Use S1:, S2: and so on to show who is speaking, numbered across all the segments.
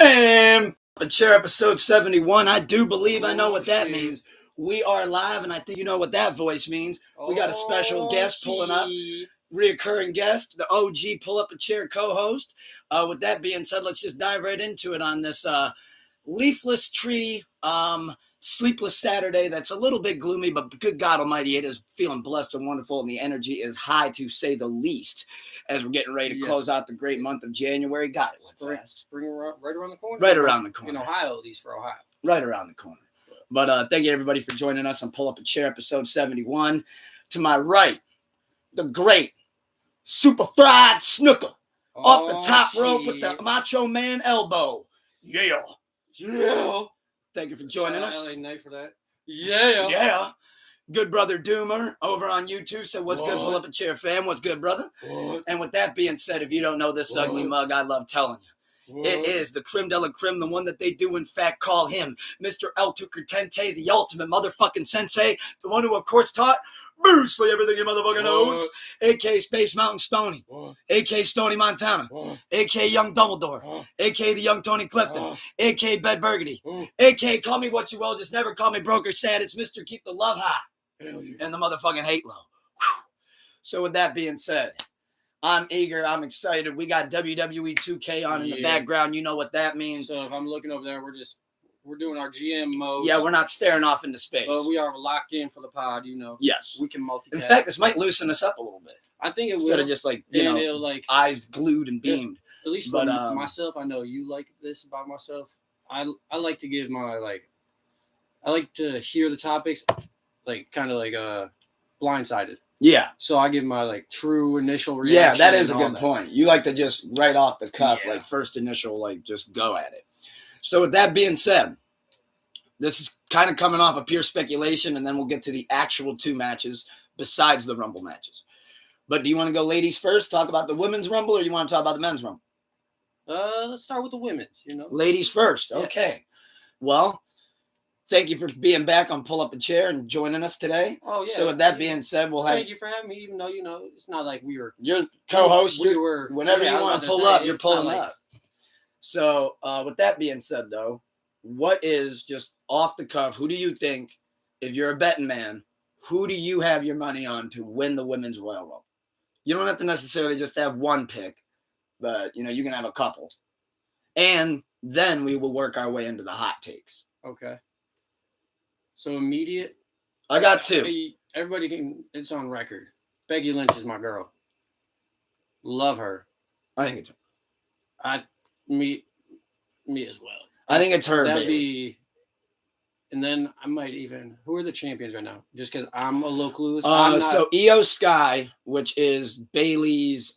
S1: And a chair episode 71. I do believe I know what that means. We are live, and I think you know what that voice means. We got a special guest pulling up, reoccurring guest, the OG Pull Up a Chair co-host. With that being said, let's just dive right into it on this leafless tree, sleepless Saturday that's a little bit gloomy, but good God Almighty, it is feeling blessed and wonderful, and the energy is high, to say the least, as we're getting ready to close out the great month of January. God, it went fast.
S2: Spring right around the corner.
S1: Right around the corner.
S2: In Ohio, at least for Ohio.
S1: Right around the corner. But thank you, everybody, for joining us on Pull Up a Chair, episode 71. To my right, the great Super Fried Snooker off the top rope with the Macho Man elbow. Yeah. Thank you for joining us.
S2: LA Knight for that. Yeah.
S1: Good brother Doomer over on YouTube said, "What's good, Pull Up a Chair fam? What's good, brother?" And with that being said, if you don't know this ugly mug, I love telling you. It is the creme de la creme, the one that they do in fact call him Mr. El Tucker Tente, the ultimate motherfucking sensei, the one who of course taught Bruce Lee everything you motherfucking knows, a.k.a. Space Mountain Stoney, a.k.a. Stony Montana, a.k.a. Young Dumbledore, a.k.a. the young Tony Clifton, a.k.a. Bed Burgundy, a.k.a. call me what you will, just never call me broke or sad. It's Mr. Keep the Love High and the motherfucking hate low. Whew. So with that being said, I'm eager. I'm excited. We got WWE 2K on in the background. You know what that means.
S2: So if I'm looking over there, we're doing our GM mode.
S1: Yeah, we're not staring off into space.
S2: But we are locked in for the pod, you know.
S1: Yes.
S2: We can multitask.
S1: In fact, this might loosen us up a little bit.
S2: I think it will.
S1: Instead of just eyes glued and beamed.
S2: At least for myself, I know you like this about myself. I like to give my, I like to hear the topics, kind of blindsided.
S1: Yeah.
S2: So I give my true initial reaction.
S1: Yeah, that is a good point. You like to just right off the cuff, first initial, just go at it. So with that being said, this is kind of coming off of pure speculation, and then we'll get to the actual two matches besides the Rumble matches. But do you want to go ladies first, talk about the women's Rumble, or you want to talk about the men's Rumble?
S2: Let's start with the women's,
S1: Ladies first. Okay. Well, thank you for being back on Pull Up a Chair and joining us today.
S2: Oh, yeah.
S1: So with that being said, we'll have...
S2: Thank you for having me, even though, it's not like we were...
S1: You're co-host.
S2: Whenever
S1: you want to pull up, you're pulling up. So with that being said, though, what is, just off the cuff, who do you think, if you're a betting man, who do you have your money on to win the Women's Royal Rumble? You don't have to necessarily just have one pick, but, you can have a couple. And then we will work our way into the hot takes.
S2: Okay. So immediate.
S1: I got two.
S2: Everybody it's on record. Becky Lynch is my girl. Love her.
S1: I think it's
S2: me as well.
S1: I think it's her.
S2: That'd be. And then I might even. Who are the champions right now? Just because I'm a little clueless.
S1: So Io Sky, which is Bayley's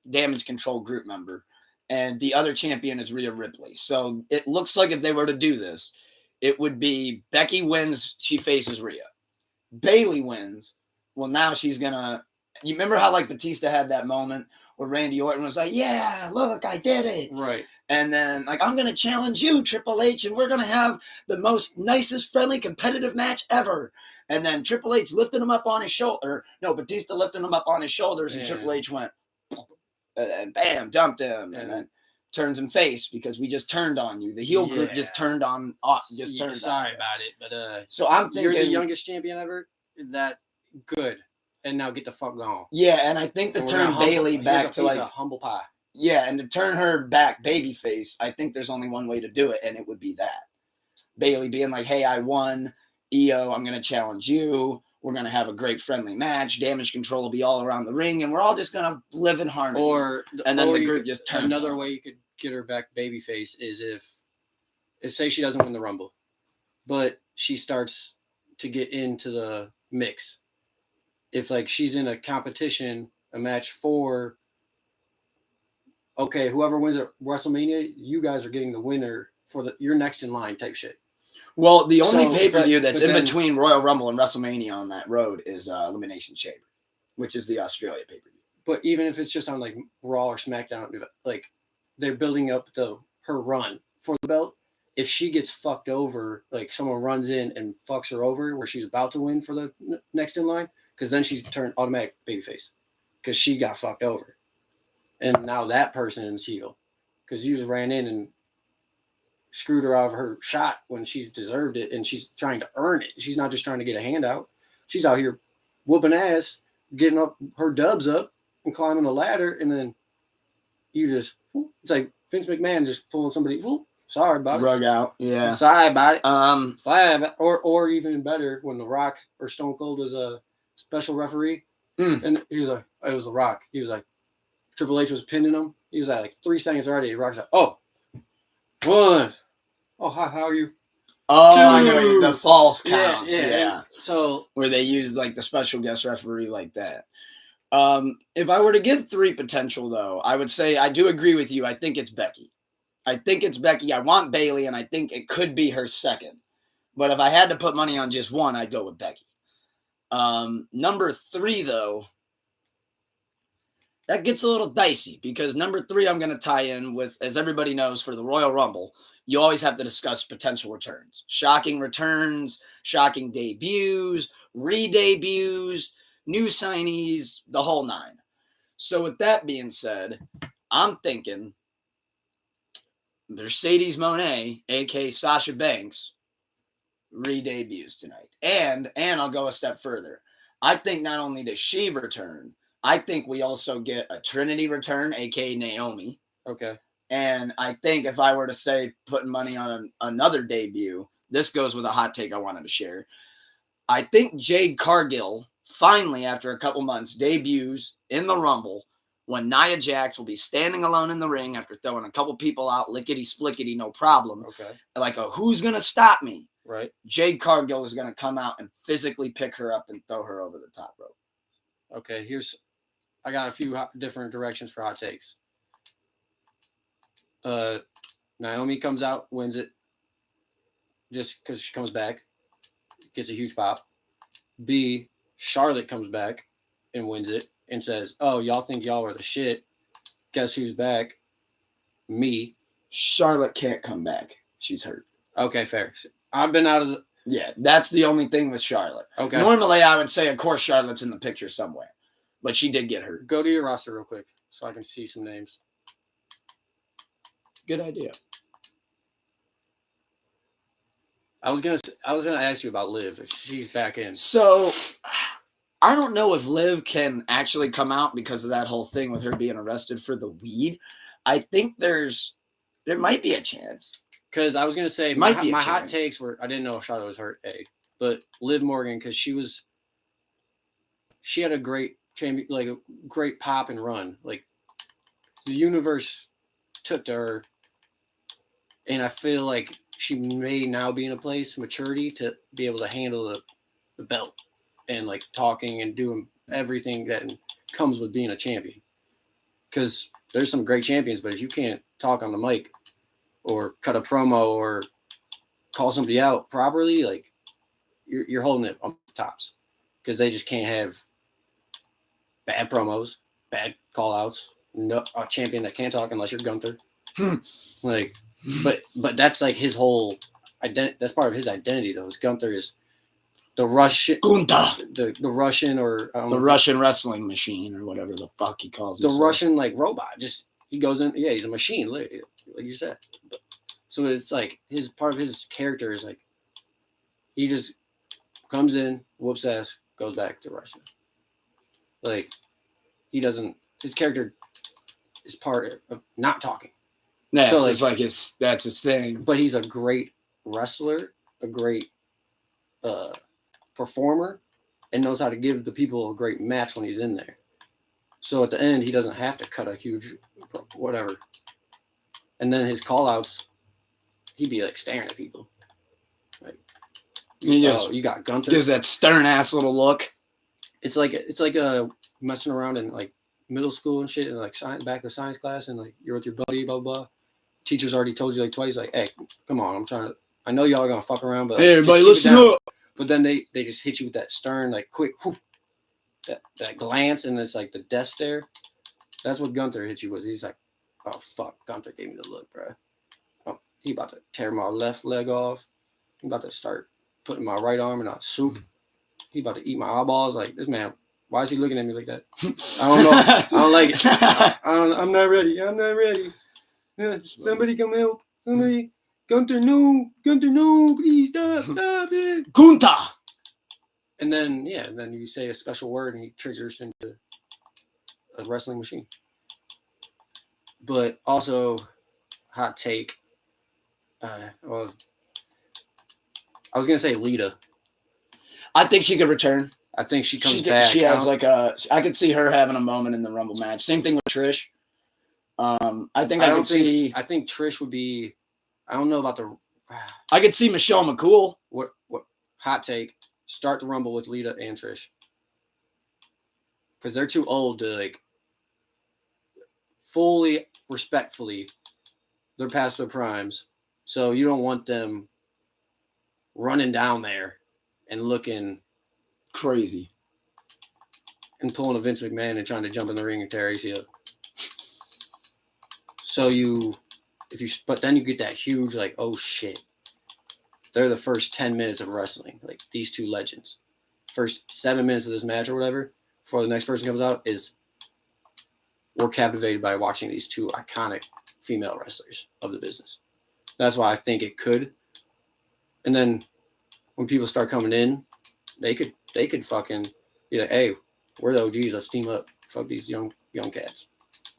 S1: Damage Control group member, and the other champion is Rhea Ripley. So it looks like if they were to do this, it would be Becky wins, she faces Rhea. Bayley wins. Well, now she's gonna. You remember how Batista had that moment where Randy Orton was like, "Yeah, look, I did it."
S2: Right.
S1: And then I'm gonna challenge you, Triple H, and we're gonna have the most nicest, friendly, competitive match ever. And then Triple H lifted him up on his shoulder. No, Batista lifted him up on his shoulders, and Triple H went, and bam, dumped him, and then turns him face because we just turned on you. The heel group just turned on.
S2: Sorry about it, but
S1: so I'm thinking
S2: you're the youngest champion ever. That good, and now get the fuck gone.
S1: Yeah, and I think to turn Bayley back to
S2: a humble pie.
S1: Yeah, and to turn her back babyface, I think there's only one way to do it, and it would be that Bayley being like, "Hey, I won. Io, I'm gonna challenge you. We're gonna have a great friendly match. Damage Control will be all around the ring, and we're all just gonna live in harmony." And then the group just turns.
S2: Another way you could get her back babyface is if say she doesn't win the Rumble, but she starts to get into the mix. If she's in a competition, a match for, okay, whoever wins at WrestleMania, you guys are getting the winner for you're next in line type shit.
S1: Well, the only pay-per-view that's in between Royal Rumble and WrestleMania on that road is Elimination Chamber, which is the Australia pay-per-view.
S2: But even if it's just on Raw or SmackDown, they're building up her run for the belt. If she gets fucked over, someone runs in and fucks her over where she's about to win for the next in line, because then she's turned automatic babyface because she got fucked over. And now that person is heel because you just ran in and screwed her out of her shot when she's deserved it, and she's trying to earn it. She's not just trying to get a handout. She's out here whooping ass, getting up her dubs up, and climbing the ladder, and then you just, it's like Vince McMahon just pulling somebody, sorry about it.
S1: Rug out, yeah.
S2: Sorry about it. Sorry about it. Or even better, when The Rock or Stone Cold was a special referee, and he was like, it was The Rock. He was like, Triple H was pinning him. He was at like 3 seconds already. Rock's like, oh, 1. Oh, hi, how are you?
S1: Oh,
S2: 2.
S1: I know the false counts. Yeah.
S2: So
S1: where they use like the special guest referee like that. If I were to give 3 potential, though, I would say I do agree with you. I think it's Becky. I want Bayley, and I think it could be her second. But if I had to put money on just one, I'd go with Becky. Number 3, though, that gets a little dicey because number 3 I'm going to tie in with, as everybody knows, for the Royal Rumble, you always have to discuss potential returns. Shocking returns, shocking debuts, re-debuts, new signees, the whole 9. So with that being said, I'm thinking Mercedes Moné, a.k.a. Sasha Banks, re-debuts tonight. And I'll go a step further. I think not only does she return, I think we also get a Trinity return, a.k.a. Naomi.
S2: Okay.
S1: And I think if I were to say putting money on another debut, this goes with a hot take I wanted to share. I think Jade Cargill finally, after a couple months, debuts in the Rumble when Nia Jax will be standing alone in the ring after throwing a couple people out, lickety-splickety, no problem.
S2: Okay.
S1: Like who's going to stop me?
S2: Right.
S1: Jade Cargill is going to come out and physically pick her up and throw her over the top rope.
S2: Okay, I got a few different directions for hot takes. Naomi comes out, wins it, just because she comes back, gets a huge pop. B, Charlotte comes back and wins it and says, oh, y'all think y'all are the shit. Guess who's back? Me.
S1: Charlotte can't come back. She's hurt.
S2: Okay, fair. I've been out of the...
S1: Yeah, that's the only thing with Charlotte.
S2: Okay.
S1: Normally, I would say, of course, Charlotte's in the picture somewhere. But she did get hurt.
S2: Go to your roster real quick so I can see some names.
S1: Good idea.
S2: I was gonna ask you about Liv if she's back in.
S1: So I don't know if Liv can actually come out because of that whole thing with her being arrested for the weed. I think there might be a chance.
S2: Because I was gonna say my hot takes were, I didn't know Charlotte was hurt, but Liv Morgan, because she had a great champion, like a great pop and run. Like the universe took to her. And I feel like she may now be in a place, maturity, to be able to handle the belt and like talking and doing everything that comes with being a champion. Because there's some great champions, but if you can't talk on the mic or cut a promo or call somebody out properly, like you're holding it on the tops. Because they just can't have bad promos, bad call outs, no, a champion that can't talk unless you're Gunther. Like... But that's like his whole identity. That's part of his identity, though. Gunther is the Russian, the Russian, or
S1: the Russian wrestling machine, or whatever the fuck he calls himself.
S2: The Russian like robot. Just he goes in. Yeah, he's a machine, like you said. So it's like his part of his character is like he just comes in, whoops ass, goes back to Russia. Like he doesn't. His character is part of not talking.
S1: Yeah, so that's his thing.
S2: But he's a great wrestler, a great performer, and knows how to give the people a great match when he's in there. So at the end, he doesn't have to cut a huge whatever. And then his call-outs, he'd be like staring at people. Like, you got Gunther.
S1: Gives that stern-ass little look.
S2: It's like messing around in like middle school and shit, and like back of science class, and like you're with your buddy, blah blah. Teacher's already told you like twice, like, hey, come on, I know y'all are gonna fuck around, but like,
S1: hey, everybody, listen up.
S2: But then they just hit you with that stern, like quick, whoop, that glance, and it's like the death stare. That's what Gunther hit you with. He's like, oh fuck, Gunther gave me the look, bro. Oh, he about to tear my left leg off. He about to start putting my right arm in a soup. He about to eat my eyeballs. Like, this man, why is he looking at me like that? I don't know. I don't like it. I'm not ready. Yeah, somebody come help. Somebody. Gunther, no, please stop it.
S1: Gunther.
S2: And then you say a special word and he triggers into a wrestling machine. But also, hot take. Well, I was gonna say Lita.
S1: I think she could return.
S2: I think she comes back.
S1: She has I could see her having a moment in the Rumble match. Same thing with Trish. I think
S2: Trish would be. I don't know about the.
S1: I could see Michelle McCool.
S2: What hot take? Start the Rumble with Lita and Trish because they're too old to like. Fully respectfully, they're past their primes, so you don't want them running down there and looking
S1: crazy
S2: and pulling a Vince McMahon and trying to jump in the ring and tear ACL. So but then you get that huge like, oh shit, they're the first 10 minutes of wrestling, like these two legends. First 7 minutes of this match or whatever before the next person comes out is we're captivated by watching these two iconic female wrestlers of the business. That's why I think it could. And then when people start coming in, they could fucking be like, hey, we're the OGs, let's team up. Fuck these young cats.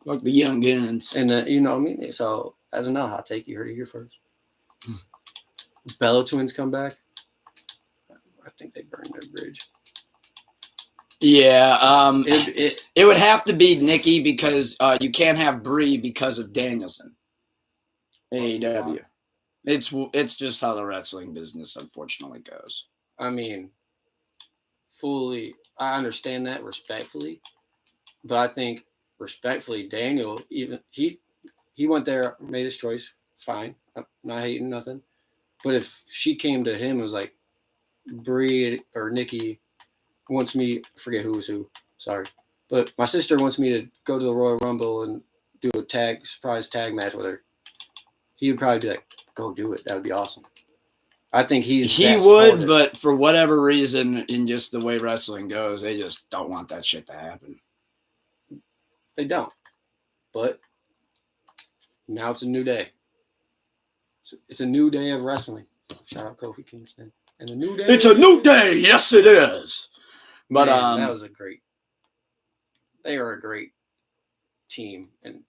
S1: Fuck the young guns.
S2: And then, you know what I mean? So as another hot take, you heard it here first. Bella twins come back. I think they burned their bridge.
S1: Yeah, it would have to be Nikki because you can't have Brie because of Danielson. AEW. It's just how the wrestling business unfortunately goes.
S2: I mean, I understand that respectfully, but I think respectfully, Daniel, even he went there, made his choice, fine. I'm not hating nothing. But if she came to him and was like, Brie or Nikki wants me, I forget who was who, sorry. But my sister wants me to go to the Royal Rumble and do a surprise tag match with her. He would probably be like, go do it. That would be awesome. I think he would,
S1: but for whatever reason, in just the way wrestling goes, they just don't want that shit to happen.
S2: They don't. But now it's a new day. It's a new day of wrestling. Shout out Kofi Kingston. And a new day.
S1: It's a new day. Yes, it is. But
S2: man, that was they are a great team and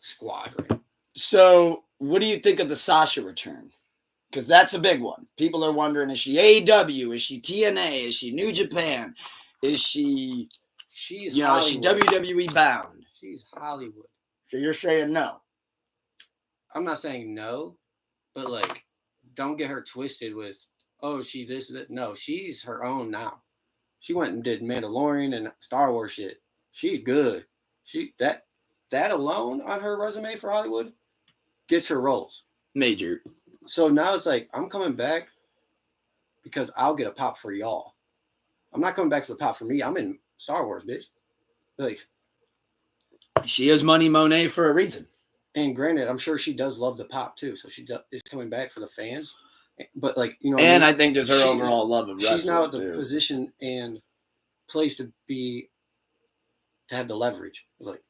S2: squad. Right?
S1: So, what do you think of the Sasha return? Because that's a big one. People are wondering: is she AEW? Is she TNA? Is she New Japan? Is she?
S2: She's
S1: is she WWE bound?
S2: She's Hollywood.
S1: So you're saying no?
S2: I'm not saying no, but like, don't get her twisted with she this that. No, she's her own now. She went and did Mandalorian and Star Wars shit. She's good. That alone on her resume for Hollywood gets her roles.
S1: Major.
S2: So now it's like, I'm coming back because I'll get a pop for y'all. I'm not coming back for the pop for me. I'm in Star Wars, bitch. Like,
S1: she is Money Monet for a reason.
S2: And granted, I'm sure she does love the pop too. So she is coming back for the fans. But like, you know,
S1: and I think there's her overall love of wrestling.
S2: She's now at the position and place to have the leverage. It's like,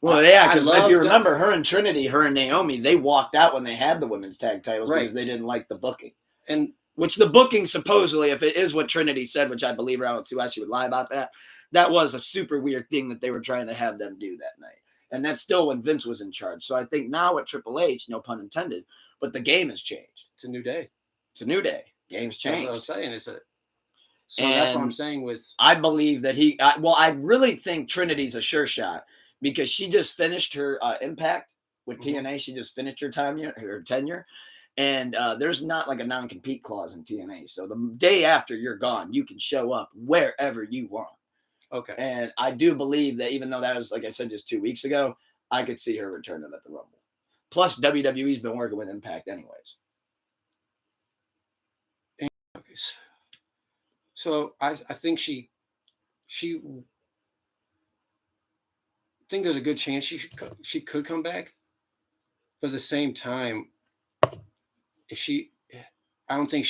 S1: well, yeah, because if you remember, her and Naomi, they walked out when they had the women's tag titles because they didn't like the booking. And which the booking supposedly, if it is what Trinity said, which I believe her, I don't see why she would lie about that. That was a super weird thing that they were trying to have them do that night. And that's still when Vince was in charge. So I think now at Triple H, no pun intended, but the game has changed.
S2: It's a new day.
S1: It's a new day. Game's changed.
S2: That's what I was saying. That's what I'm saying with...
S1: I believe that I really think Trinity's a sure shot because she just finished her Impact with TNA. She just finished her tenure. And there's not like a non-compete clause in TNA. So the day after you're gone, you can show up wherever you want.
S2: Okay.
S1: And I do believe that even though that was, like I said, just 2 weeks ago, I could see her returning at the Rumble. Plus, WWE's been working with Impact anyways.
S2: Okay. So I think she think there's a good chance she could come back. But at the same time, I don't think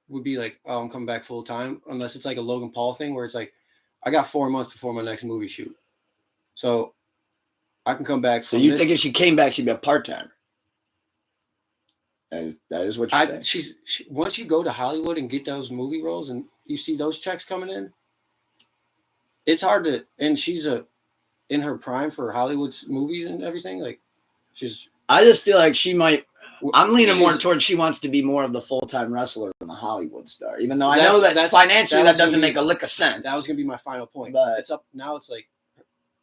S2: would be like, oh, I'm coming back full time, unless it's like a Logan Paul thing where it's like, I got 4 months before my next movie shoot. So I can come back.
S1: So you think if she came back, she'd be a part-timer? That is what you're saying.
S2: Once you go to Hollywood and get those movie roles and you see those checks coming in, it's hard to. And she's in her prime for Hollywood's movies and everything. Like she's.
S1: I just feel like she might. I'm leaning more towards she wants to be more of the full-time wrestler than the Hollywood star. Even though I know that financially that doesn't make a lick of sense.
S2: That was gonna be my final point.
S1: But
S2: it's up now. It's like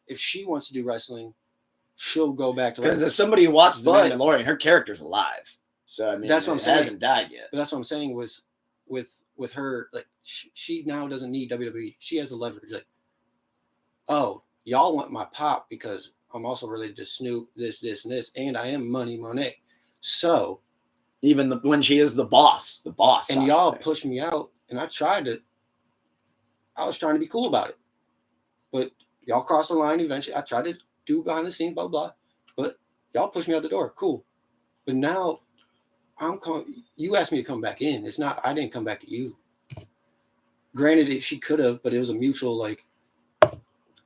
S2: if she wants to do wrestling, she'll go back to
S1: because
S2: wrestling.
S1: as somebody who watches The Mandalorian, her character's alive. So I mean,
S2: that's what I'm saying.
S1: Hasn't died yet.
S2: But that's what I'm saying with her. Like she now doesn't need WWE. She has the leverage. Like, oh, y'all want my pop because I'm also related to Snoop, this, and this, and I am Money Monet. So,
S1: even when she is the boss,
S2: and y'all pushed me out, and I was trying to be cool about it, but y'all crossed the line eventually. I tried to do behind the scenes, blah, blah, but y'all pushed me out the door. Cool. But now you asked me to come back in. It's not, I didn't come back to you. Granted, she could have, but it was a mutual, like,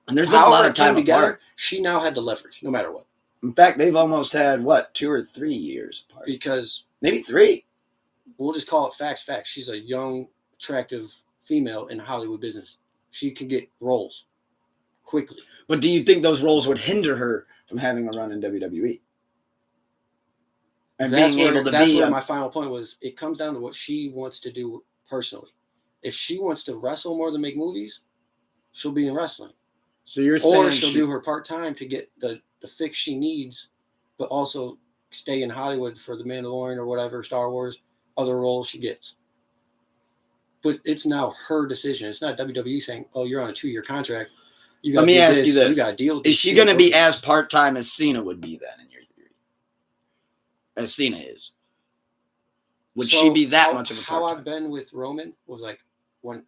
S1: and there's been a lot of time
S2: together. She now had the leverage, no matter what.
S1: In fact, they've almost had 2 or 3 years apart.
S2: Because
S1: maybe 3.
S2: We'll just call it facts. She's a young, attractive female in Hollywood business. She can get roles quickly.
S1: But do you think those roles would hinder her from having a run in WWE? And
S2: that's where my final point was. It comes down to what she wants to do personally. If she wants to wrestle more than make movies, she'll be in wrestling.
S1: So you're saying
S2: she'll do her part-time to get the fix she needs, but also stay in Hollywood for The Mandalorian or whatever, Star Wars, other roles she gets. But it's now her decision. It's not WWE saying, oh, you're on a 2-year contract.
S1: Let me ask you this.
S2: You got to deal with this.
S1: Is she going to be as part-time as Cena would be then, in your theory? As Cena is. Would she be that much of a part-time?
S2: How I've been with Roman was like, when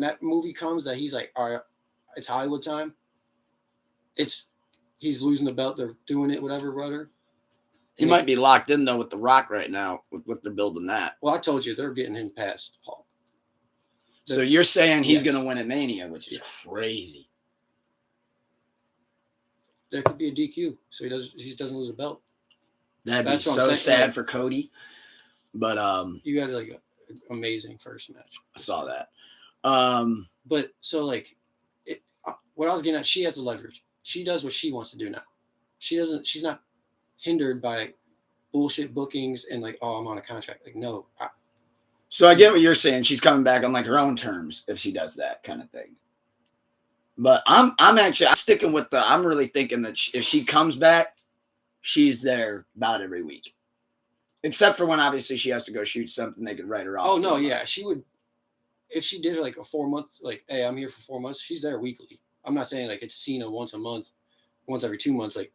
S2: that movie comes that he's like, all right, it's Hollywood time. He's losing the belt. They're doing it, whatever.
S1: He might be locked in, though, with The Rock right now, with what they're building that.
S2: Well, I told you, they're getting him past Hulk.
S1: So you're saying he's going to win at Mania, which is crazy.
S2: There could be a DQ, so he doesn't lose a belt.
S1: That'd be so sad for Cody. But
S2: you got like an amazing first match.
S1: I saw that.
S2: But so like, what I was getting at, she has the leverage. She does what she wants to do now. She's not hindered by bullshit bookings and like, oh, I'm on a contract. Like, no.
S1: So I get what you're saying. She's coming back on like her own terms if she does that kind of thing. But I'm sticking with I'm really thinking that if she comes back, she's there about every week. Except for when obviously she has to go shoot something, they could write her off.
S2: Oh no, yeah. She would, if she did like a 4-month, like, hey, I'm here for 4 months, she's there weekly. I'm not saying like it's Cena once a month, once every 2 months. Like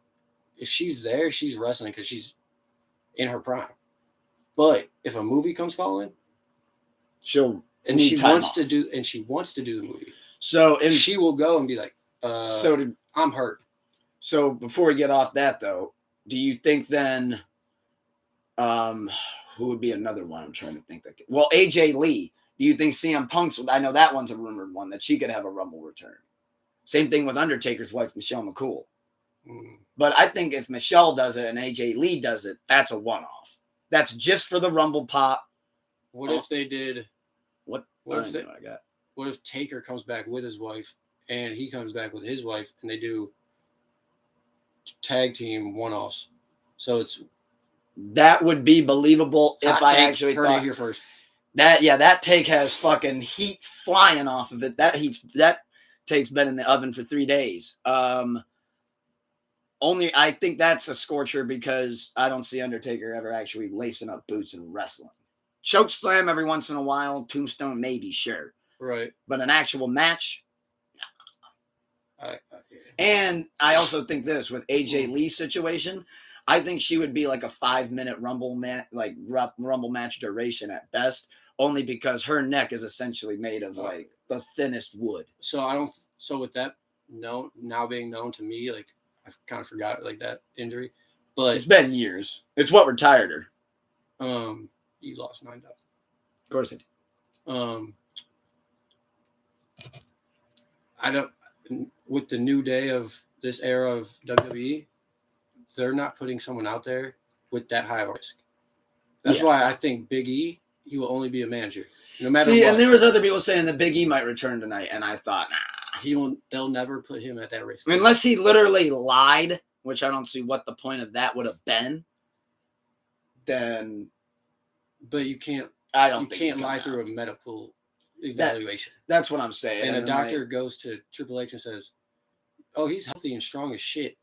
S2: if she's there, she's wrestling because she's in her prime. But if a movie comes calling, she wants to do the movie. So she will go and be like, I'm hurt.
S1: So before we get off that though, do you think then who would be another one I'm trying to think that well, AJ Lee. Do you think CM Punk's, I know that one's a rumored one, that she could have a Rumble return. Same thing with Undertaker's wife, Michelle McCool. But I think if Michelle does it and AJ Lee does it, that's a one-off. That's just for the Rumble pop.
S2: What if they did?
S1: What
S2: if Taker comes back with his wife and he comes back with his wife and they do tag team one-offs? So
S1: that would be believable if I actually thought
S2: here first.
S1: That take has fucking heat flying off of it. That take's been in the oven for 3 days. Only I think that's a scorcher because I don't see Undertaker ever actually lacing up boots and wrestling. Choke slam every once in a while, tombstone maybe, sure.
S2: Right.
S1: But an actual match, no. And I also think this with AJ Lee's situation, I think she would be like a 5-minute Rumble match duration at best, only because her neck is essentially made of like the thinnest wood.
S2: So with that now being known to me, like I kind of forgot like that injury, but
S1: it's been years. It's what retired her.
S2: You lost 9,000.
S1: Of course I did.
S2: I don't. With the new day of this era of WWE, they're not putting someone out there with that high of a risk. That's
S1: Yeah.
S2: why I think Big E, he will only be a manager. No matter
S1: See,
S2: what.
S1: and there was other people saying that Big E might return tonight, and I thought, nah.
S2: They'll never put him at that risk.
S1: Unless he literally lied, which I don't see what the point of that would have been, then
S2: But you can't lie through a medical evaluation.
S1: That's what I'm saying.
S2: And a doctor goes to Triple H and says, "Oh, he's healthy and strong as shit,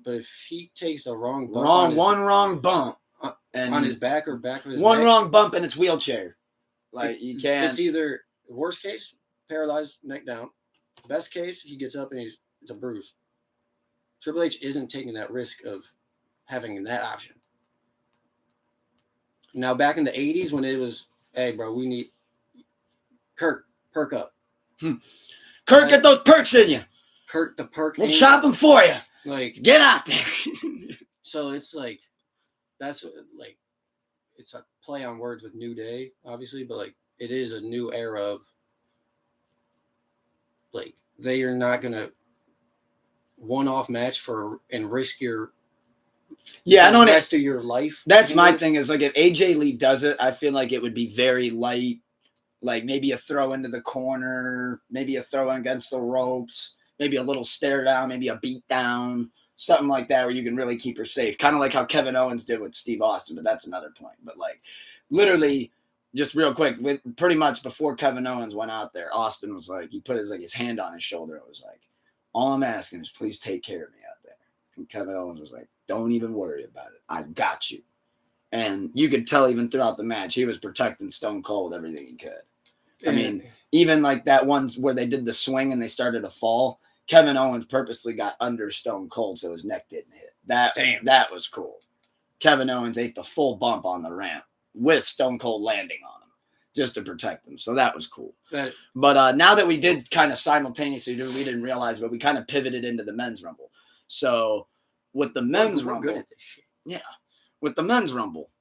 S2: but if he takes a wrong bump
S1: wrong bump
S2: on his back or back of his
S1: one
S2: neck,
S1: wrong bump in its wheelchair, like you can't.
S2: It's either worst case paralyzed, neck down. Best case, he gets up and it's a bruise. Triple H isn't taking that risk of having that option. Now, back in the 80s when it was, hey, bro, we need Kurt, perk up.
S1: Kurt, get those perks in you.
S2: Kurt, the perk.
S1: We'll chop them for you.
S2: Like,
S1: get out there.
S2: So it's like, that's like, it's a play on words with New Day, obviously, but like, it is a new era of, like, they are not going to one-off match and risk your the rest of your life.
S1: That's my thing is, like, if AJ Lee does it, I feel like it would be very light, like maybe a throw into the corner, maybe a throw against the ropes, maybe a little stare down, maybe a beat down, something like that where you can really keep her safe. Kind of like how Kevin Owens did with Steve Austin, but that's another point. But like, literally, just real quick, with pretty much before Kevin Owens went out there, Austin was like, he put his hand on his shoulder. It was like, all I'm asking is please take care of me out there. And Kevin Owens was like, don't even worry about it. I got you. And you could tell even throughout the match, he was protecting Stone Cold everything he could. I mean, even like that ones where they did the swing and they started to fall, Kevin Owens purposely got under Stone Cold so his neck didn't hit. That was cool. Kevin Owens ate the full bump on the ramp with Stone Cold landing on him just to protect him. So that was cool. But now that we did kind of simultaneously, we didn't realize, but we kind of pivoted into the men's rumble. So with the men's rumble,
S2: good at this shit.
S1: Yeah, with the men's rumble,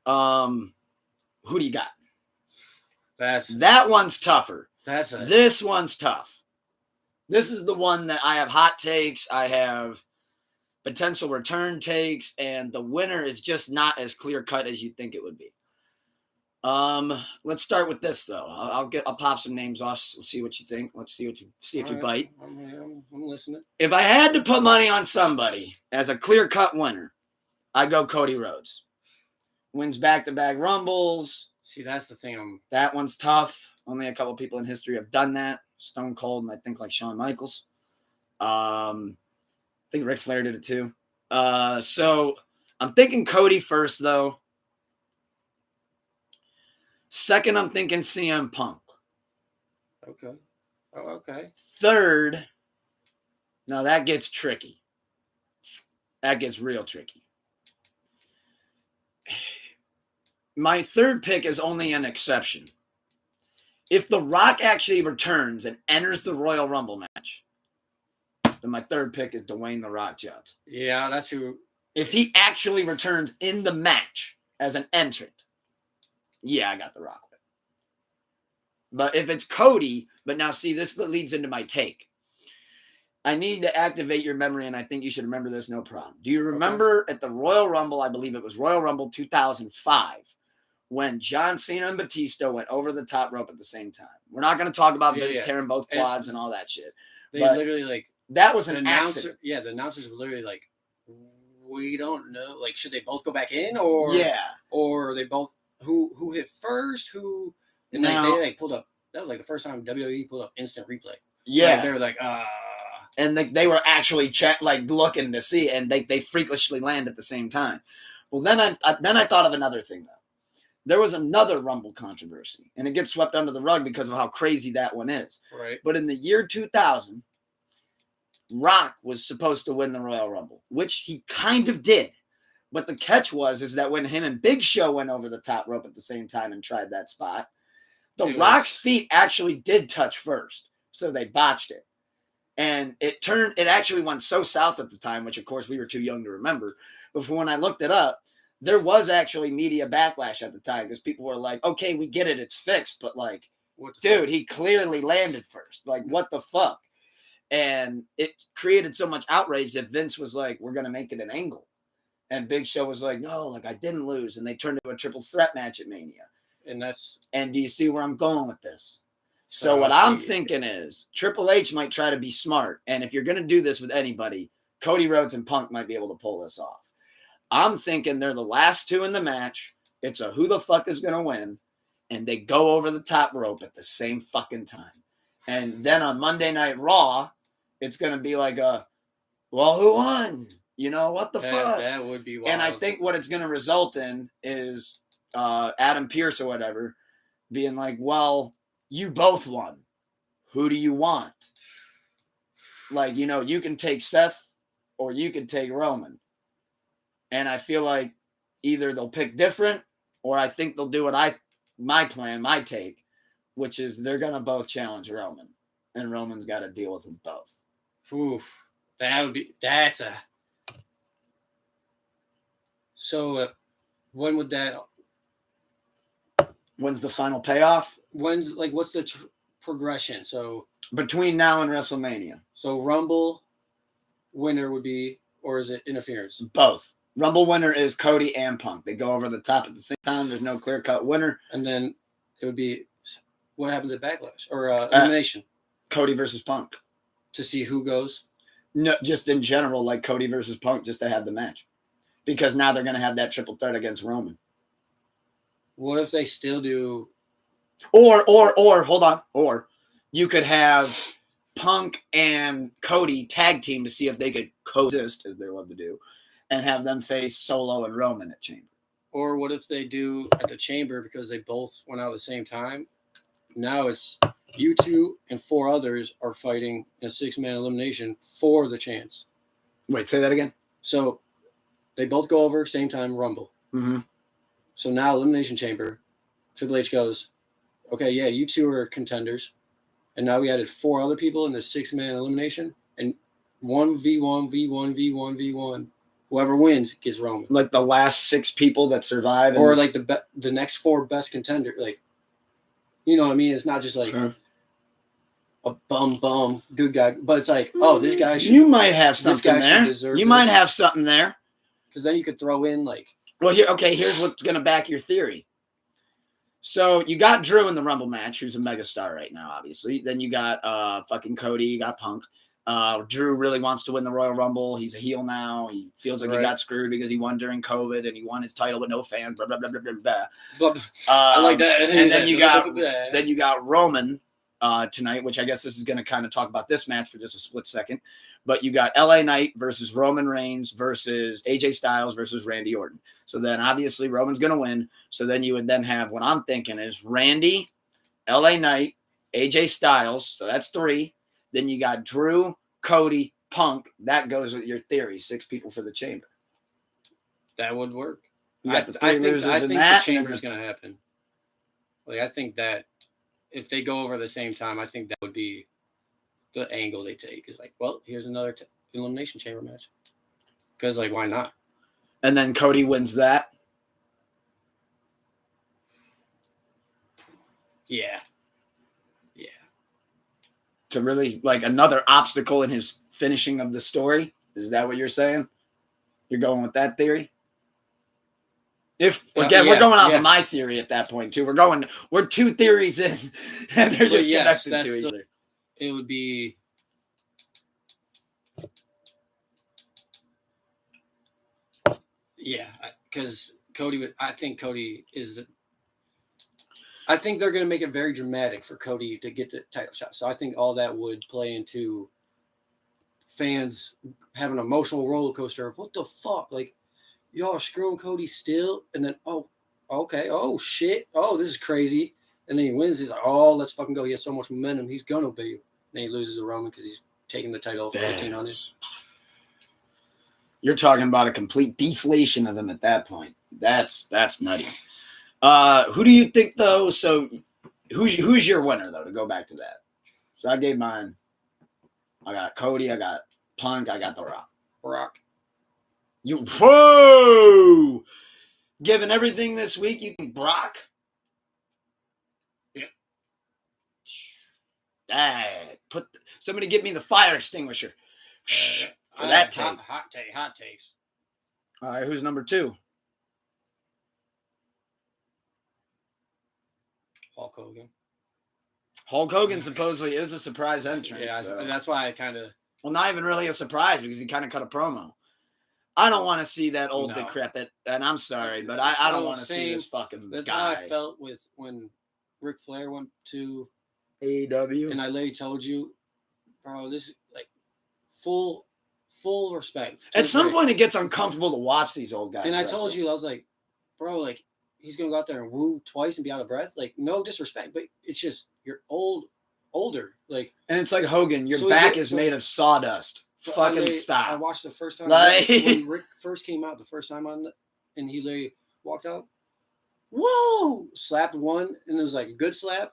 S1: who do you got? That one's tougher. This one's tough. This is the one that I have hot takes. I have potential return takes, and the winner is just not as clear cut as you think it would be. Let's start with this though. I'll pop some names off. Let's see what you think. Let's see if you bite.
S2: I'm listening.
S1: If I had to put money on somebody as a clear cut winner, I'd go Cody Rhodes. Wins back-to-back Rumbles.
S2: See, that's the thing.
S1: That one's tough. Only a couple people in history have done that. Stone Cold and I think like Shawn Michaels. I think Ric Flair did it too. So I'm thinking Cody first though. Second, I'm thinking CM Punk.
S2: Okay. Oh, okay.
S1: Third, now that gets tricky. That gets real tricky. My third pick is only an exception. If The Rock actually returns and enters the Royal Rumble match, then my third pick is Dwayne The Rock Johnson.
S2: Yeah, that's who.
S1: If he actually returns in the match as an entrant, yeah, I got The Rock. But if it's Cody, but now see, this leads into my take. I need to activate your memory, and I think you should remember this, no problem. Do you remember at the Royal Rumble, I believe it was Royal Rumble 2005, when John Cena and Batista went over the top rope at the same time? We're not going to talk about Vince tearing both quads and all that shit.
S2: They literally, like...
S1: That was an accident.
S2: Yeah, the announcers were literally like, we don't know. Like, should they both go back in? Or or they both... Who hit first? Who... And they pulled up. That was like the first time WWE pulled up instant replay.
S1: Yeah.
S2: Like, they were like,
S1: And they were actually looking to see, and they freakishly land at the same time. Well, then I thought of another thing, though. There was another Rumble controversy, and it gets swept under the rug because of how crazy that one is.
S2: Right.
S1: But in the year 2000, Rock was supposed to win the Royal Rumble, which he kind of did. But the catch is that when him and Big Show went over the top rope at the same time and tried that spot, Rock's feet actually did touch first, so they botched it. And it actually went so south at the time, which of course we were too young to remember. But when I looked it up, there was actually media backlash at the time because people were like, okay, we get it, it's fixed. But like, dude, he clearly landed first. Like, what the fuck? And it created so much outrage that Vince was like, we're going to make it an angle. And Big Show was like, no, like I didn't lose. And they turned into a triple threat match at Mania. And do you see where I'm going with this? So what I'm thinking is Triple H might try to be smart. And if you're going to do this with anybody, Cody Rhodes and Punk might be able to pull this off. I'm thinking they're the last two in the match. It's a who the fuck is going to win. And they go over the top rope at the same fucking time. And then on Monday Night Raw, it's going to be like well, who won? You know, what the fuck?
S2: That would be wild.
S1: And I think what it's going to result in is Adam Pearce or whatever being like, well, you both won. Who do you want? Like, you know, you can take Seth or you can take Roman. And I feel like either they'll pick different or I think they'll do what my plan, my take, which is they're going to both challenge Roman. And Roman's got to deal with them both.
S2: Oof. So when would that...
S1: When's the final payoff?
S2: What's the progression? So
S1: between now and WrestleMania.
S2: So Rumble winner would be, or is it interference?
S1: Both. Rumble winner is Cody and Punk. They go over the top at the same time. There's no clear-cut winner.
S2: And then it would be what happens at Backlash or elimination?
S1: Cody versus Punk.
S2: To see who goes?
S1: No, just in general, like Cody versus Punk, just to have the match. Because now they're going to have that triple threat against Roman.
S2: What if they still do?
S1: Or, hold on. Or you could have Punk and Cody tag team to see if they could coexist, as they love to do, and have them face Solo and Roman at Chamber.
S2: Or what if they do at the Chamber because they both went out at the same time? Now it's you two and four others are fighting in a 6-man elimination for the chance.
S1: Wait, say that again?
S2: So they both go over, same time, Rumble.
S1: Mm-hmm.
S2: So now Elimination Chamber, Triple H goes, okay, yeah, you two are contenders. And now we added 4 other people in the 6-man elimination. And 1v1. Whoever wins gets Roman.
S1: Like the last 6 people that survive?
S2: Or like the next 4 best contender. Like, you know what I mean? It's not just like a bum good guy. But it's like, oh, this guy should...
S1: You might have something there. You might have something there.
S2: Because then you could throw in like...
S1: Well, here's what's going to back your theory. So you got Drew in the Rumble match, who's a megastar right now, obviously. Then you got fucking Cody, you got Punk. Drew really wants to win the Royal Rumble. He's a heel now. He feels like he got screwed because he won during COVID and he won his title with no fans. Blah blah blah blah blah blah.
S2: I like that.
S1: And then you got Roman tonight, which I guess this is going to kind of talk about this match for just a split second. But you got LA Knight versus Roman Reigns versus AJ Styles versus Randy Orton. So then obviously Roman's going to win. So then you would then have what I'm thinking is Randy, LA Knight, AJ Styles. So that's 3. Then you got Drew, Cody, Punk. That goes with your theory. 6 people for the Chamber.
S2: That would work.
S1: You got
S2: I think the Chamber is going to happen. Like I think that if they go over at the same time, I think that would be the angle they take. Is like, well, here's another Elimination Chamber match. Because like, why not?
S1: And then Cody wins that.
S2: Yeah.
S1: To really, like, another obstacle in his finishing of the story? Is that what you're saying? You're going with that theory? We're going off of my theory at that point, too. We're 2 theories in, and they're just connected to each other.
S2: It would be... Yeah, because I think Cody is... I think they're going to make it very dramatic for Cody to get the title shot. So I think all that would play into fans having an emotional roller coaster of what the fuck? Like, y'all are screwing Cody still? And then, oh, okay. Oh, shit. Oh, this is crazy. And then he wins. He's like, oh, let's fucking go. He has so much momentum. He's going to beat you. Then he loses to Roman because he's taking the title for 1800.
S1: You're talking about a complete deflation of him at that point. That's nutty. Who do you think though? So, who's your winner though? To go back to that, so I gave mine. I got Cody. I got Punk. I got The Rock. Whoa! Given everything this week, you think Brock?
S2: Yeah.
S1: Somebody get me the fire extinguisher for that take.
S2: Hot takes.
S1: All right, who's number 2?
S2: Hulk Hogan.
S1: Hulk Hogan supposedly is a surprise entrance.
S2: Yeah,
S1: so.
S2: that's why I kind of.
S1: Well, not even really a surprise because he kind of cut a promo. I don't want to see that old decrepit, and I'm sorry, but I don't want to see this fucking
S2: that's
S1: guy.
S2: That's how I felt with when Ric Flair went to
S1: AEW.
S2: And I literally told you, bro, this is like full respect.
S1: At some point, it gets uncomfortable to watch these old guys.
S2: And I told you, I was like, bro, like, he's going to go out there and woo twice and be out of breath. Like, no disrespect, but it's just, you're older. Like,
S1: and it's like Hogan, your back is made of sawdust. Fucking stop.
S2: I watched the first time when Rick first came out the first time and he literally walked out. Whoa! Slapped one, and it was like a good slap.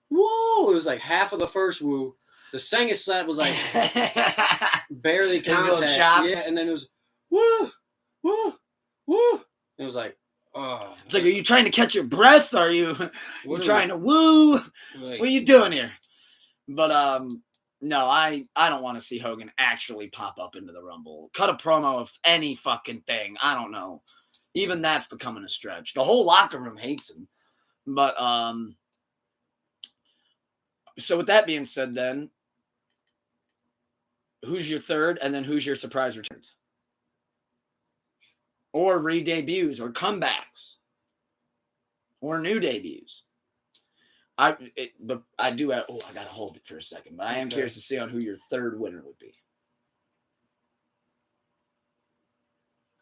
S2: Whoa! It was like half of the first woo. The second slap was like barely contact. Yeah, and then it was woo, woo, woo. And it was like, oh.
S1: It's like, are you trying to catch your breath? Are you trying to woo? Like, what are you doing here? But no, I don't want to see Hogan actually pop up into the Rumble. Cut a promo of any fucking thing. I don't know. Even that's becoming a stretch. The whole locker room hates him. But so with that being said, then who's your third, and then who's your surprise returns, or re-debuts, or comebacks, or new debuts? But I do have. Oh, I gotta hold it for a second. But I am curious to see on who your third winner would be.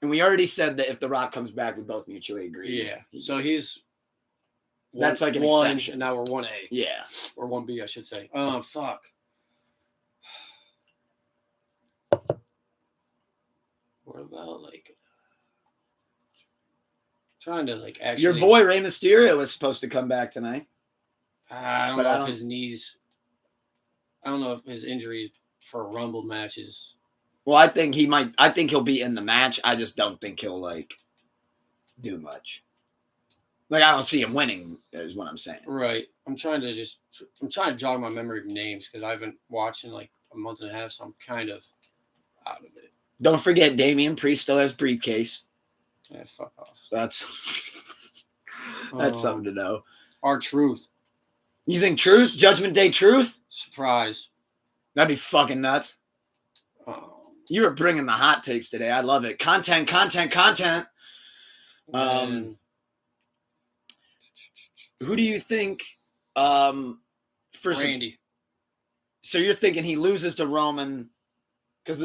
S1: And we already said that if The Rock comes back, we both mutually agree.
S2: Yeah. So he's.
S1: That's like an exception.
S2: And now we're 1A.
S1: Yeah.
S2: Or 1B, I should say. Fuck. What about, like, trying to, like, actually...
S1: Your boy, Rey Mysterio, was supposed to come back tonight.
S2: I don't know if his knees... I don't know if his injuries for a Rumble matches...
S1: Well, I think he might... I think he'll be in the match. I just don't think he'll, like, do much. Like, I don't see him winning, is what I'm saying.
S2: Right. I'm trying to jog my memory of names because I haven't watched in like a month and a half, so I'm kind of out of it.
S1: Don't forget, Damian Priest still has briefcase.
S2: Yeah, fuck off.
S1: So that's something to know.
S2: R-Truth.
S1: You think Truth? Judgment Day Truth?
S2: Surprise.
S1: That'd be fucking nuts. You were bringing the hot takes today. I love it. Content. Who do you think for
S2: Randy?
S1: So you're thinking he loses to Roman because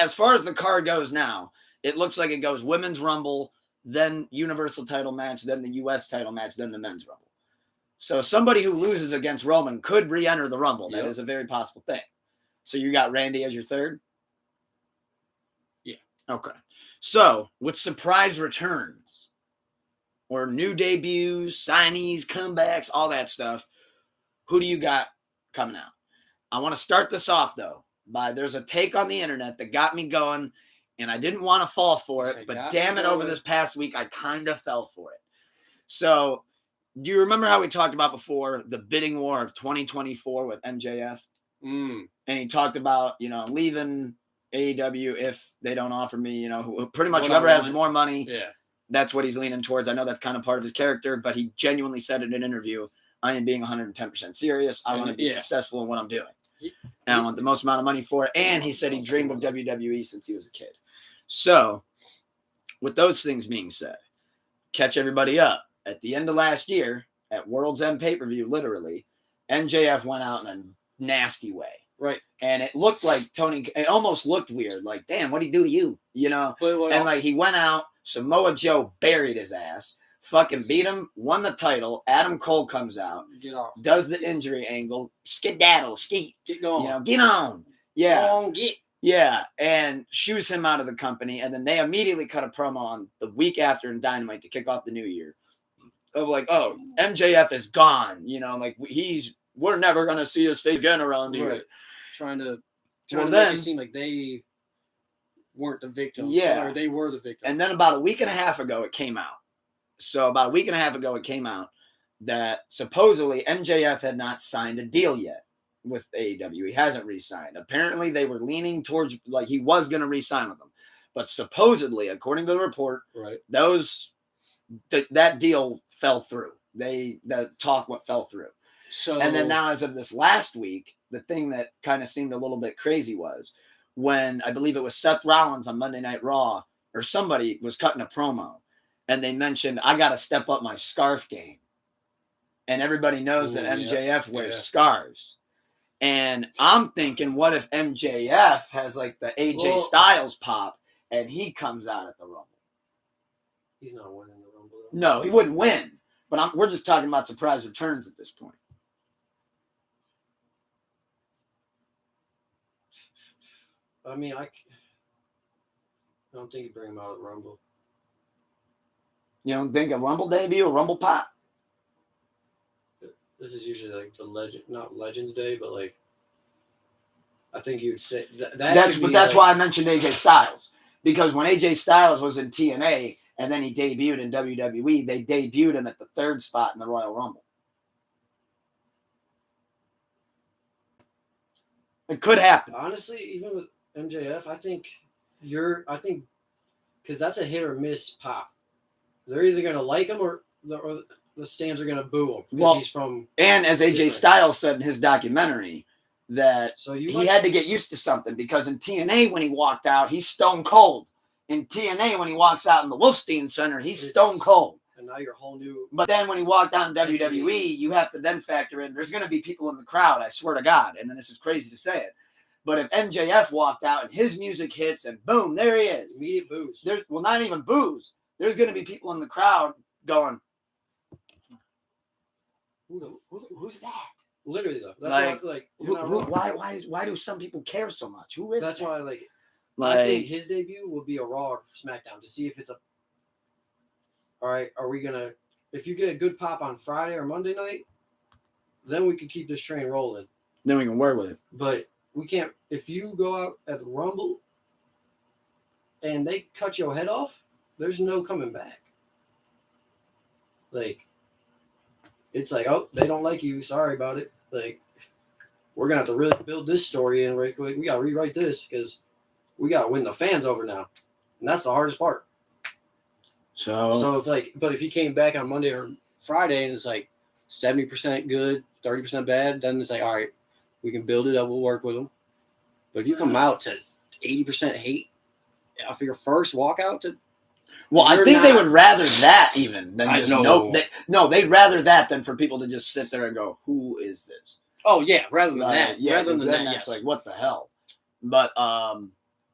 S1: as far as the card goes now, it looks like it goes Women's Rumble, then Universal title match, then the US title match, then the Men's Rumble. So somebody who loses against Roman could re-enter the Rumble. That is a very possible thing. So you got Randy as your third?
S2: Yeah.
S1: Okay. So with surprise returns or new debuts, signees, comebacks, all that stuff, who do you got coming out? I want to start this off, though, by there's a take on the internet that got me going, and I didn't want to fall for it, but damn it, over this past week, I kind of fell for it. So do you remember how we talked about before the bidding war of 2024 with MJF? And he talked about, leaving AEW if they don't offer me, pretty much whoever has more money.
S2: Yeah.
S1: That's what he's leaning towards. I know that's kind of part of his character, but he genuinely said in an interview, I am being 110% serious. I want to be successful in what I'm doing. And I want the most amount of money for it. And he said he dreamed of WWE since he was a kid. So with those things being said, catch everybody up. At the end of last year, at World's End pay-per-view, literally, MJF went out in a nasty way.
S2: Right.
S1: And it looked like it almost looked weird. Like, damn, what'd he do to you? And like he went out, Samoa Joe buried his ass, fucking beat him, won the title. Adam Cole comes out, does the injury angle, skedaddle, skeet.
S2: Get going.
S1: Get on. Yeah.
S2: Go on, get.
S1: Yeah. And shoos him out of the company. And then they immediately cut a promo on the week after in Dynamite to kick off the new year. Of like, oh, MJF is gone. We're never going to see his face again around here.
S2: Right. Trying to make it seem like they weren't the victim.
S1: Yeah.
S2: Or they were the victim.
S1: And then about a week and a half ago, it came out. That supposedly MJF had not signed a deal yet with AEW. He hasn't re-signed. Apparently, they were leaning towards, like, he was going to re-sign with them. But supposedly, according to the report,
S2: Right.
S1: that deal fell through. The talk fell through.
S2: So
S1: And then now, as of this last week, the thing that kind of seemed a little bit crazy was when I believe it was Seth Rollins on Monday Night Raw, or somebody was cutting a promo, and they mentioned, I got to step up my scarf game. And everybody knows that MJF wears scarves. And I'm thinking, what if MJF has like the AJ Styles pop and he comes out at the Rumble?
S2: He's not winning the Rumble. Though.
S1: No, he wouldn't win. But we're just talking about surprise returns at this point.
S2: I mean, I don't think you bring him out at the Rumble.
S1: You don't think a Rumble debut, a Rumble pop?
S2: This is usually like the not Legends Day, but like I think you'd say
S1: that's why I mentioned AJ Styles, because when AJ Styles was in TNA and then he debuted in WWE, they debuted him at the 3rd spot in the Royal Rumble. It could happen.
S2: Honestly, even with MJF, I think because that's a hit or miss pop. They're either gonna like him or the stands are going to boo him because he's from...
S1: And as AJ Styles said in his documentary, that he had to get used to something, because in TNA when he walked out, he's stone cold. In TNA when he walks out in the Wolfstein Center, he's stone cold.
S2: And now you're a whole new...
S1: But then when he walked out in WWE, you have to then factor in, there's going to be people in the crowd, I swear to God, and then this is crazy to say it. But if MJF walked out and his music hits and boom, there he is.
S2: Immediate boos.
S1: Not even boos. There's going to be people in the crowd going... Who's that?
S2: Literally though, that's
S1: why do some people care so much? Who is
S2: that's
S1: that?
S2: Why I think his debut will be a Raw or SmackDown to see if it's a. All right, are we gonna? If you get a good pop on Friday or Monday night, then we can keep this train rolling.
S1: Then we can work with it.
S2: But we can't. If you go out at the Rumble and they cut your head off, there's no coming back. Like. It's like, oh, they don't like you. Sorry about it. Like, we're going to have to really build this story in right quick. We got to rewrite this because we got to win the fans over now. And that's the hardest part. So if he came back on Monday or Friday and it's like 70% good, 30% bad, then it's like, all right, we can build it up. We'll work with them. But if you come out to 80% hate after your first walkout to...
S1: Well, I think they would rather that even than just they'd rather that than for people to just sit there and go, "Who is this?"
S2: Oh yeah, rather than that.
S1: Yeah,
S2: rather than that,
S1: that's like, what the hell? But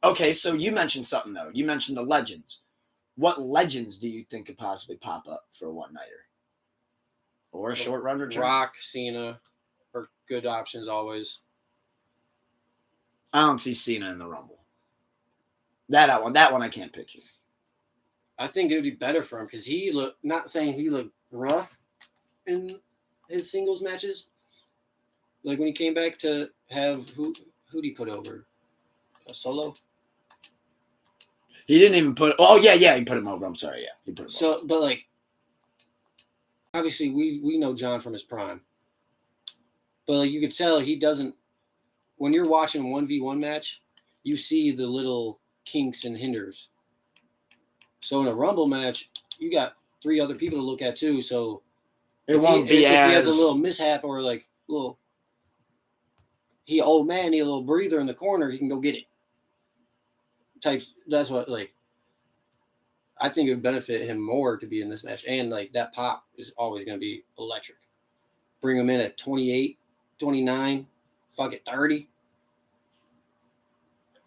S1: okay, so you mentioned something though. You mentioned the legends. What legends do you think could possibly pop up for a one-nighter or a short run return?
S2: Rock, Cena are good options always.
S1: I don't see Cena in the Rumble. That one I can't picture.
S2: I think it would be better for him because he looked, not saying he looked rough in his singles matches. Like when he came back to have, who'd he put over? Solo?
S1: He didn't even put, he put him over. I'm sorry, he put him over.
S2: But like, obviously we know John from his prime. But like you could tell he doesn't, when you're watching a 1v1 match, you see the little kinks and hinders. So in a Rumble match, you got 3 other people to look at too. So if he has a little mishap or like he need a little breather in the corner, he can go get it. That's what I think it would benefit him more to be in this match. And like that pop is always going to be electric. Bring him in at 28, 29, fuck it, 30.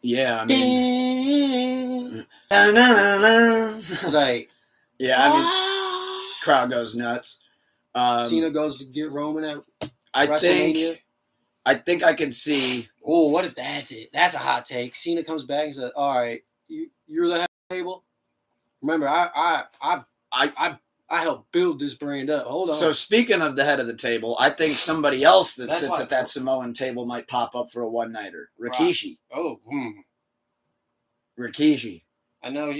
S1: Yeah, I mean, crowd goes nuts.
S2: Cena goes to get Roman at
S1: WrestleMania. I think I could see.
S2: Oh, what if that's it? That's a hot take. Cena comes back and says, "All right, you're the head of the table. Remember, I helped build this brand up. Hold on."
S1: So speaking of the head of the table, I think somebody else that sits at that Samoan table might pop up for a one-nighter. Rikishi.
S2: Oh,
S1: Rikishi.
S2: I know.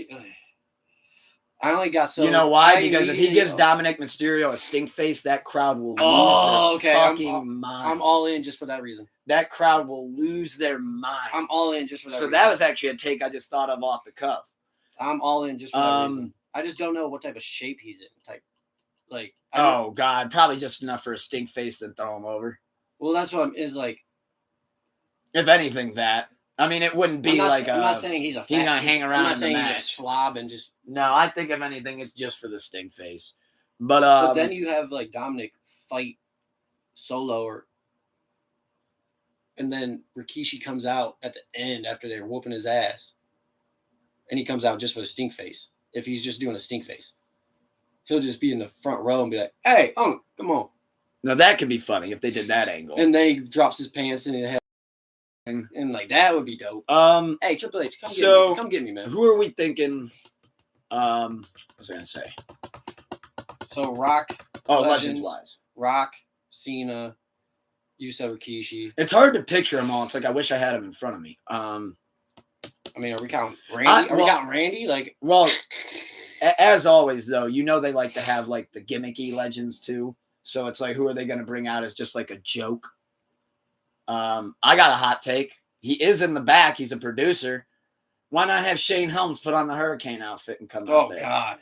S2: I only got so.
S1: You know why? Because if he gives Dominic Mysterio a stink face, that crowd will lose their fucking mind.
S2: I'm all in just for that reason.
S1: that crowd will lose their mind.
S2: I'm all in just for that.
S1: So
S2: reason.
S1: that was actually a take I just thought of off the cuff.
S2: I'm all in just for that reason. I just don't know what type of shape he's in.
S1: Oh God, probably just enough for a stink face, then throw him over.
S2: Well, that's what is like.
S1: If anything, that. I mean, it wouldn't be
S2: I'm not saying he's a fat.
S1: He's gonna hang around.
S2: I'm not saying
S1: he's
S2: a slob and just.
S1: No, I think if anything, it's just for the stink face. But
S2: then you have like Dominic fight Solo, and then Rikishi comes out at the end after they're whooping his ass, and he comes out just for the stink face. If he's just doing a stink face, he'll just be in the front row and be like, "Hey, come on."
S1: Now that could be funny if they did that angle.
S2: And then he drops his pants and and like that would be dope. Hey, Triple H, come get me, man.
S1: Who are we thinking? What was I gonna say?
S2: So Rock.
S1: Legends wise.
S2: Rock, Cena, you said Rikishi.
S1: It's hard to picture them all. It's like I wish I had them in front of me.
S2: I mean, are we counting Randy? Are we counting Randy? Like,
S1: well, as always, though, they like to have like the gimmicky legends too. So it's like, who are they going to bring out as just like a joke? I got a hot take. He is in the back. He's a producer. Why not have Shane Helms put on the Hurricane outfit and come out there?
S2: Oh, God.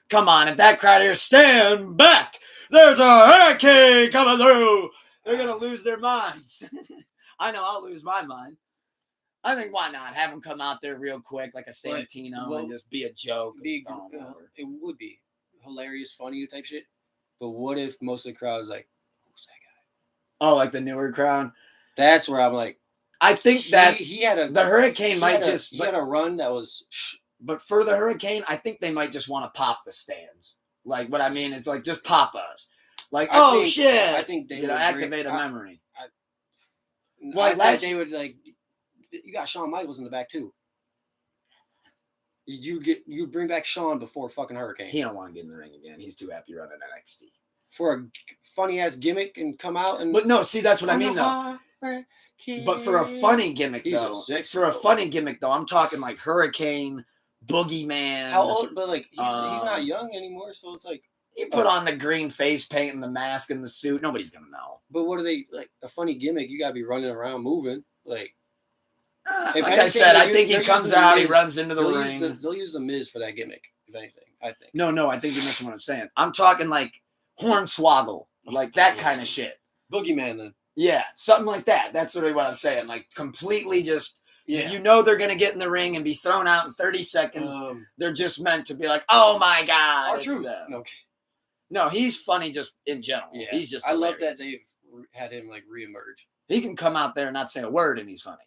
S1: Come on. If that crowd here, stand back. There's a hurricane coming through. They're going to lose their minds. I know I'll lose my mind. I think why not? Have him come out there real quick like a Santino and just be a joke.
S2: It would be hilarious, funny type shit. But what if most of the crowd is like, who's that guy?
S1: Oh, like the newer crowd?
S2: That's where I'm like,
S1: I think that
S2: he had
S1: the Hurricane
S2: he
S1: might
S2: had a run that was.
S1: But for the Hurricane, I think they might just want to pop the stands. Like what I mean is like just pop us. Like shit!
S2: I think they would
S1: activate a memory.
S2: Last they would like. You got Shawn Michaels in the back too. You bring back Shawn before fucking Hurricane.
S1: He don't want to get in the ring again. He's too happy running NXT
S2: for a funny ass gimmick and come out and.
S1: But no, see that's what I mean though. But for a funny gimmick though, I'm talking like Hurricane, Boogeyman.
S2: How old? But like he's not young anymore, so it's like
S1: he put on the green face paint and the mask and the suit. Nobody's gonna know.
S2: But what are they like? A funny gimmick? You gotta be running around moving like.
S1: I said, I think he comes out, he runs into the ring.
S2: They'll use the Miz for that gimmick, if anything. I think.
S1: No, I think you're missing what I'm saying. I'm talking like Hornswoggle, like that kind of shit.
S2: Boogeyman, then.
S1: Yeah, something like that. That's really what I'm saying. Like completely just, they're going to get in the ring and be thrown out in 30 seconds. They're just meant to be like, oh my God.
S2: R-Truth.
S1: No, he's funny just in general. Yeah. He's just hilarious.
S2: I love that they've had him like reemerge.
S1: He can come out there and not say a word and he's funny.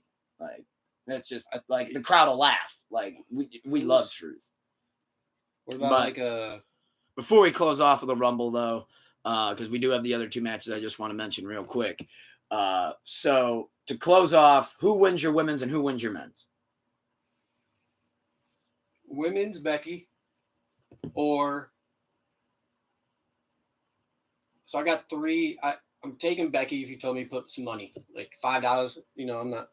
S1: Like, that's just like the crowd will laugh. Like we love Truth.
S2: What about
S1: before we close off with the Rumble though, because we do have the other two matches I just want to mention real quick. So to close off, who wins your women's and who wins your men's?
S2: Women's Becky, so I got three. I'm taking Becky if you told me to put some money, like $5.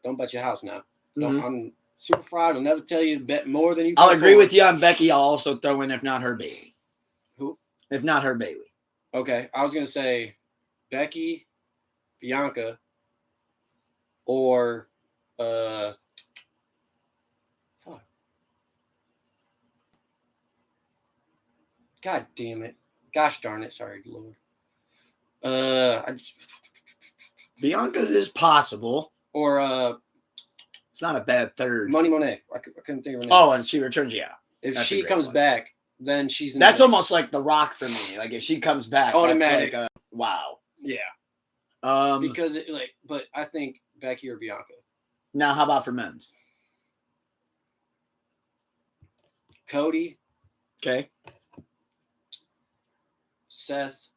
S2: Don't bet your house now. Mm-hmm. I'm super fried. I'll never tell you to bet more than you can.
S1: I'll agree with you on Becky. I'll also throw in, if not her, Bailey.
S2: Who?
S1: If not her, Bailey.
S2: Okay. I was going to say Becky, Bianca, or fuck. God damn it. Gosh darn it. Sorry, Lord.
S1: Bianca is possible.
S2: Or
S1: it's not a bad third.
S2: Money Monet. I couldn't think of her name.
S1: Oh, and she returns, yeah.
S2: If she comes back, then she's in
S1: that's almost like The Rock for me. Like if she comes back,
S2: automatic.
S1: That's like wow.
S2: Yeah. Because but I think Becky or Bianca.
S1: Now, how about for men's?
S2: Cody.
S1: Okay.
S2: Seth.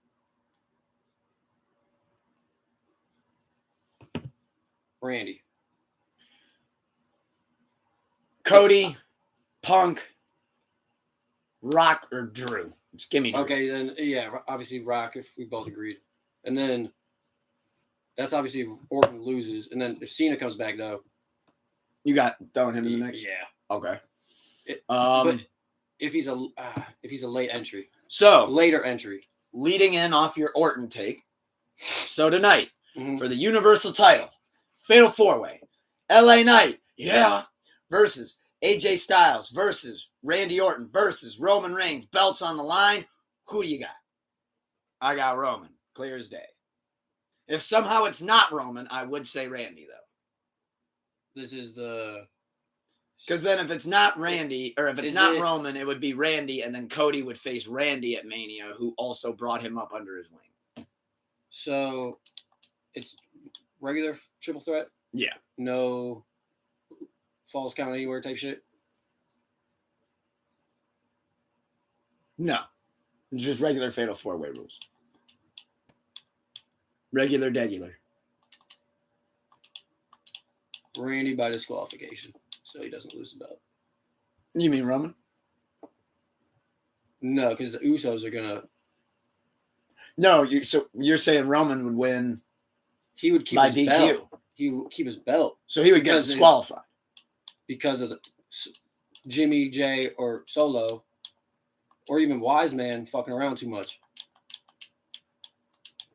S2: Randy.
S1: Cody, Punk, Rock, or Drew. Just give me Drew.
S2: Okay, then obviously Rock if we both agreed. And then that's obviously if Orton loses. And then if Cena comes back though.
S1: You got throwing him in the mix?
S2: Yeah.
S1: Okay.
S2: But if he's a late entry.
S1: So
S2: later entry.
S1: Leading in off your Orton take. So tonight, for the Universal title, Fatal 4-Way. LA Knight, yeah, versus AJ Styles versus Randy Orton versus Roman Reigns. Belts on the line. Who do you got? I got Roman. Clear as day. If somehow it's not Roman, I would say Randy, though.
S2: This is the...
S1: Because then if it's not Randy, or if it's Roman, it would be Randy, and then Cody would face Randy at Mania, who also brought him up under his wing.
S2: So, it's regular triple threat?
S1: Yeah.
S2: No falls count anywhere type shit?
S1: No. It's just regular Fatal 4-Way rules. Regular degular.
S2: Randy by disqualification, so he doesn't lose the belt.
S1: You mean Roman?
S2: No, because the Usos are gonna...
S1: No, so you're saying Roman would win
S2: He would keep
S1: by
S2: his
S1: DQ.
S2: belt. He would keep his belt.
S1: So he would get disqualified.
S2: Because of the Jimmy, Jay, or Solo, or even Wise Man fucking around too much.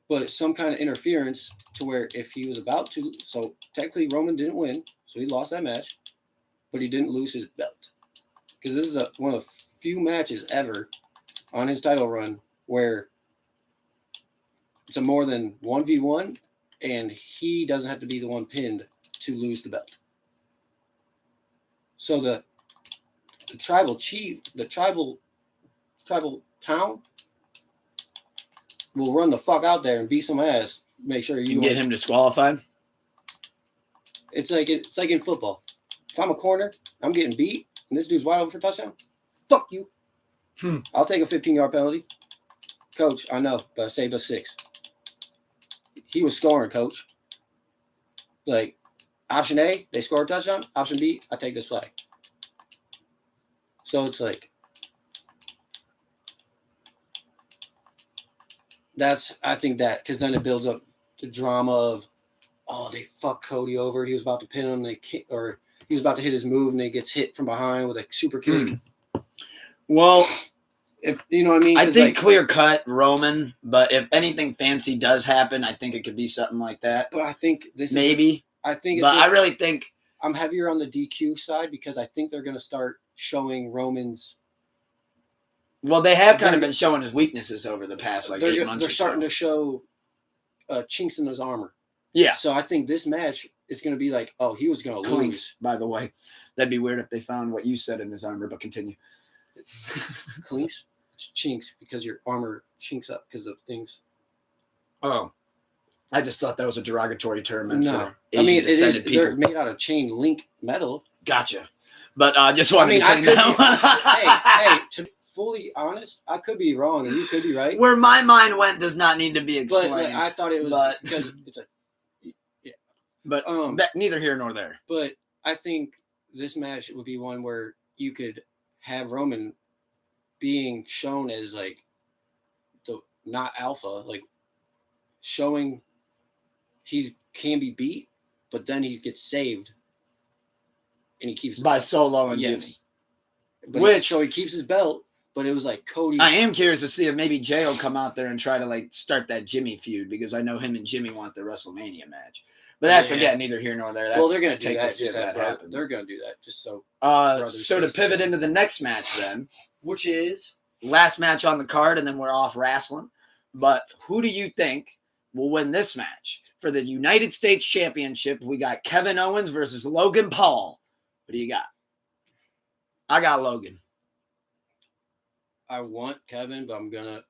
S2: But some kind of interference to where if he was about to... So technically Roman didn't win, so he lost that match, but he didn't lose his belt. Because this is one of the few matches ever on his title run where it's a more than 1v1, and he doesn't have to be the one pinned to lose the belt. So the tribal chief, the tribal town will run the fuck out there and beat some ass. Make sure you
S1: get him disqualified.
S2: It's like in football. If I'm a corner, I'm getting beat, and this dude's wide open for touchdown. Fuck you. I'll take a 15-yard penalty. Coach, I know, but I saved us 6. He was scoring, coach. Like, option A, they score a touchdown. Option B, I take this flag. So it's like, I think that, because then it builds up the drama of, oh, they fucked Cody over. He was about to pin him, or he was about to hit his move, and he gets hit from behind with a super kick.
S1: Well,
S2: if you know what I mean,
S1: I think clear cut Roman, but if anything fancy does happen, I think it could be something like that.
S2: But I think this
S1: maybe.
S2: I think,
S1: but I really think
S2: I'm heavier on the DQ side because I think they're going to start showing Roman's.
S1: Well, they have kind of been showing his weaknesses over the past 8 months.
S2: They're starting to show chinks in his armor.
S1: Yeah.
S2: So I think this match is going to be like, oh, he was going to lose.
S1: By the way, that'd be weird if they found what you said in his armor. But continue.
S2: Clinks, it's chinks because your armor chinks up because of things.
S1: Oh, I just thought that was a derogatory term.
S2: No, I mean it is. People. They're made out of chain link metal.
S1: Gotcha. But just wanted to clean
S2: that one. Hey, to be fully honest, I could be wrong and you could be right.
S1: Where my mind went does not need to be explained.
S2: But I thought it was because it's a. Yeah.
S1: But neither here nor there.
S2: But I think this match would be one where you could have Roman being shown as like the not alpha, like showing he can be beat, but then he gets saved and he keeps
S1: by Solo and Jimmy.
S2: But so he keeps his belt, but it was like Cody.
S1: I am curious to see if maybe Jay will come out there and try to like start that Jimmy feud because I know him and Jimmy want the WrestleMania match. But that's again neither here nor there. That's,
S2: they're going to take that.
S1: Just that happens.
S2: They're going to do that just so.
S1: So to pivot into the next match then,
S2: which is
S1: last match on the card, and then we're off wrestling. But who do you think will win this match for the United States Championship? We got Kevin Owens versus Logan Paul. What do you got? I got Logan.
S2: I want Kevin, but I'm gonna.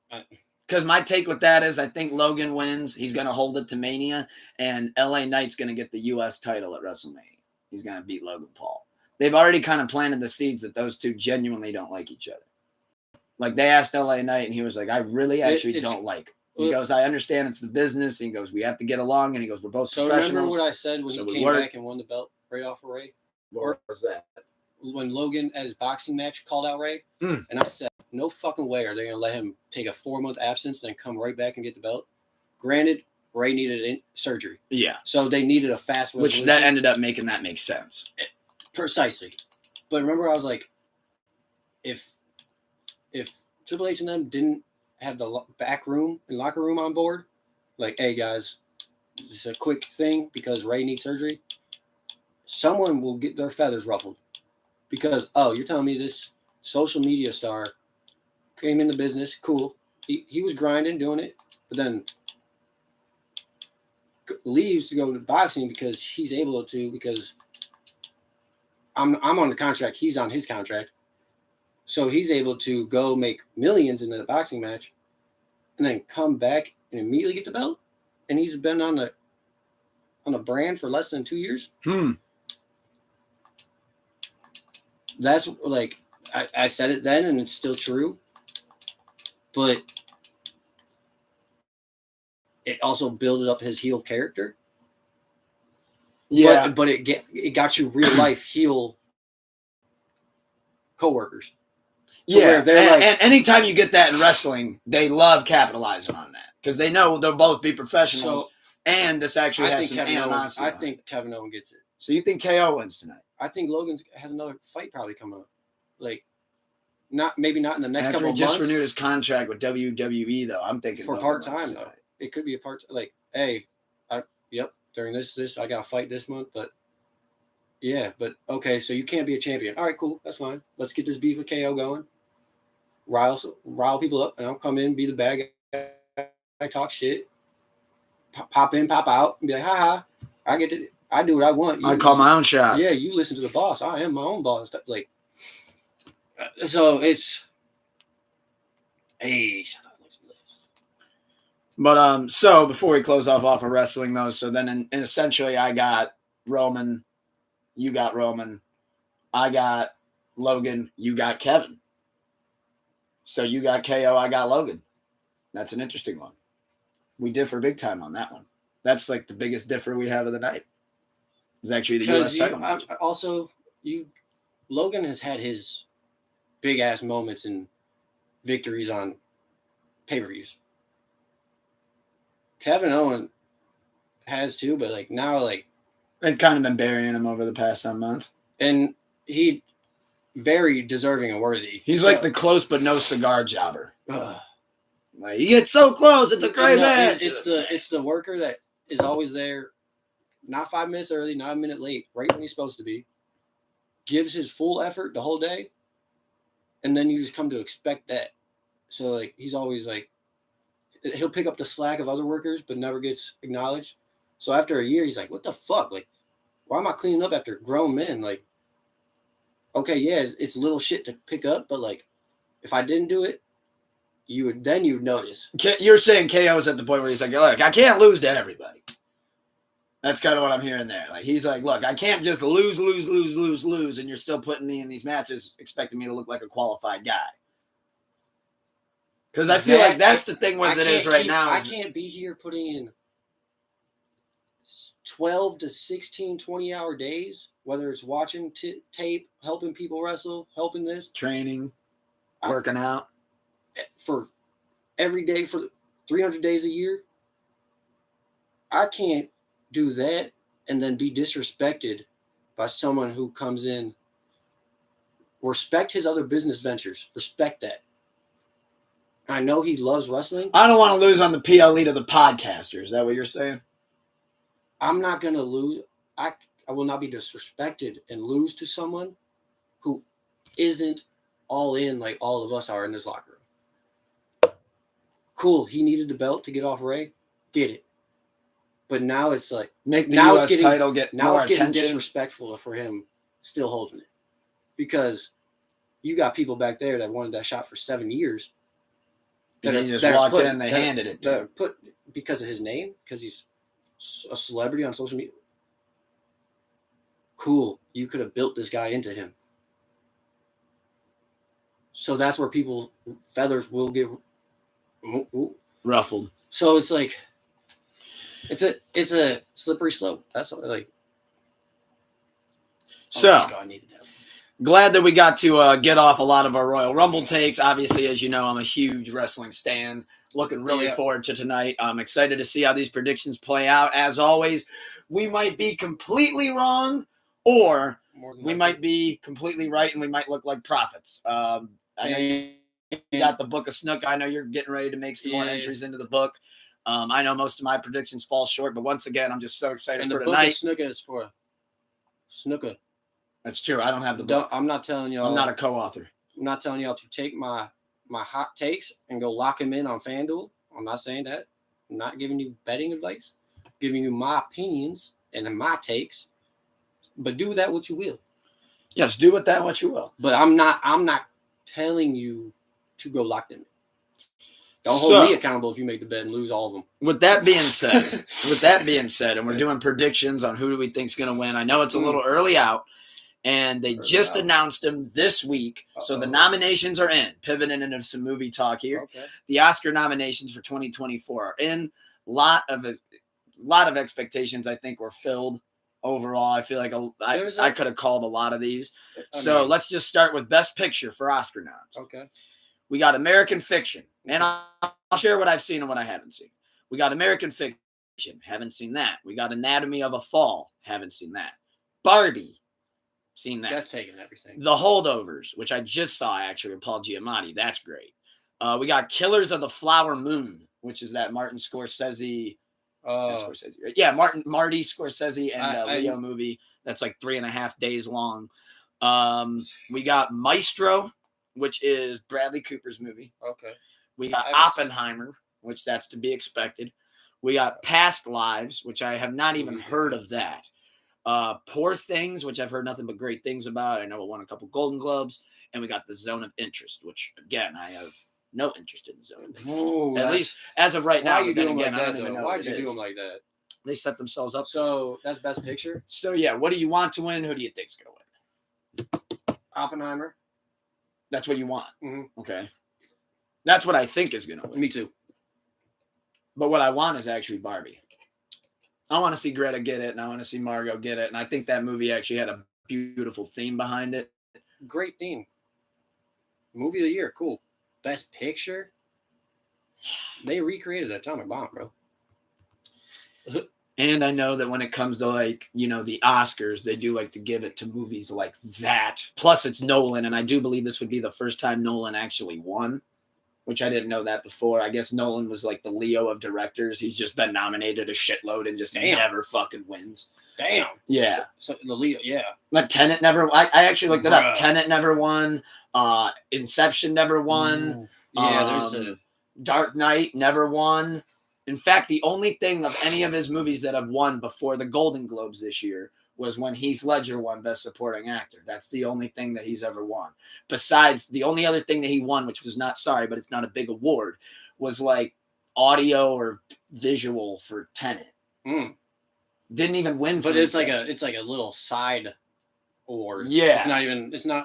S1: Because my take with that is I think Logan wins. He's going to hold it to Mania, and LA Knight's going to get the U.S. title at WrestleMania. He's going to beat Logan Paul. They've already kind of planted the seeds that those two genuinely don't like each other. Like, they asked LA Knight, and he was like, I really actually don't like him. He goes, I understand it's the business. And he goes, we have to get along. And he goes, we're both professionals.
S2: Remember what I said when he came back and won the belt right off of Ray?
S1: What was that?
S2: When Logan, at his boxing match, called out Ray. And I said, no fucking way are they going to let him take a 4-month absence and then come right back and get the belt. Granted, Ray needed surgery.
S1: Yeah.
S2: So they needed a fast resolution.
S1: Which that ended up making that make sense.
S2: Precisely. But remember, I was like, if Triple H and them didn't have the back room and locker room on board, like, hey, guys, It's a quick thing because Ray needs surgery. Someone will get their feathers ruffled because, oh, you're telling me this social media star came into business, cool. He was grinding, doing it, but then leaves to go to boxing because he's able to, because I'm on the contract, he's on his contract. So he's able to go make millions in the boxing match and then come back and immediately get the belt. And he's been on a brand for less than 2 years. That's like, I said it then and it's still true. But it also built up his heel character.
S1: Yeah.
S2: But it got you real life heel coworkers.
S1: Yeah. And anytime you get that in wrestling, they love capitalizing on that because they know they'll both be professionals.
S2: So,
S1: and this actually has some animosity.
S2: I think Kevin Owens gets it.
S1: So you think KO wins tonight?
S2: I think Logan has another fight probably coming up. Like, maybe not in the next couple of months.
S1: Just renewed his contract with WWE though. I'm thinking
S2: for part-time though. It could be a part, like, hey, during this I got to fight this month, but yeah, but okay, so you can't be a champion. All right, cool, that's fine. Let's get this beef with KO going. Rile people up, and I'll come in, be the bad guy, I talk shit, pop in, pop out, and be like, haha, I do what I want.
S1: I call my own shots.
S2: Yeah, you listen to the boss. I am my own boss. Like, so it's, hey, shut up.
S1: But so before we close off of wrestling though, so then and essentially I got Roman, you got Roman, I got Logan, you got Kevin. So you got KO, I got Logan. That's an interesting one. We differ big time on that one. That's like the biggest differ we have of the night. It's actually the US title match.
S2: Also, Logan has had his big ass moments and victories on pay-per-views. Kevin Owens has too, but like now, like,
S1: they've kind of been burying him over the past some months,
S2: and he very deserving and worthy.
S1: He's like the close but no cigar jobber. Like, he gets so close. It's a great match.
S2: It's the worker that is always there, not 5 minutes early, not a minute late, right when he's supposed to be. Gives his full effort the whole day, and then you just come to expect that. So like he's always like, he'll pick up the slack of other workers, but never gets acknowledged. So after a year, he's like, what the fuck? Like, why am I cleaning up after grown men? Like, okay, yeah, it's little shit to pick up, but like, if I didn't do it, you would notice.
S1: You're saying KO's at the point where he's like, look, I can't lose to everybody. That's kind of what I'm hearing there. Like, he's like, look, I can't just lose, and you're still putting me in these matches expecting me to look like a qualified guy. Because I feel like that's the thing with it is right now.
S2: I can't be here putting in 12 to 16, 20-hour days, whether it's watching tape, helping people wrestle, helping this.
S1: Training, working out.
S2: For every day for 300 days a year. I can't do that and then be disrespected by someone who comes in. Respect his other business ventures. Respect that. I know he loves wrestling.
S1: I don't want to lose on the PLE to the podcaster. Is that what you're saying?
S2: I'm not going to lose. I will not be disrespected and lose to someone who isn't all in like all of us are in this locker room. Cool. He needed the belt to get off Ray. Get it. But now it's like,
S1: make the US title get
S2: now
S1: more
S2: it's getting
S1: attention.
S2: Disrespectful for him still holding it. Because you got people back there that wanted that shot for 7 years.
S1: And he just walked in and they handed it to him.
S2: Because of his name, because he's a celebrity on social media. Cool. You could have built this guy into him. So that's where feathers will get
S1: ruffled.
S2: So it's like, it's a slippery slope. That's what, like.
S1: So glad that we got to get off a lot of our Royal Rumble takes. Obviously, as you know, I'm a huge wrestling stan. Looking really forward to tonight. I'm excited to see how these predictions play out. As always, we might be completely wrong, or we might be completely right, and we might look like prophets. I know you got the Book of Snook. I know you're getting ready to make some more entries into the book. I know most of my predictions fall short, but once again, I'm just so excited
S2: And
S1: for
S2: the book
S1: tonight.
S2: of snooker is for snooker.
S1: That's true. I don't have the book.
S2: I'm not telling y'all.
S1: I'm not a co-author.
S2: I'm not telling y'all to take my hot takes and go lock them in on FanDuel. I'm not saying that. I'm not giving you betting advice. I'm giving you my opinions and my takes. But do that what you will.
S1: Yes, do with that what you will.
S2: But I'm not telling you to go lock them in. Don't hold me accountable if you make the bet and lose all of them.
S1: With that being said, and we're doing predictions on who do we think's going to win. I know it's a little early out, and they just announced them this week. So the nominations are in. Pivoting into some movie talk here.
S2: Okay.
S1: The Oscar nominations for 2024 are in. A lot of expectations, I think, were filled overall. I feel like I could have called a lot of these. So let's just start with Best Picture for Oscar noms.
S2: Okay.
S1: We got American Fiction, and I'll share what I've seen and what I haven't seen. We got American Fiction, haven't seen that. We got Anatomy of a Fall, haven't seen that. Barbie, seen that.
S2: That's taking everything.
S1: The Holdovers, which I just saw actually with Paul Giamatti, that's great. We got Killers of the Flower Moon, which is that Martin Scorsese. Scorsese, right? Yeah, Marty Scorsese and Leo movie that's like 3.5 days long. We got Maestro, which is Bradley Cooper's movie.
S2: Okay.
S1: We got Oppenheimer, which that's to be expected. We got Past Lives, which I have not even heard of that. Poor Things, which I've heard nothing but great things about. I know it won a couple Golden Globes. And we got The Zone of Interest, which, again, I have no interest in The Zone of Interest.
S2: Ooh,
S1: at least as of right now.
S2: Why you do them
S1: again,
S2: like
S1: I don't
S2: that,
S1: even know
S2: Why'd you do them like that?
S1: They set themselves up.
S2: So that's Best Picture?
S1: So, yeah, what do you want to win? Who do you think's going to win?
S2: Oppenheimer.
S1: That's what you want.
S2: Mm-hmm.
S1: Okay. That's what I think is going to win.
S2: Me too.
S1: But what I want is actually Barbie. I want to see Greta get it, and I want to see Margot get it. And I think that movie actually had a beautiful theme behind it.
S2: Great theme. Movie of the year. Cool. Best Picture. They recreated Atomic Bomb, bro.
S1: And I know that when it comes to, like, you know, the Oscars, they do like to give it to movies like that. Plus, it's Nolan, and I do believe this would be the first time Nolan actually won, which I didn't know that before. I guess Nolan was like the Leo of directors. He's just been nominated a shitload and just never fucking wins.
S2: Damn.
S1: Yeah.
S2: So the Leo, yeah.
S1: Like Tenet never. I actually looked it up. Tenet never won. Inception never won.
S2: Ooh. Yeah, there's a
S1: Dark Knight never won. In fact, the only thing of any of his movies that have won before the Golden Globes this year was when Heath Ledger won Best Supporting Actor. That's the only thing that he's ever won. Besides, the only other thing that he won, which was not, but it's not a big award, was like audio or visual for Tenet. Didn't even win for
S2: But it's like a little side award.
S1: Yeah.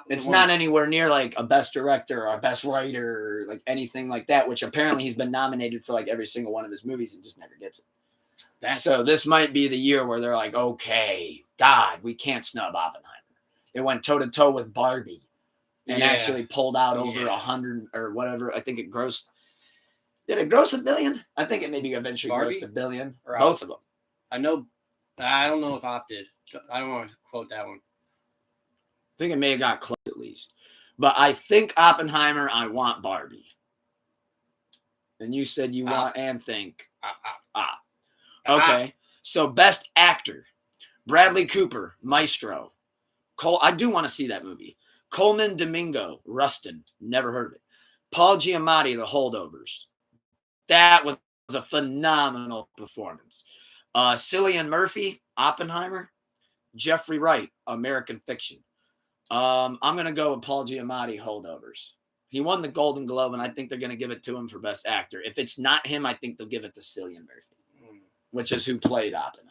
S2: It's
S1: not anywhere near like a best director or a best writer or like anything like that, which apparently he's been nominated for like every single one of his movies and just never gets it. So this might be the year where they're like, okay, God, we can't snub Oppenheimer. It went toe to toe with Barbie and actually pulled out over 100 or whatever. I think it grossed. Did it gross $1 billion? I think it maybe eventually
S2: Barbie?
S1: grossed $1 billion.
S2: Or
S1: Both of them.
S2: I don't know if Op did. I don't want to quote that one.
S1: I think it may have got close at least. But I think Oppenheimer, I want Barbie. And you said you want and think. Okay. So best actor. Bradley Cooper, Maestro. I do want to see that movie. Coleman Domingo, Rustin. Never heard of it. Paul Giamatti, The Holdovers. That was a phenomenal performance. Cillian Murphy, Oppenheimer. Jeffrey Wright, American Fiction. I'm going to go with Paul Giamatti, Holdovers. He won the Golden Globe, and I think they're going to give it to him for Best Actor. If it's not him, I think they'll give it to Cillian Murphy, which is who played Oppenheimer.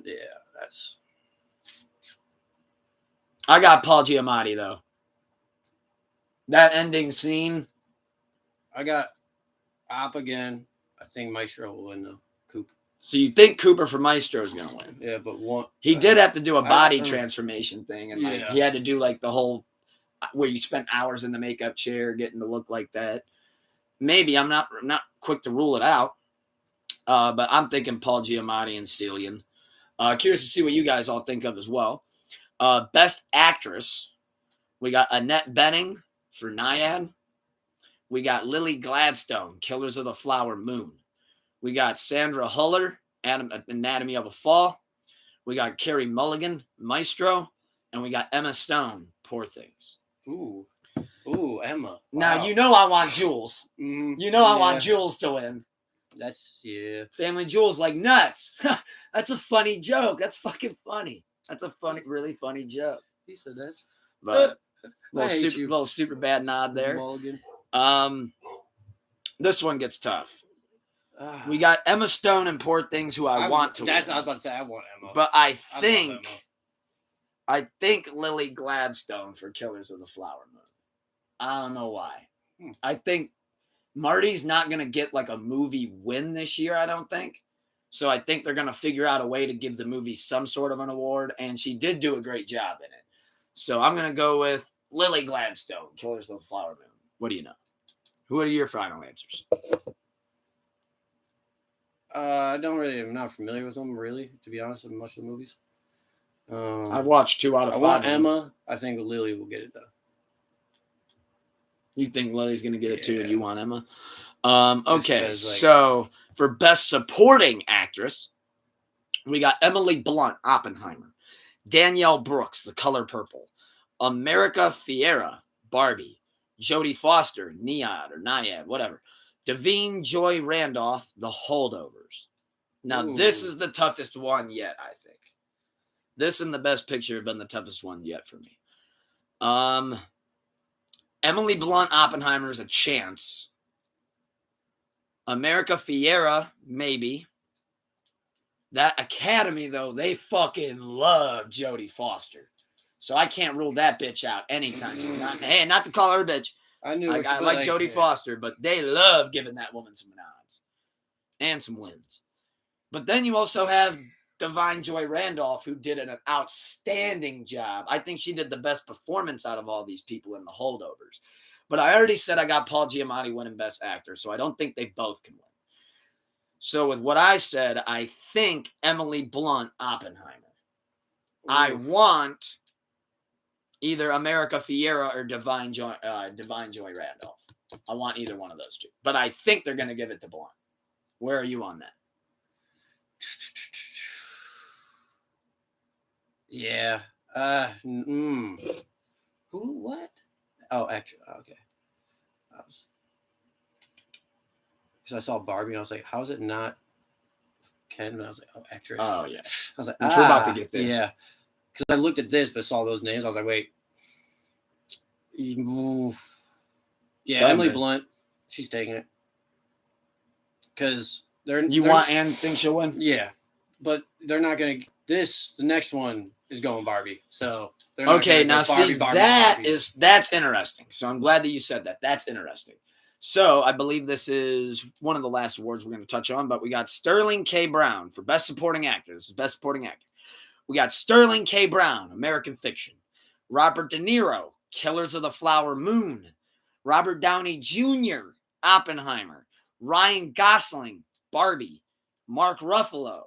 S2: Yeah, that's...
S1: I got Paul Giamatti, though. That ending scene.
S2: I got Op again. I think Maestro will win, though. Cooper.
S1: So you think Cooper for Maestro is going to win?
S2: Yeah, but one...
S1: He did have to do a body transformation thing, and like he had to do like the whole where you spent hours in the makeup chair getting to look like that. Maybe I'm not quick to rule it out, but I'm thinking Paul Giamatti and Cillian. Curious to see what you guys all think of as well. Best Actress, we got Annette Bening for Nyad. We got Lily Gladstone, Killers of the Flower Moon. We got Sandra Huller, Anatomy of a Fall. We got Carey Mulligan, Maestro. And we got Emma Stone, Poor Things.
S2: Ooh, Emma. Wow.
S1: Now, you know I want Jules. You know I want Jules to win.
S2: That's,
S1: Family Jewels like nuts. That's a funny joke. That's fucking funny. That's a really funny joke.
S2: He said that.
S1: But little super bad nod there.
S2: Mulligan.
S1: This one gets tough. We got Emma Stone and Poor Things, who I want to win.
S2: I was about to say I want Emma.
S1: But I think Lily Gladstone for Killers of the Flower Moon. I don't know why. I think Marty's not going to get like a movie win this year, I don't think. So I think they're going to figure out a way to give the movie some sort of an award. And she did do a great job in it. So I'm going to go with Lily Gladstone, Killers of the Flower Moon. What do you know? Who are your final answers?
S2: I'm not familiar with them, really, to be honest, with much of the movies.
S1: I've watched 2 out of 5.
S2: I want Emma. I think Lily will get it, though.
S1: You think Lily's going to get it, too, and you want Emma? Okay, so for Best Supporting Actress, we got Emily Blunt, Oppenheimer. Danielle Brooks, The Color Purple. America Ferrera, Barbie. Jodie Foster, Nyad, whatever. Davine Joy Randolph, The Holdovers. Now, this is the toughest one yet, I think. This and the Best Picture have been the toughest one yet for me. Emily Blunt, Oppenheimer is a chance. America Ferrera, maybe. That Academy, though, they fucking love Jodie Foster. So I can't rule that bitch out anytime. Not to call her a bitch. I like Jodie Foster, but they love giving that woman some nods. And some wins. But then you also have Divine Joy Randolph, who did an outstanding job. I think she did the best performance out of all these people in The Holdovers. But I already said I got Paul Giamatti winning Best Actor, so I don't think they both can win. So with what I said, I think Emily Blunt, Oppenheimer. Ooh. I want either America Ferrera or Divine Joy Randolph. I want either one of those two. But I think they're going to give it to Blunt. Where are you on that?
S2: Yeah. Who? What? Oh, actually, okay. Because I saw Barbie and I was like, how is it not Ken? And I was like, oh, actress.
S1: Oh, yeah.
S2: I was like,
S1: we're about to get there.
S2: Yeah. Because I looked at this but saw those names. I was like, wait. Yeah, Emily Blunt. She's taking it. Because
S1: and think she'll win?
S2: Yeah. But they're not going to. The next one is going Barbie. So they're not
S1: okay, now
S2: Barbie,
S1: see,
S2: Barbie.
S1: That's interesting. So I'm glad that you said that. That's interesting. So I believe this is one of the last awards we're going to touch on, but we got Sterling K. Brown for Best Supporting Actor. This is Best Supporting Actor. We got Sterling K. Brown, American Fiction. Robert De Niro, Killers of the Flower Moon. Robert Downey Jr., Oppenheimer. Ryan Gosling, Barbie. Mark Ruffalo,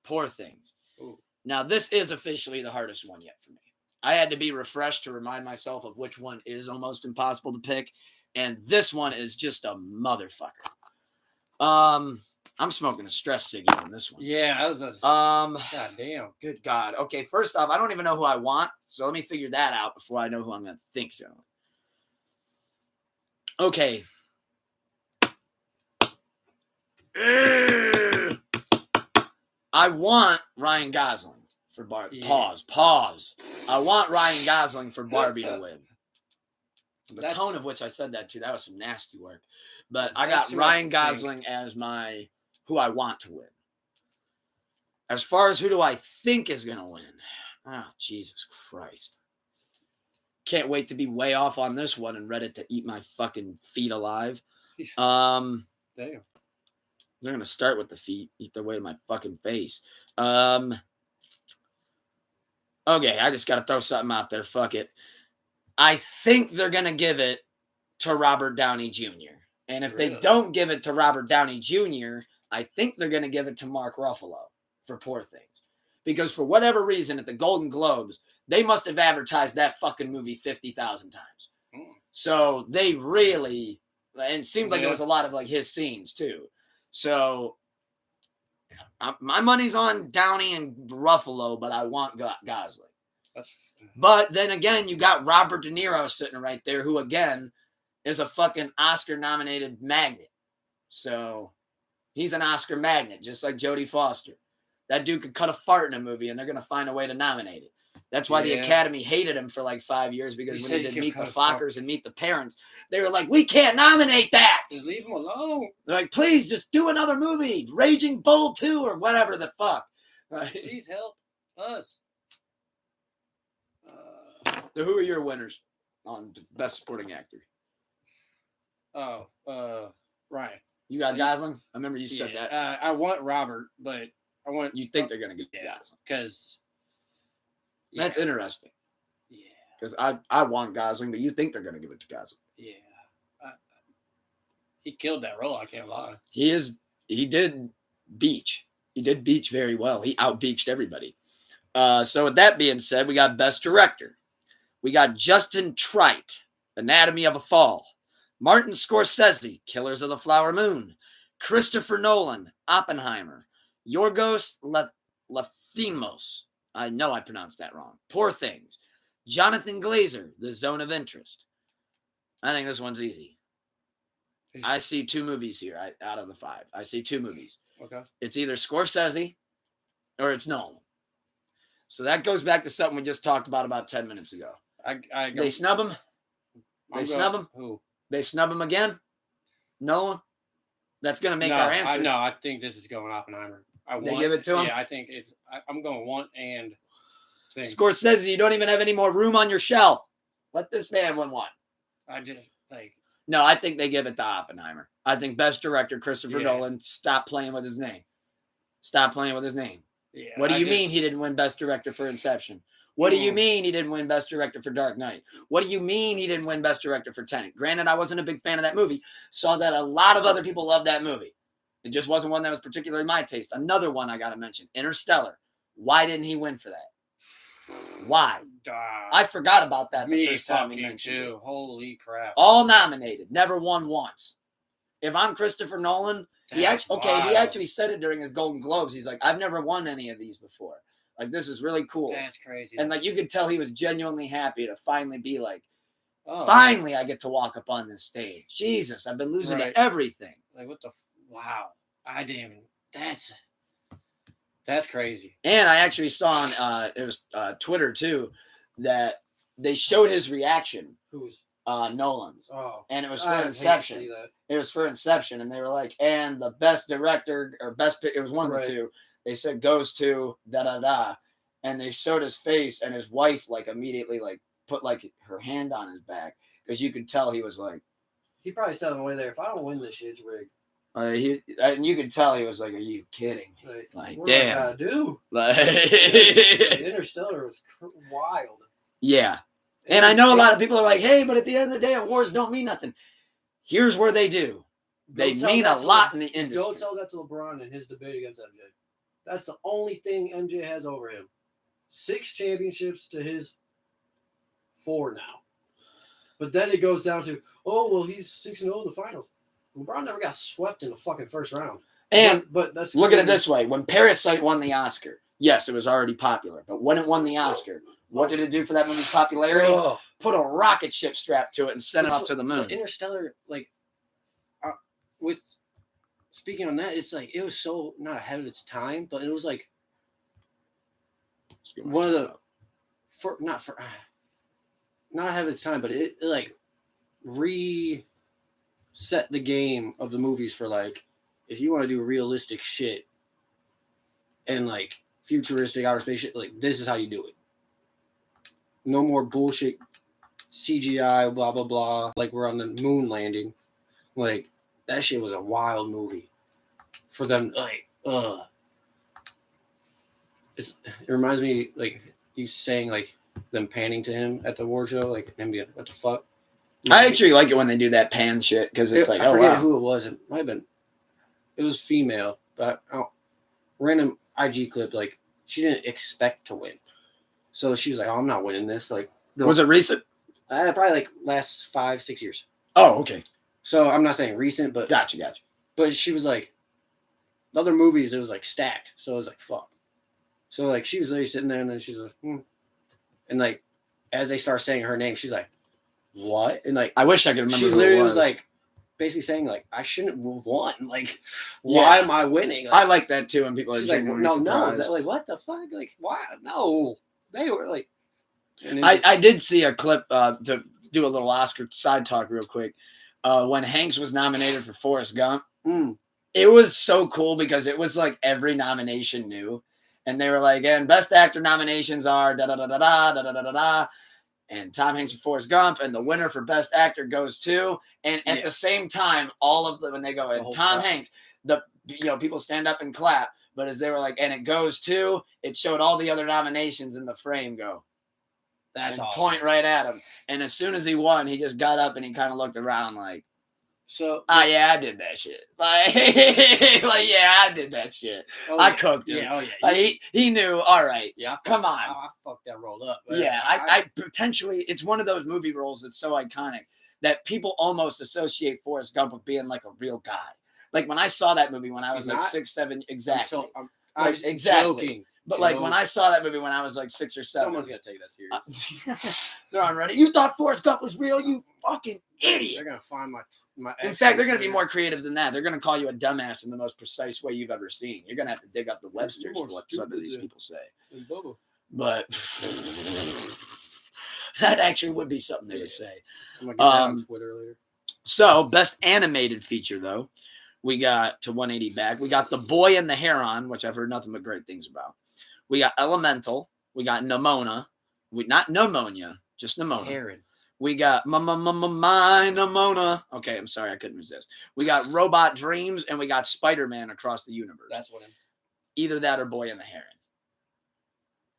S1: Poor Things. Ooh. Now, this is officially the hardest one yet for me. I had to be refreshed to remind myself of which one is almost impossible to pick. And this one is just a motherfucker. I'm smoking a stress ciggy on this one.
S2: Yeah, I was about to God damn.
S1: Good God. Okay, first off, I don't even know who I want, so let me figure that out before I know who I'm going to think so. Okay. I want Ryan Gosling for Barbie. Yeah. Pause. I want Ryan Gosling for Barbie to win. The tone of which I said that to, that was some nasty work. But I got Ryan Gosling as who I want to win. As far as who do I think is going to win? Oh, Jesus Christ. Can't wait to be way off on this one and Reddit to eat my fucking feet alive. Damn. They're going to start with the feet, eat their way to my fucking face. Okay, I just got to throw something out there. Fuck it. I think they're going to give it to Robert Downey Jr. And if they don't give it to Robert Downey Jr., I think they're going to give it to Mark Ruffalo for Poor Things. Because for whatever reason, at the Golden Globes, they must have advertised that fucking movie 50,000 times. So they really, and it seemed like it was a lot of like his scenes too. So My money's on Downey and Ruffalo, but I want Gosling.
S2: That's...
S1: But then again, you got Robert De Niro sitting right there, who again is a fucking Oscar-nominated magnet. So he's an Oscar magnet, just like Jodie Foster. That dude could cut a fart in a movie, and they're gonna find a way to nominate it. That's why the Academy hated him for like 5 years, because when he did Meet the Fockers and Meet the Parents, they were like, "We can't nominate that.
S2: Just leave him alone."
S1: They're like, "Please, just do another movie, Raging Bull 2 or whatever the fuck." Right?
S2: Please help us.
S1: So who are your winners on Best Supporting Actor?
S2: Ryan.
S1: You got Gosling? I remember you said that.
S2: I want Robert, but I want...
S1: You think they're going to get Gosling?
S2: Because...
S1: That's interesting.
S2: Yeah.
S1: Because I want Gosling, but you think they're going to give it to Gosling.
S2: Yeah. He killed that role, I can't lie.
S1: He did Beach. He did Beach very well. He out-beached everybody. So with that being said, we got Best Director. We got Justin Trite, Anatomy of a Fall. Martin Scorsese, Killers of the Flower Moon. Christopher Nolan, Oppenheimer. Yorgos Lanthimos. I know I pronounced that wrong. Poor Things. Jonathan Glazer, The Zone of Interest. I think this one's easy. I see 2 movies here out of the 5. I see 2 movies.
S2: Okay.
S1: It's either Scorsese or it's Nolan. So that goes back to something we just talked about 10 minutes ago. They snub him? Snub him?
S2: Who?
S1: They snub him again? Nolan? That's going to make our answer.
S2: I think this is going Oppenheimer.
S1: They give it to him?
S2: Yeah, I think it's... I'm going want and... Thing.
S1: Scorsese, you don't even have any more room on your shelf. Let this man win one.
S2: I just, like...
S1: No, I think they give it to Oppenheimer. I think Best Director, Christopher Nolan, stop playing with his name. Stop playing with his name.
S2: Yeah,
S1: what do you mean he didn't win Best Director for Inception? What do you mean he didn't win Best Director for Dark Knight? What do you mean he didn't win Best Director for Tenet? Granted, I wasn't a big fan of that movie. Saw that a lot of other people loved that movie. It just wasn't one that was particularly my taste. Another one I got to mention, Interstellar. Why didn't he win for that? Why? I forgot about that the first time he mentioned it.
S2: Holy crap.
S1: All nominated. Never won once. If I'm Christopher Nolan, he actually said it during his Golden Globes. He's like, I've never won any of these before. Like, this is really cool.
S2: That's crazy.
S1: And like, you could tell he was genuinely happy to finally be like, finally I get to walk up on this stage. Jesus, I've been losing to everything.
S2: Like, what the... Wow. I didn't even... That's crazy.
S1: And I actually saw on it was Twitter too, that they showed his reaction.
S2: Who's?
S1: Nolan's.
S2: Oh.
S1: And it was for Inception. It was for Inception, and they were like, and the best director or best pick, it was one of the 2. They said goes to da-da-da. And they showed his face, and his wife like immediately like put like her hand on his back, because you could tell he was like,
S2: he probably said on the way there, if I don't win this shit, it's rigged.
S1: And you could tell he was like, "Are you kidding me?" Like,
S2: what
S1: damn.
S2: I gotta do?
S1: Like,
S2: Interstellar was wild.
S1: Yeah, and I know a lot of people are like, "Hey, but at the end of the day, awards don't mean nothing." Here's where they do. They mean a lot in the industry.
S2: Go tell that to LeBron in his debate against MJ. That's the only thing MJ has over him. 6 championships to his 4 now. But then it goes down to, he's 6-0 in the finals. LeBron never got swept in the fucking first round.
S1: And
S2: but that's
S1: look at it this way. When Parasite won the Oscar, yes, it was already popular. But when it won the Oscar, what did it do for that movie's popularity? Put a rocket ship strap to it and send it off to the moon.
S2: Interstellar, like, with speaking on that, it's like, it was so not ahead of its time, but it was like one of the, not ahead of its time, but it like set the game of the movies for, like, if you want to do realistic shit and like futuristic outer space shit, like, this is how you do it. No more bullshit CGI, blah blah blah, like we're on the moon landing. Like, that shit was a wild movie for them. Like, it reminds me, like, you saying, like, them panning to him at the award show, like, him being, what the fuck.
S1: I actually like it when they do that pan shit, because it's like,
S2: I forget who it was. It might have been, it was female, but random IG clip, like, she didn't expect to win, so she was like, I'm not winning this. Like,
S1: was it recent?
S2: Probably like last 5-6 years.
S1: Oh, okay.
S2: So I'm not saying recent, but
S1: gotcha.
S2: But she was like, The other movies, it was like stacked. So it was like, fuck. So like she was like sitting there and then she's like, and like as they start saying her name, she's like, what? And like
S1: I wish I could remember.
S2: she
S1: who
S2: literally
S1: it
S2: was like basically saying like I shouldn't have won. Like
S1: Yeah.
S2: why am I winning? Like,
S1: I like that too, and people are
S2: she's like,
S1: genuinely
S2: no,
S1: surprised.
S2: that, like what the fuck? Like why? No, they were like. And
S1: I did see a clip to do a little Oscar side talk real quick. When Hanks was nominated for Forrest Gump, it was so cool because it was like every nomination new. And they were like, and best actor nominations are da da da da da da da da da. And Tom Hanks for Forrest Gump, and the winner for best actor goes to. And at the same time, all of them, when they go, and Tom Hanks, people stand up and clap. But as they were like, and it goes to, it showed all the other nominations in the frame go.
S2: That's awesome.
S1: Point right at him. And as soon as he won, he just got up and he kind of looked around like,
S2: so,
S1: yeah, I did that shit. Like, yeah, I did that shit. I cooked him.
S2: Yeah,
S1: he knew, all right, come on.
S2: I fucked that role up.
S1: Yeah, I potentially, it's one of those movie roles that's so iconic that people almost associate Forrest Gump with being like a real guy. Like when I saw that movie when I was like 6, 7, exactly.
S2: I was
S1: exactly.
S2: joking.
S1: But like when I saw that movie when I was like 6 or 7.
S2: Someone's going to take that serious.
S1: They're on Reddit. You thought Forrest Gump was real? You fucking idiot.
S2: They're going to find my
S1: In fact, they're going to be more creative than that. They're going to call you a dumbass in the most precise way you've ever seen. You're going to have to dig up the Websters for what some of these people say. But that actually would be something they would say.
S2: I'm going to get that on Twitter later.
S1: So, best animated feature, though, we got to 180 back. We got The Boy and the Heron, which I've heard nothing but great things about. We got Elemental. We got Nimona. Not Pneumonia, just Nimona.
S2: Heron.
S1: We got my Nimona. Okay, I'm sorry, I couldn't resist. We got Robot Dreams, and we got Spider-Man Across the Universe.
S2: That's what.
S1: Either that or Boy and the Heron.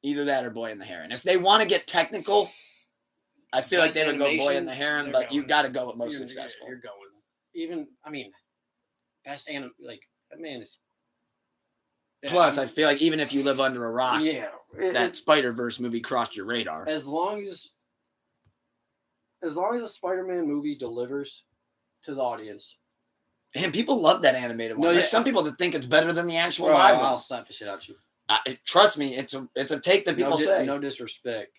S1: Either that or Boy and the Heron. If they want to get technical, I feel like they would go Boy and the Heron, but you got to go with most successful.
S2: You're going. Even, I mean, best anime, like, that man is.
S1: Plus, I feel like even if you live under a rock, that Spider-Verse movie crossed your radar.
S2: As long as a Spider-Man movie delivers to the audience.
S1: And people love that animated one. There's some people that think it's better than the actual live one.
S2: I'll slap the shit out of you.
S1: Trust me, it's a take that people say.
S2: No disrespect.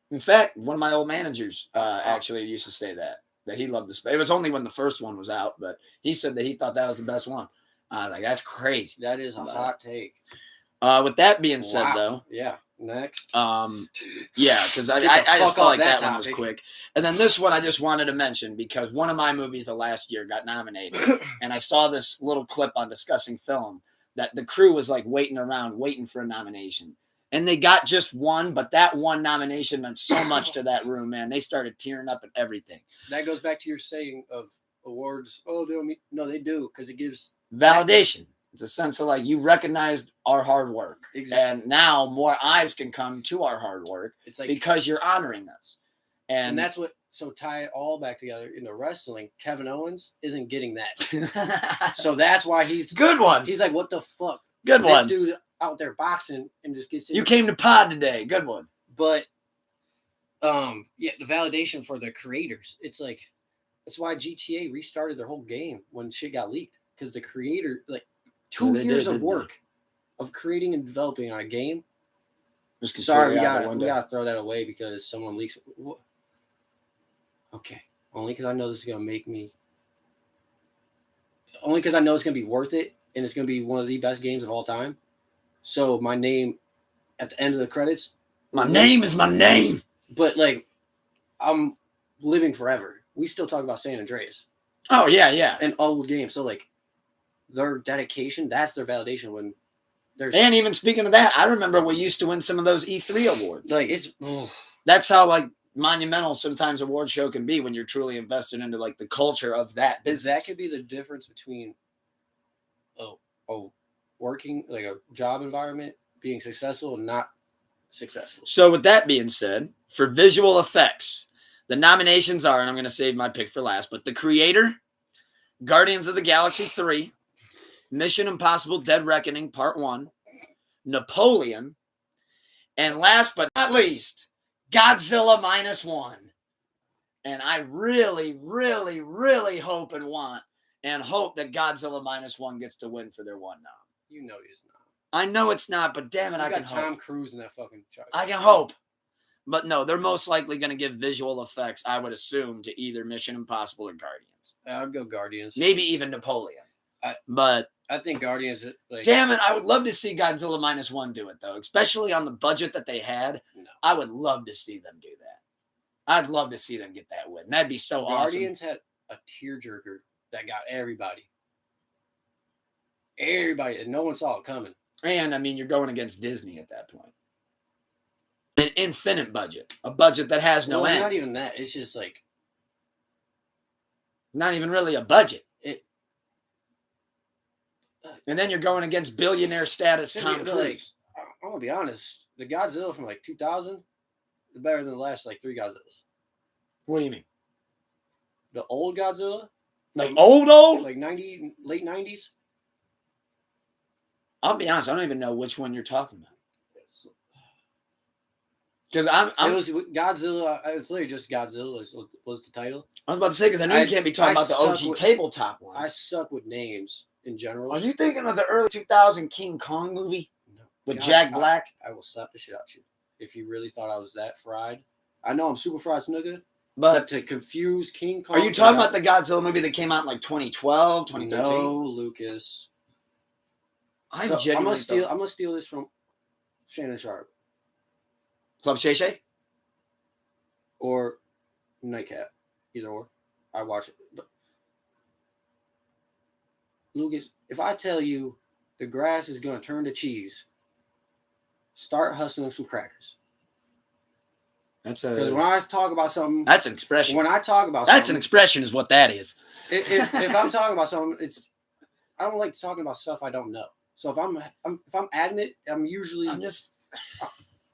S1: In fact, one of my old managers actually used to say that he loved the. It was only when the first one was out, but he said that he thought that was the best one. Like that's crazy.
S2: That is a hot take.
S1: With that being said, though,
S2: next.
S1: Because I just felt like that one was quick. And then this one I just wanted to mention because one of my movies of last year got nominated, and I saw this little clip on Discussing Film that the crew was like waiting for a nomination. And they got just one, but that one nomination meant so much to that room, man. They started tearing up and everything.
S2: That goes back to your saying of awards. Oh, they do, because it gives
S1: validation. It's a sense of like you recognized our hard work.
S2: Exactly.
S1: And now more eyes can come to our hard work.
S2: It's like
S1: because you're honoring us. And
S2: that's what tie it all back together into wrestling. Kevin Owens isn't getting that. So that's why he's
S1: good one.
S2: He's like, what the fuck?
S1: Good one.
S2: This dude out there boxing and just gets in.
S1: You came to pod today. Good one.
S2: But the validation for the creators. It's like that's why GTA restarted their whole game when shit got leaked. Because the creator, like 2 years of work of creating and developing on a game. Sorry, we gotta throw that away because someone leaks. Okay, only because I know this is gonna make me. Only because I know it's gonna be worth it and it's gonna be one of the best games of all time. So my name at the end of the credits.
S1: My name is my name.
S2: But like, I'm living forever. We still talk about San Andreas.
S1: Oh yeah.
S2: And old games. So like. Their dedication, that's their validation when there's.
S1: And even speaking of that, I remember we used to win some of those E3 awards.
S2: Like
S1: that's how like monumental sometimes award show can be when you're truly invested into like the culture of that business.
S2: That could be the difference between working like a job environment being successful and not successful.
S1: So with that being said, for visual effects, the nominations are, and I'm going to save my pick for last, but The Creator, Guardians of the Galaxy 3, Mission Impossible Dead Reckoning Part 1, Napoleon, and last but not least, Godzilla -1. And I really, really, really hope and want and hope that Godzilla -1 gets to win for their one nom.
S2: You know he's not.
S1: I know it's not, but damn it, I can
S2: got Tom
S1: hope.
S2: Cruise in that fucking truck.
S1: I can hope. But no, they're most likely going to give visual effects, I would assume, to either Mission Impossible or Guardians.
S2: I'd go Guardians.
S1: Maybe even Napoleon.
S2: I think Guardians.
S1: Damn it, I would love to see Godzilla -1 do it, though. Especially on the budget that they had.
S2: No.
S1: I would love to see them do that. I'd love to see them get that win. That'd be so awesome.
S2: Guardians had a tearjerker that got everybody. Everybody. And no one saw it coming.
S1: And, I mean, you're going against Disney at that point. An infinite budget. A budget that has no end.
S2: Not even that. It's just like...
S1: Not even really a budget. And then you're going against billionaire status Tom Cruise.
S2: I'm going to be honest. The Godzilla from 2000 is better than the last 3 Godzillas.
S1: What do you mean?
S2: The old Godzilla?
S1: Old?
S2: Late 90s?
S1: I'll be honest. I don't even know which one you're talking about. Because
S2: it was Godzilla. It was literally just Godzilla was the title.
S1: I was about to say, because I know you can't be talking about the OG tabletop one.
S2: I suck with names in general.
S1: Are you thinking of the early 2000 King Kong movie?
S2: No.
S1: With Jack Black?
S2: I will slap the shit out of you if you really thought I was that fried. I know I'm super fried snugga, but to confuse King Kong.
S1: Are you talking about the Godzilla movie that came out in 2012, 2013?
S2: No, Lucas.
S1: I'm
S2: gonna steal this from Shannon Sharp.
S1: Club Shay Shay?
S2: Or Nightcap. Either or. I watch it. But Lucas, if I tell you the grass is going to turn to cheese, start hustling some crackers. Because when I talk about something...
S1: That's an expression.
S2: When I talk about something...
S1: That's an expression is what that is.
S2: If I'm talking about something, I don't like talking about stuff I don't know. So if I'm adamant,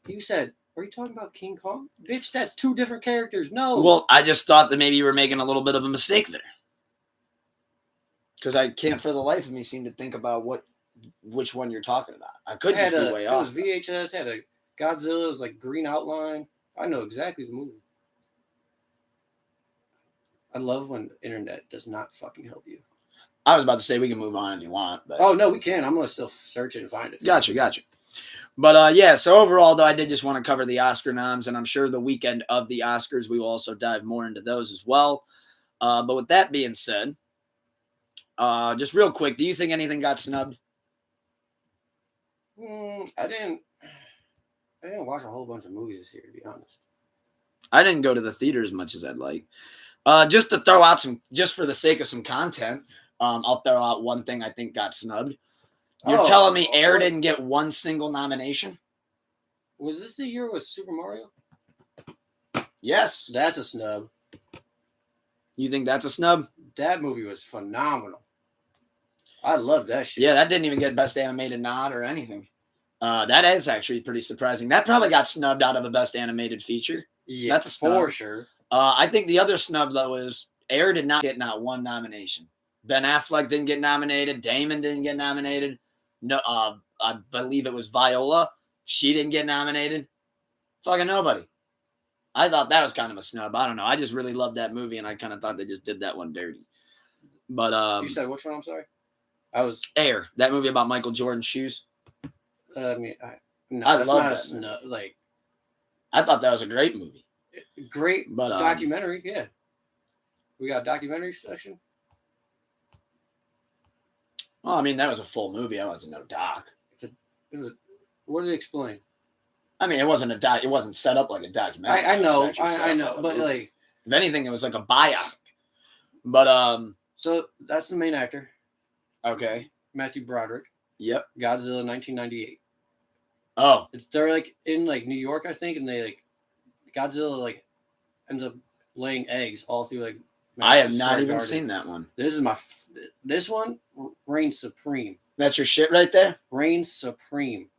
S2: you said... Are you talking about King Kong? Bitch, that's 2 different characters. No.
S1: Well, I just thought that maybe you were making a little bit of a mistake there. Because I can't for the life of me seem to think about which one you're talking about. I could just be way off.
S2: It was VHS, had a Godzilla, it was green outline. I know exactly the movie. I love when the internet does not fucking help you.
S1: I was about to say we can move on if you want. But...
S2: Oh, no, we can. I'm going to still search it and find it.
S1: Gotcha. But, yeah, so overall, though, I did just want to cover the Oscar noms, and I'm sure the weekend of the Oscars, we will also dive more into those as well. But with that being said, just real quick, do you think anything got snubbed?
S2: I didn't watch a whole bunch of movies this year, to be honest.
S1: I didn't go to the theater as much as I'd like. Just to throw out just for the sake of some content, I'll throw out one thing I think got snubbed. You're telling me Air didn't get one single nomination?
S2: Was this the year with Super Mario?
S1: Yes.
S2: That's a snub.
S1: You think that's a snub?
S2: That movie was phenomenal. I love that shit.
S1: Yeah, that didn't even get Best Animated nod or anything. That is actually pretty surprising. That probably got snubbed out of a Best Animated Feature.
S2: Yeah,
S1: that's a snub.
S2: For sure.
S1: I think the other snub, though, is Air did not get one nomination. Ben Affleck didn't get nominated. Damon didn't get nominated. No, I believe it was Viola. She didn't get nominated. Fucking nobody. I thought that was kind of a snub. I don't know. I just really loved that movie, and I kind of thought they just did that one dirty. But
S2: you said which one? I'm sorry.
S1: Air, that movie about Michael Jordan's shoes.
S2: I
S1: love that.
S2: Snub.
S1: I thought that was a great movie.
S2: Great documentary. Yeah, we got a documentary session.
S1: Well, I mean, that was a full movie. That wasn't no doc.
S2: What did it explain?
S1: I mean, it wasn't a doc. It wasn't set up like a documentary.
S2: I know, but
S1: if anything, it was like a biopic. But
S2: so that's the main actor.
S1: Okay.
S2: Matthew Broderick.
S1: Yep.
S2: Godzilla 1998.
S1: Oh.
S2: They're in New York, I think, and they Godzilla ends up laying eggs all through
S1: I have not even seen that one.
S2: This one reigns supreme.
S1: That's your shit right there?
S2: Reigns supreme.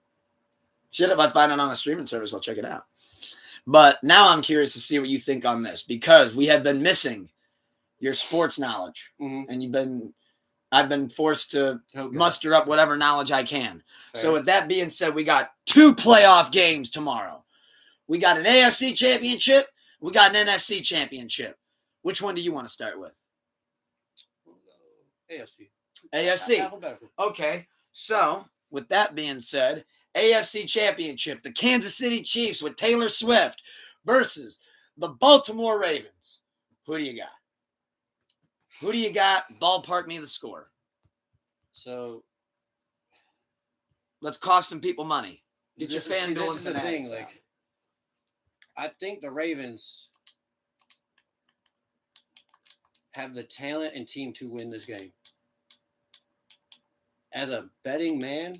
S1: Shit, if I find it on a streaming service, I'll check it out. But now I'm curious to see what you think on this, because we have been missing your sports knowledge.
S2: Mm-hmm.
S1: And I've been forced to muster up whatever knowledge I can. Fair. So with that being said, we got 2 playoff games tomorrow. We got an AFC championship. We got an NFC championship. Which one do you want to start with?
S2: AFC.
S1: AFC.
S2: Alphabetical.
S1: Okay, so with that being said, AFC Championship, the Kansas City Chiefs with Taylor Swift versus the Baltimore Ravens. Who do you got? Who do you got? Ballpark me the score.
S2: So
S1: let's cost some people money. Get your
S2: this
S1: FanDuel
S2: is the thing. Like, I think the Ravens have the talent and team to win this game. As a betting man,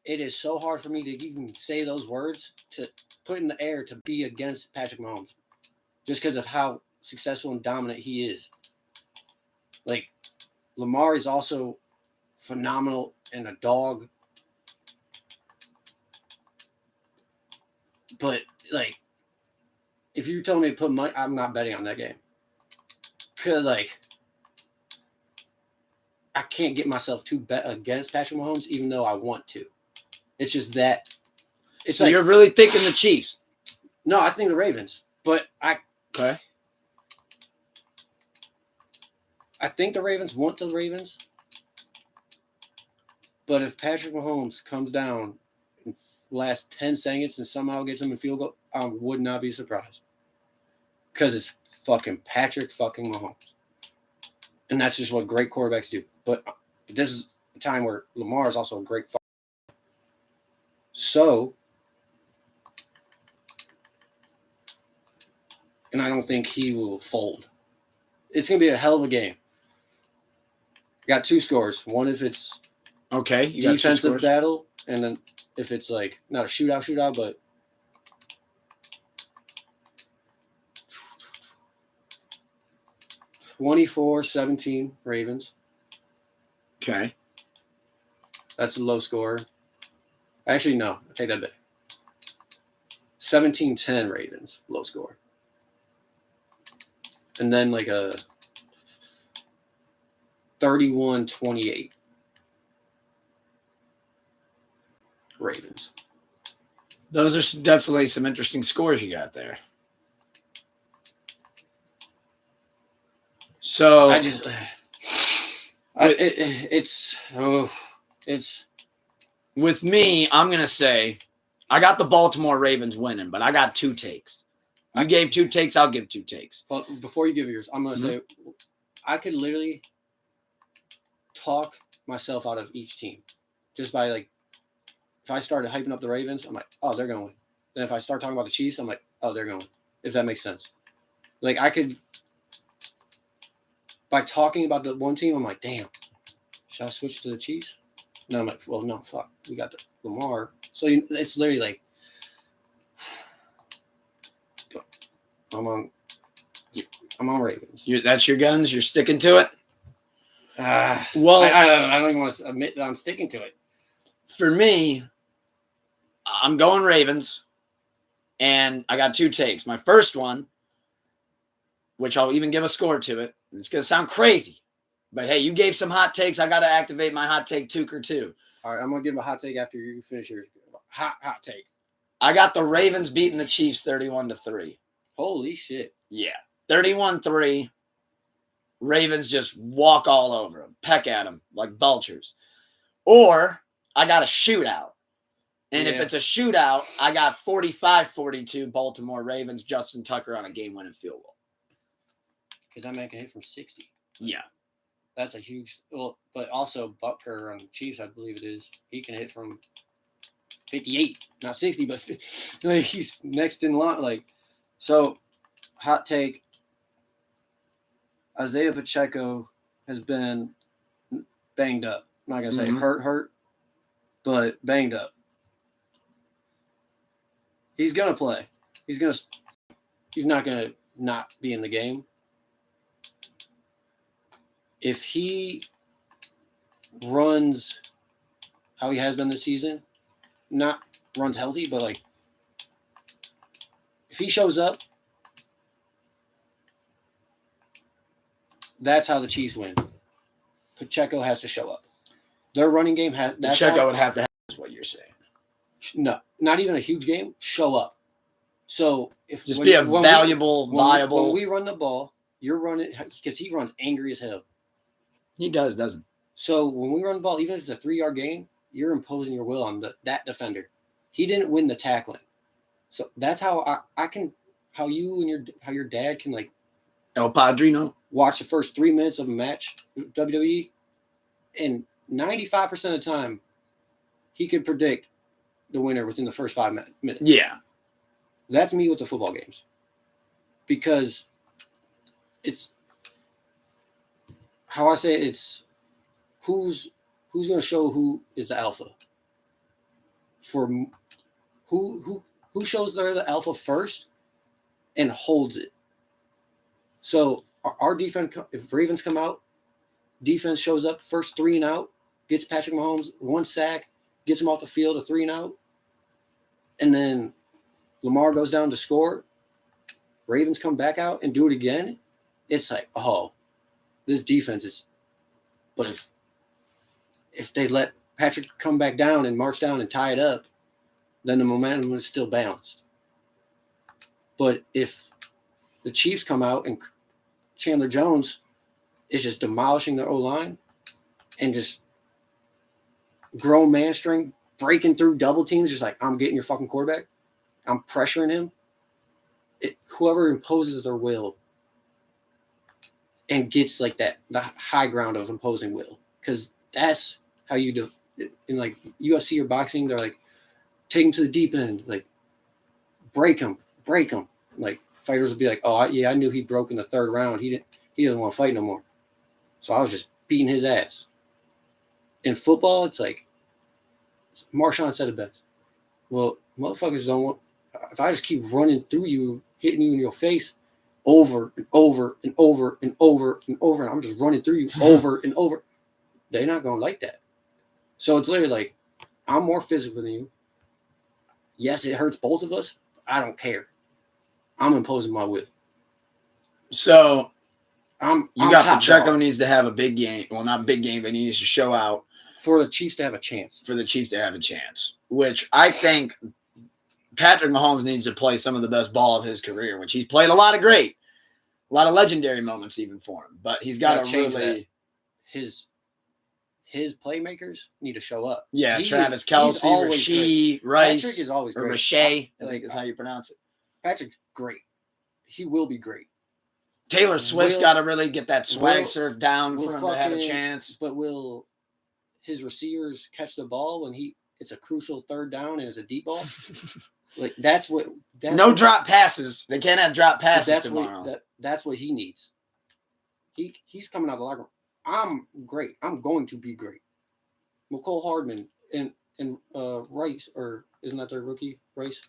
S2: it is so hard for me to even say those words, to put in the air, to be against Patrick Mahomes, just because of how successful and dominant he is. Like, Lamar is also phenomenal and a dog. But, like, if you told me to put money, I'm not betting on that game. Because, like, I can't get myself to bet against Patrick Mahomes, even though I want to. It's just that. It's
S1: so
S2: like,
S1: you're really thinking the Chiefs?
S2: No, I think the Ravens. But I think the Ravens want the Ravens. But if Patrick Mahomes comes down in the last 10 seconds and somehow gets him a field goal, I would not be surprised. Because it's fucking Patrick fucking Mahomes. And that's just what great quarterbacks do. But this is a time where Lamar is also a great fucking. So, and I don't think he will fold. It's going to be a hell of a game. Got two scores. One if it's
S1: you
S2: defensive battle, and then if it's like not a shootout, but 24-17 Ravens.
S1: Okay.
S2: That's a low score. Actually, no. I take that back. 17-10 Ravens, low score. And then like a 31-28 Ravens.
S1: Those are definitely some interesting scores you got there. So
S2: I just, it's
S1: with me. I'm gonna say I got the Baltimore Ravens winning, but I got two takes. You gave two takes. I'll give two takes.
S2: But before you give yours, I'm gonna say I could literally talk myself out of each team just by like, if I started hyping up the Ravens, I'm like, oh, they're going. Then if I start talking about the Chiefs, I'm like, oh, they're going. If that makes sense. Like, I could, by talking about the one team, I'm like, damn, should I switch to the Chiefs? No, I'm like, well, no, fuck. We got the Lamar. So it's literally like, I'm on Ravens.
S1: That's your guns? You're sticking to it?
S2: Well, I don't even want to admit that I'm sticking to it.
S1: For me, I'm going Ravens, and I got two takes. My first one, which I'll even give a score to it. It's going to sound crazy, but hey, you gave some hot takes. I got to activate my hot take tuker too.
S2: All right, I'm going to give a hot take after you finish your hot take.
S1: I got the Ravens beating the Chiefs 31-3.
S2: Holy shit.
S1: Yeah. 31-3. Ravens just walk all over them, peck at them like vultures. Or I got a shootout. And if it's a shootout, I got 45-42 Baltimore Ravens, Justin Tucker on a game-winning field goal.
S2: Because that man can hit from 60.
S1: Yeah.
S2: That's a huge – well, but also Butker on the Chiefs, I believe it is. He can hit from 58. Not 60, but like he's next in line. Like, so, hot take. Isaiah Pacheco has been banged up. I'm not going to say hurt, but banged up. He's going to play. He's not going to not be in the game. If he runs how he has been this season, not runs healthy, but like if he shows up, that's how the Chiefs win. Pacheco has to show up. Their running game has.
S1: Pacheco would have to have, is what you're saying.
S2: No, not even a huge game. Show up. So if
S1: just be a valuable, viable.
S2: When we run the ball, you're running because he runs angry as hell.
S1: He does, doesn't he?
S2: So when we run the ball, even if it's a 3-yard gain, you're imposing your will on that defender. He didn't win the tackling. So that's how I can, how you and your dad can like
S1: El Padrino.
S2: watch the first 3 minutes of a match, WWE, and 95% of the time, he could predict the winner within the first 5 minutes.
S1: Yeah.
S2: That's me with the football games. Because it's, how I say it, it's who's going to show who is the alpha. For who shows they're the alpha first and holds it. So our defense, if Ravens come out, defense shows up, first 3 and out, gets Patrick Mahomes 1 sack, gets him off the field, a 3 and out, and then Lamar goes down to score. Ravens come back out and do it again. It's like, oh, this defense is. But if they let Patrick come back down and march down and tie it up, then the momentum is still balanced. But if the Chiefs come out and Chandler Jones is just demolishing their O-line and just grown man string, breaking through double teams, just like, I'm getting your fucking quarterback. I'm pressuring him. Whoever imposes their will and gets like the high ground of imposing will, because that's how you do it. In like UFC or boxing, they're like, take him to the deep end, like break him. Like fighters will be like, oh yeah, I knew he broke in the 3rd round. He doesn't want to fight no more. So I was just beating his ass. In football, it's like Marshawn said it best. Well, motherfuckers don't want. If I just keep running through you, hitting you in your face over and over and over and over and over, and I'm just running through you over and over, they're not going to like that. So it's literally like, I'm more physical than you. Yes, it hurts both of us. I don't care. I'm imposing my will.
S1: So
S2: I'm
S1: Pacheco
S2: dog.
S1: needs to have a big game. Well, not big game, but he needs to show out
S2: For the Chiefs to have a chance.
S1: for the Chiefs to have a chance, which I think Patrick Mahomes needs to play some of the best ball of his career, which he's played a lot of legendary moments even for him. But he's got to
S2: change
S1: really
S2: that. His playmakers need to show up.
S1: Yeah, Travis Kelce, Rasheed, Rice.
S2: Patrick is always great.
S1: Or Rashay, I think is how you pronounce it.
S2: Patrick's great. He will be great.
S1: Taylor Swift's got to really get that swag surf down for him to have a chance.
S2: But will his receivers catch the ball when it's a crucial 3rd down and it's a deep ball? Like drop passes. They can't have drop passes tomorrow. That's what he needs. He's coming out of the locker room. I'm great. I'm going to be great. McCole Hardman and Rice, or isn't that their rookie, Rice?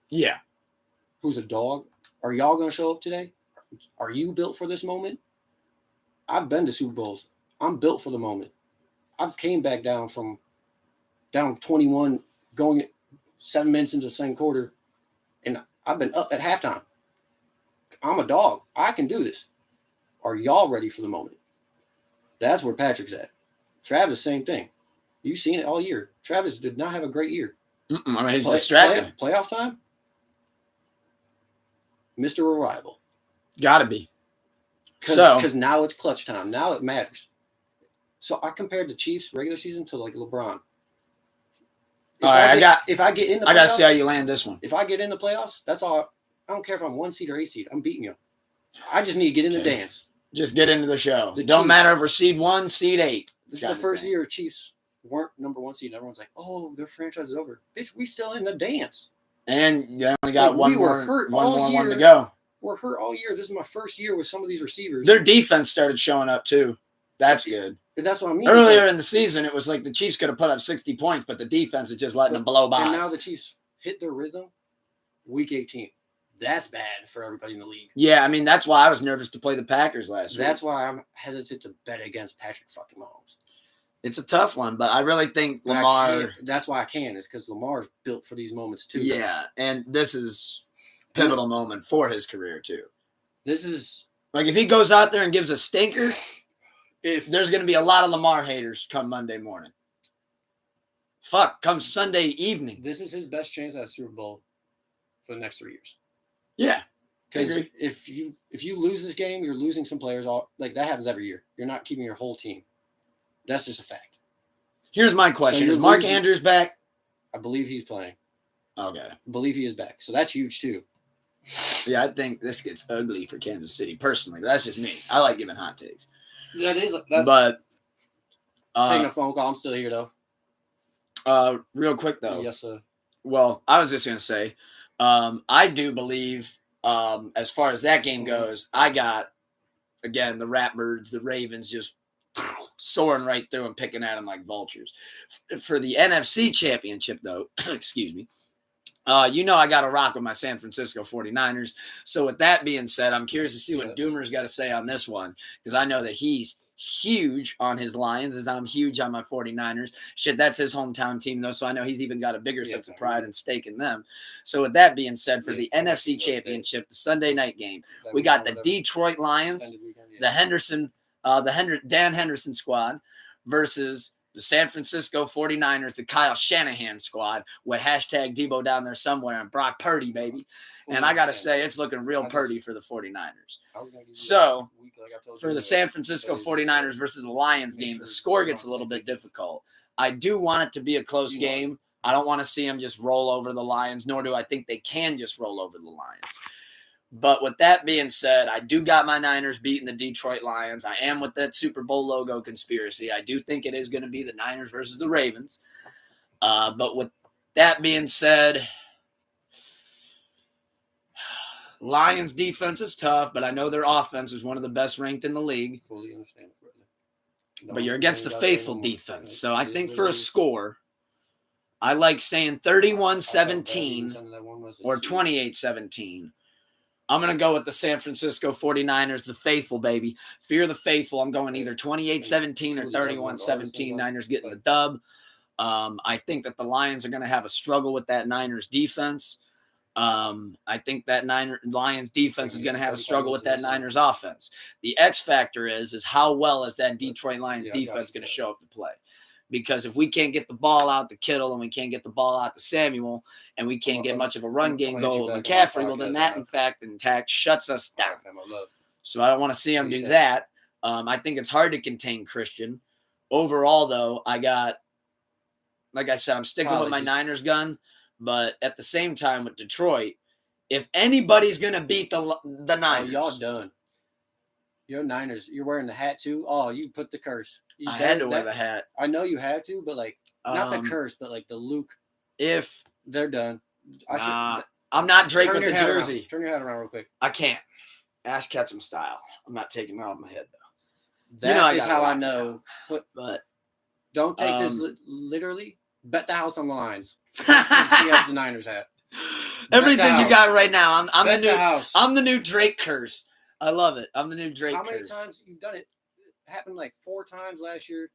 S1: Yeah.
S2: Who's a dog? Are y'all going to show up today? Are you built for this moment? I've been to Super Bowls. I'm built for the moment. I've came back down 21, going 7 minutes into the second quarter, and I've been up at halftime. I'm a dog. I can do this. Are y'all ready for the moment? That's where Patrick's at. Travis, same thing. You've seen it all year. Travis did not have a great year.
S1: I mean, he's distracted.
S2: Playoff time? Mr. Reliable.
S1: Gotta be.
S2: Because now it's clutch time. Now it matters. So I compared the Chiefs regular season to like LeBron. If I get in the playoffs,
S1: I gotta see how you land this one.
S2: If I get in the playoffs, that's all. I don't care if I'm 1 seed or 8 seed. I'm beating you. I just need to get in the dance.
S1: Just get into the show. Don't matter if we're seed 1, seed 8.
S2: This is the first year Chiefs weren't number 1 seed. Everyone's like, oh, their franchise is over. Bitch, we still in the dance.
S1: And you only got one more to go.
S2: We're hurt all year. This is my first year with some of these receivers.
S1: Their defense started showing up too. That's good.
S2: That's what I mean.
S1: Earlier in the season, it was like the Chiefs could have put up 60 points, but the defense is just letting them blow by.
S2: And now the Chiefs hit their rhythm week 18. That's bad for everybody in the league.
S1: Yeah, I mean, that's why I was nervous to play the Packers last week.
S2: That's why I'm hesitant to bet against Patrick fucking Mahomes.
S1: It's a tough one, but I really think Lamar...
S2: That's why I can, is because Lamar's built for these moments too.
S1: Yeah, and this is a pivotal moment for his career too.
S2: This is...
S1: Like, if he goes out there and gives a stinker, if there's going to be a lot of Lamar haters come Monday morning. Come Sunday evening.
S2: This is his best chance at a Super Bowl for the next 3 years.
S1: Yeah.
S2: Because if you lose this game, you're losing some players. Like, that happens every year. You're not keeping your whole team. That's just a fact.
S1: Here's my question: Is Mark Andrews back?
S2: I believe he's playing.
S1: Okay.
S2: I believe he is back. So that's huge too.
S1: Yeah, I think this gets ugly for Kansas City personally, but that's just me. I like giving hot takes.
S2: That is.
S1: But
S2: taking a phone call. I'm still here though.
S1: Real quick though.
S2: Yes, sir.
S1: Well, I was just gonna say, I do believe, as far as that game goes, I got again the Ratbirds, the Ravens, just soaring right through and picking at them like vultures. For the NFC Championship, though, excuse me. I got to rock with my San Francisco 49ers. So with that being said, I'm curious to see what Doomer's got to say on this one, because I know that he's huge on his Lions as I'm huge on my 49ers. Shit, that's his hometown team, though, so I know he's even got a bigger sense of pride and stake in them. So with that being said, for the NFC Championship, the Sunday night game, we got the Detroit Lions, the Dan Henderson squad versus the San Francisco 49ers, the Kyle Shanahan squad, with hashtag Debo down there somewhere and Brock Purdy, baby. And I got to say, it's looking real purdy for the 49ers. So, for the San Francisco 49ers versus the Lions game, the score gets a little bit difficult. I do want it to be a close game. I don't want to see them just roll over the Lions, nor do I think they can just roll over the Lions. But with that being said, I do got my Niners beating the Detroit Lions. I am with that Super Bowl logo conspiracy. I do think it is going to be the Niners versus the Ravens. But with that being said, Lions defense is tough, but I know their offense is one of the best ranked in the league.
S2: Fully understand.
S1: But you're against the faithful defense. So I think for a score, I like saying 31-17 or 28-17. I'm going to go with the San Francisco 49ers, the faithful, baby. Fear the faithful. I'm going either 28-17 or 31-17. Niners getting the dub. I think that the Lions are going to have a struggle with that Niners defense. I think that Lions defense is going to have a struggle with that Niners offense. The X factor is how well is that Detroit Lions defense going to show up to play? Because if we can't get the ball out to Kittle and we can't get the ball out to Samuel and we can't get much of a run game going with McCaffrey, well, then that, in fact, shuts us down. So I don't want to see them do that. I think it's hard to contain Christian. Overall, though, like I said, I'm sticking with my Niners gun. But at the same time with Detroit, if anybody's going to beat the Niners.
S2: Oh, y'all done. You're Niners. You're wearing the hat, too? Oh, you put the curse.
S1: I had to wear the hat.
S2: I know you had to, but, not the curse, but, the Luke.
S1: If
S2: they're done.
S1: I'm not Drake with the jersey.
S2: Turn your hat around real quick.
S1: I can't. Ash Ketchum style. I'm not taking it off my head, though.
S2: That is how I know. But don't take this literally. Bet the house on the lines. He has the Niners hat.
S1: Everything you got right now. I'm the new Drake curse. I love it. I'm the new Drake curse.
S2: How many times you've done it? It happened 4 times last year.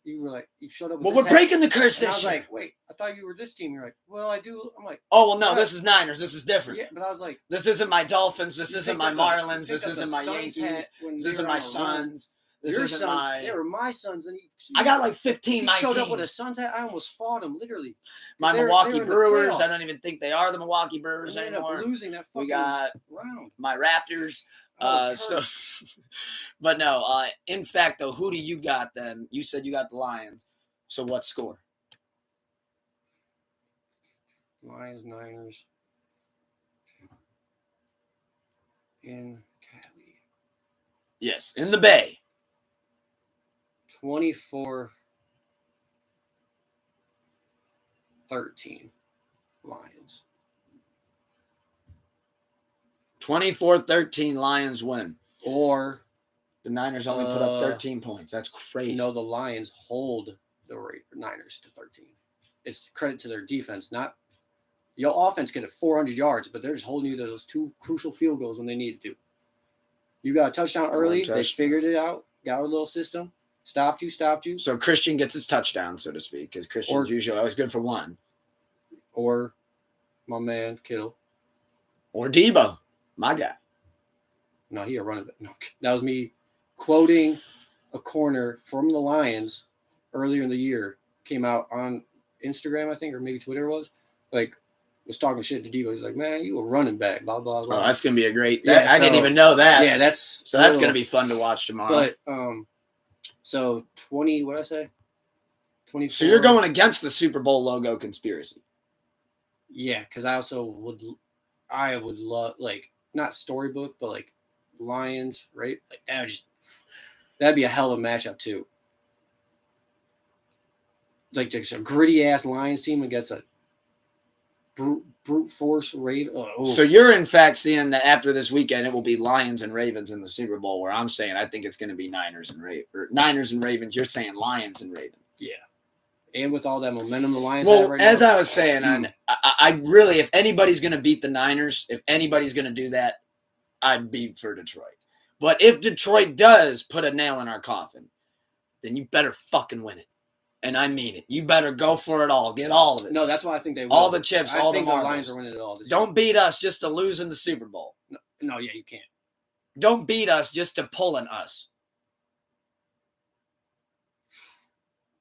S2: You were you showed up with
S1: Well, we're breaking the curse this year.
S2: I was like, wait, I thought you were this team. You're like, well, I do. I'm like,
S1: oh, well, no, this is Niners. This is different.
S2: Yeah, but I was like,
S1: this isn't my Dolphins. This isn't my Marlins. This isn't my Yankees. This isn't my Suns.
S2: Your sons, they were my sons, and
S1: I got 15.
S2: He showed up with a Suns hat. I almost fought him, literally.
S1: My Milwaukee Brewers. I don't even think they are the Milwaukee Brewers anymore.
S2: Losing that
S1: we got
S2: round.
S1: My Raptors. But no. In fact, though, who do you got then? You said you got the Lions. So what score?
S2: Lions, Niners. In Cali.
S1: Yes, in the Bay.
S2: 24-13 Lions.
S1: 24-13 Lions win.
S2: Or
S1: the Niners only put up 13 points. That's crazy.
S2: No, the Lions hold the Niners to 13. It's credit to their defense. Not your offense get 400 yards, but they're just holding you to those 2 crucial field goals when they needed to. You got a touchdown early. They figured it out. Got a little system. Stopped you.
S1: So Christian gets his touchdown, so to speak, because Christian's usually always good for one.
S2: Or my man, Kittle.
S1: Or Debo, my guy.
S2: No, he a running back. No, that was me quoting a corner from the Lions earlier in the year. Came out on Instagram, I think, or maybe Twitter was. Was talking shit to Debo. He's like, man, you a running back, blah, blah, blah.
S1: Oh, that's going to be a great – I didn't even know that.
S2: Yeah, that's
S1: going to be fun to watch tomorrow.
S2: But So 20. What did I say? 24.
S1: So you're going against the Super Bowl logo conspiracy.
S2: Yeah, because I would love like not storybook, but like Lions, right? Like that'd be a hell of a matchup too. Like just a gritty ass Lions team against a brute force Raven. Oh.
S1: So you're in fact seeing that after this weekend it will be Lions and Ravens in the Super Bowl. Where I'm saying I think it's going to be Niners and Ravens. You're saying Lions and Ravens.
S2: Yeah. And with all that momentum the Lions
S1: well,
S2: have right
S1: as
S2: now.
S1: I was saying, I really, if anybody's going to beat the Niners, if anybody's going to do that, I'd be for Detroit. But if Detroit does put a nail in our coffin, then you better fucking win it. And I mean it. You better go for it all. Get all of it.
S2: No, that's why I think they will.
S1: All the chips, all the marbles.
S2: I think the Lions are winning it all this
S1: Don't beat us just to lose in the Super Bowl.
S2: No, yeah, you can't.
S1: Don't beat us just to pull in us.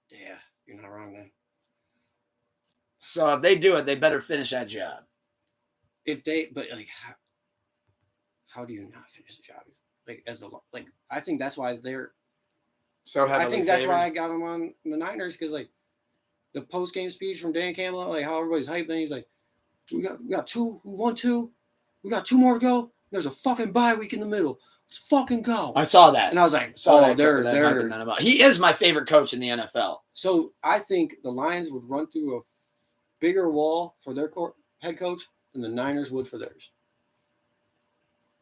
S2: Yeah, you're not wrong there.
S1: So if they do it, they better finish that job.
S2: But like, how do you not finish the job? Like, I think that's why they're.
S1: So
S2: I think that's why I got them on the Niners because like, the post game speech from Dan Campbell, like how everybody's hyping. He's like, we got two, we won two, we got two more to go. There's a fucking bye week in the middle. Let's fucking go.
S1: I saw that,
S2: and I was like, they're hyping them up.
S1: He is my favorite coach in the NFL.
S2: So I think the Lions would run through a bigger wall for their head coach than the Niners would for theirs.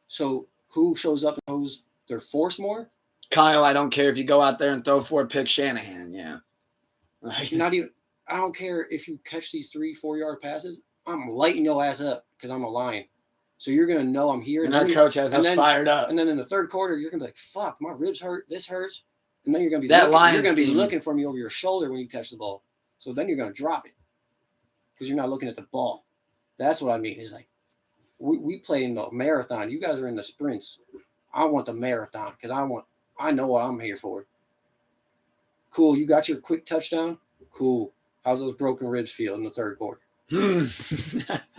S2: So who shows up and knows their force more?
S1: Kyle, I don't care if you go out there and throw 4 picks. Shanahan, yeah.
S2: Not even. I don't care if you catch these 3-4 yard passes. I'm lighting your ass up because I'm a Lion. So you're gonna know I'm here.
S1: And our coach has us fired up.
S2: And then in the third quarter, you're gonna be like, "Fuck, my ribs hurt. This hurts." And then you're gonna be looking for me over your shoulder when you catch the ball. So then you're gonna drop it because you're not looking at the ball. That's what I mean. It's like we play in the marathon. You guys are in the sprints. I want the marathon because I know what I'm here for. Cool. You got your quick touchdown. Cool. How's those broken ribs feel in the third quarter?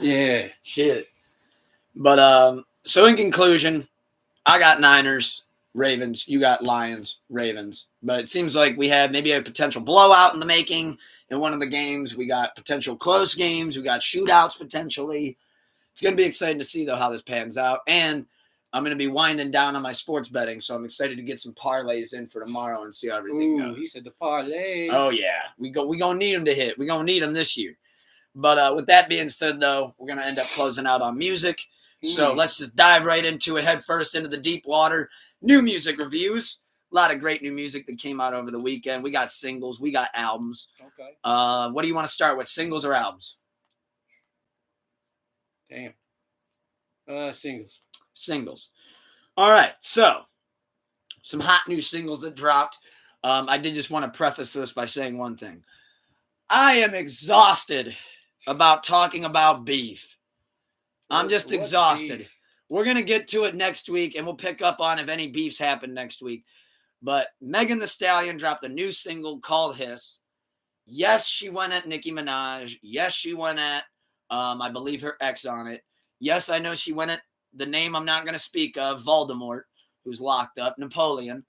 S2: Yeah.
S1: Shit. But so in conclusion, I got Niners, Ravens. You got Lions, Ravens. But it seems like we have maybe a potential blowout in the making in one of the games. We got potential close games. We got shootouts potentially. It's going to be exciting to see, though, how this pans out. And I'm going to be winding down on my sports betting, so I'm excited to get some parlays in for tomorrow and see how everything goes.
S2: He said the parlay.
S1: Oh, yeah. We're going to need them to hit. We're going to need them this year. But with that being said, though, we're going to end up closing out on music. So let's just dive right into it, head first into the deep water. New music reviews. A lot of great new music that came out over the weekend. We got singles. We got albums.
S2: Okay.
S1: What do you want to start with, singles or albums?
S2: Damn. Singles.
S1: Singles. All right. So some hot new singles that dropped. I did just want to preface this by saying one thing. I am exhausted about talking about beef. I'm just exhausted.
S2: Beef?
S1: We're going to get to it next week, and we'll pick up on if any beefs happen next week. But Megan Thee Stallion dropped a new single called Hiss. Yes, she went at Nicki Minaj. Yes, she went at, I believe, her ex on it. Yes, I know she went at the name I'm not going to speak of, Voldemort, who's locked up, Napoleon.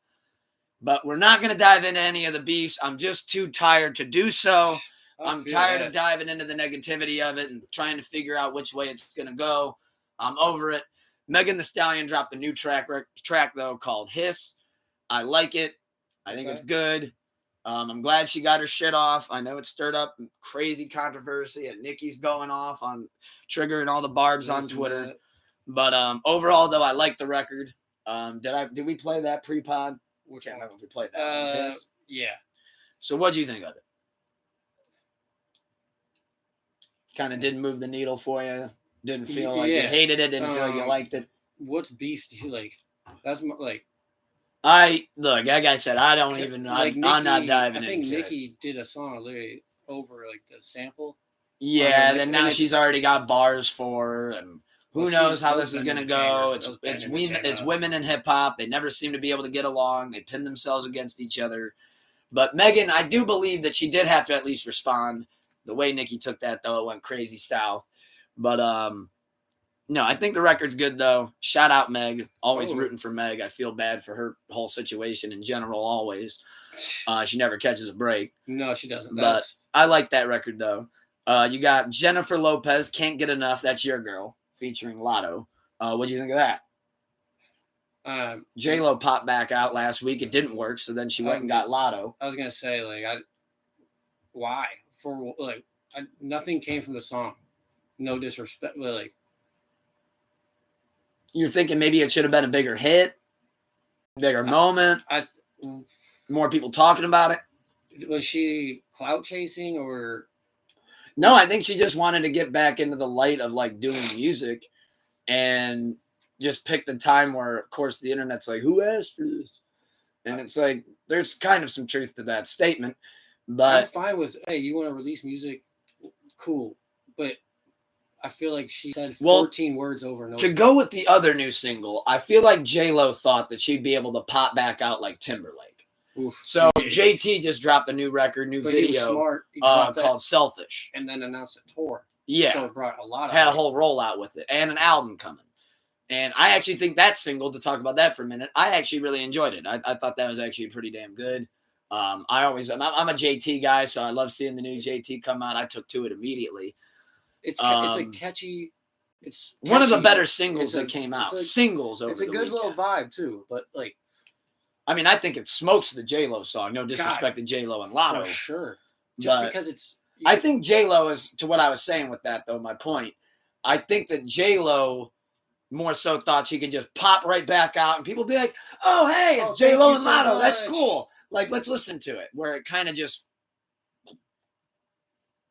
S1: But we're not going to dive into any of the beefs. I'm just too tired to do so. I'm tired of diving into the negativity of it and trying to figure out which way it's going to go. I'm over it. Megan Thee Stallion dropped a new track though, called Hiss. I like it. I think it's good. I'm glad she got her shit off. I know it stirred up crazy controversy and Nicki's going off on triggering all the barbs on Twitter. But overall, though, I like the record. Did we play that pre-pod? I can't remember if we played that.
S2: Yeah.
S1: So what do you think of it? Kind of didn't move the needle for you. Didn't feel like you hated it. Didn't feel like you liked it.
S2: What's beef do you like? That's like.
S1: Like I said, I don't even. Like I'm not diving into it.
S2: I think Nicki did a song literally over like the sample.
S1: Yeah, then now she's already got bars for her, and who knows how this is gonna go. It's women in hip hop. They never seem to be able to get along. They pin themselves against each other. But Megan, I do believe that she did have to at least respond. The way Nicki took that, though, it went crazy south. But No, I think the record's good, though. Shout out Meg. Always
S2: Oh.
S1: rooting for Meg. I feel bad for her whole situation in general, always. She never catches a break.
S2: No, she doesn't.
S1: But I like that record, though. You got Jennifer Lopez, Can't Get Enough. That's Your Girl, featuring Lotto. What do you think of that? J-Lo popped back out last week. It didn't work, so then she went and got Lotto.
S2: I was going to say, why? Nothing came from the song. No disrespect, but like,
S1: you're thinking maybe it should have been a bigger hit, bigger moment, more people talking about it.
S2: Was she clout chasing or?
S1: No, I think she just wanted to get back into the light of like doing music, and just picked the time where, of course, the internet's like, "Who asked for this?" And it's like there's kind of some truth to that statement. But
S2: I'm fine with, hey, you want to release music, cool, but I feel like she said 14 words over and over.
S1: To go with the other new single, I feel like J-Lo thought that she'd be able to pop back out like Timberlake.
S2: Oof.
S1: So JT just dropped a new record, video called Selfish.
S2: And then announced a tour.
S1: Yeah.
S2: So it brought a lot of
S1: Had a whole rollout with it and an album coming. And I actually think that single, to talk about that for a minute, I actually really enjoyed it. I thought that was actually pretty damn good. I'm a JT guy, so I love seeing the new JT come out. I took to it immediately.
S2: It's a catchy. It's catchy.
S1: One of the better singles that came out. Singles over.
S2: It's a good little vibe too, but like,
S1: I mean, I think it smokes the J-Lo song. No disrespect to J-Lo and Lotto,
S2: for sure. Just because it's.
S1: I think J-Lo is, to what I was saying with that though. My point. I think that J-Lo more so thought she could just pop right back out, and people be like, "Oh, hey, it's J-Lo and Lotto. That's cool. Like, let's listen to it." Where it kind of just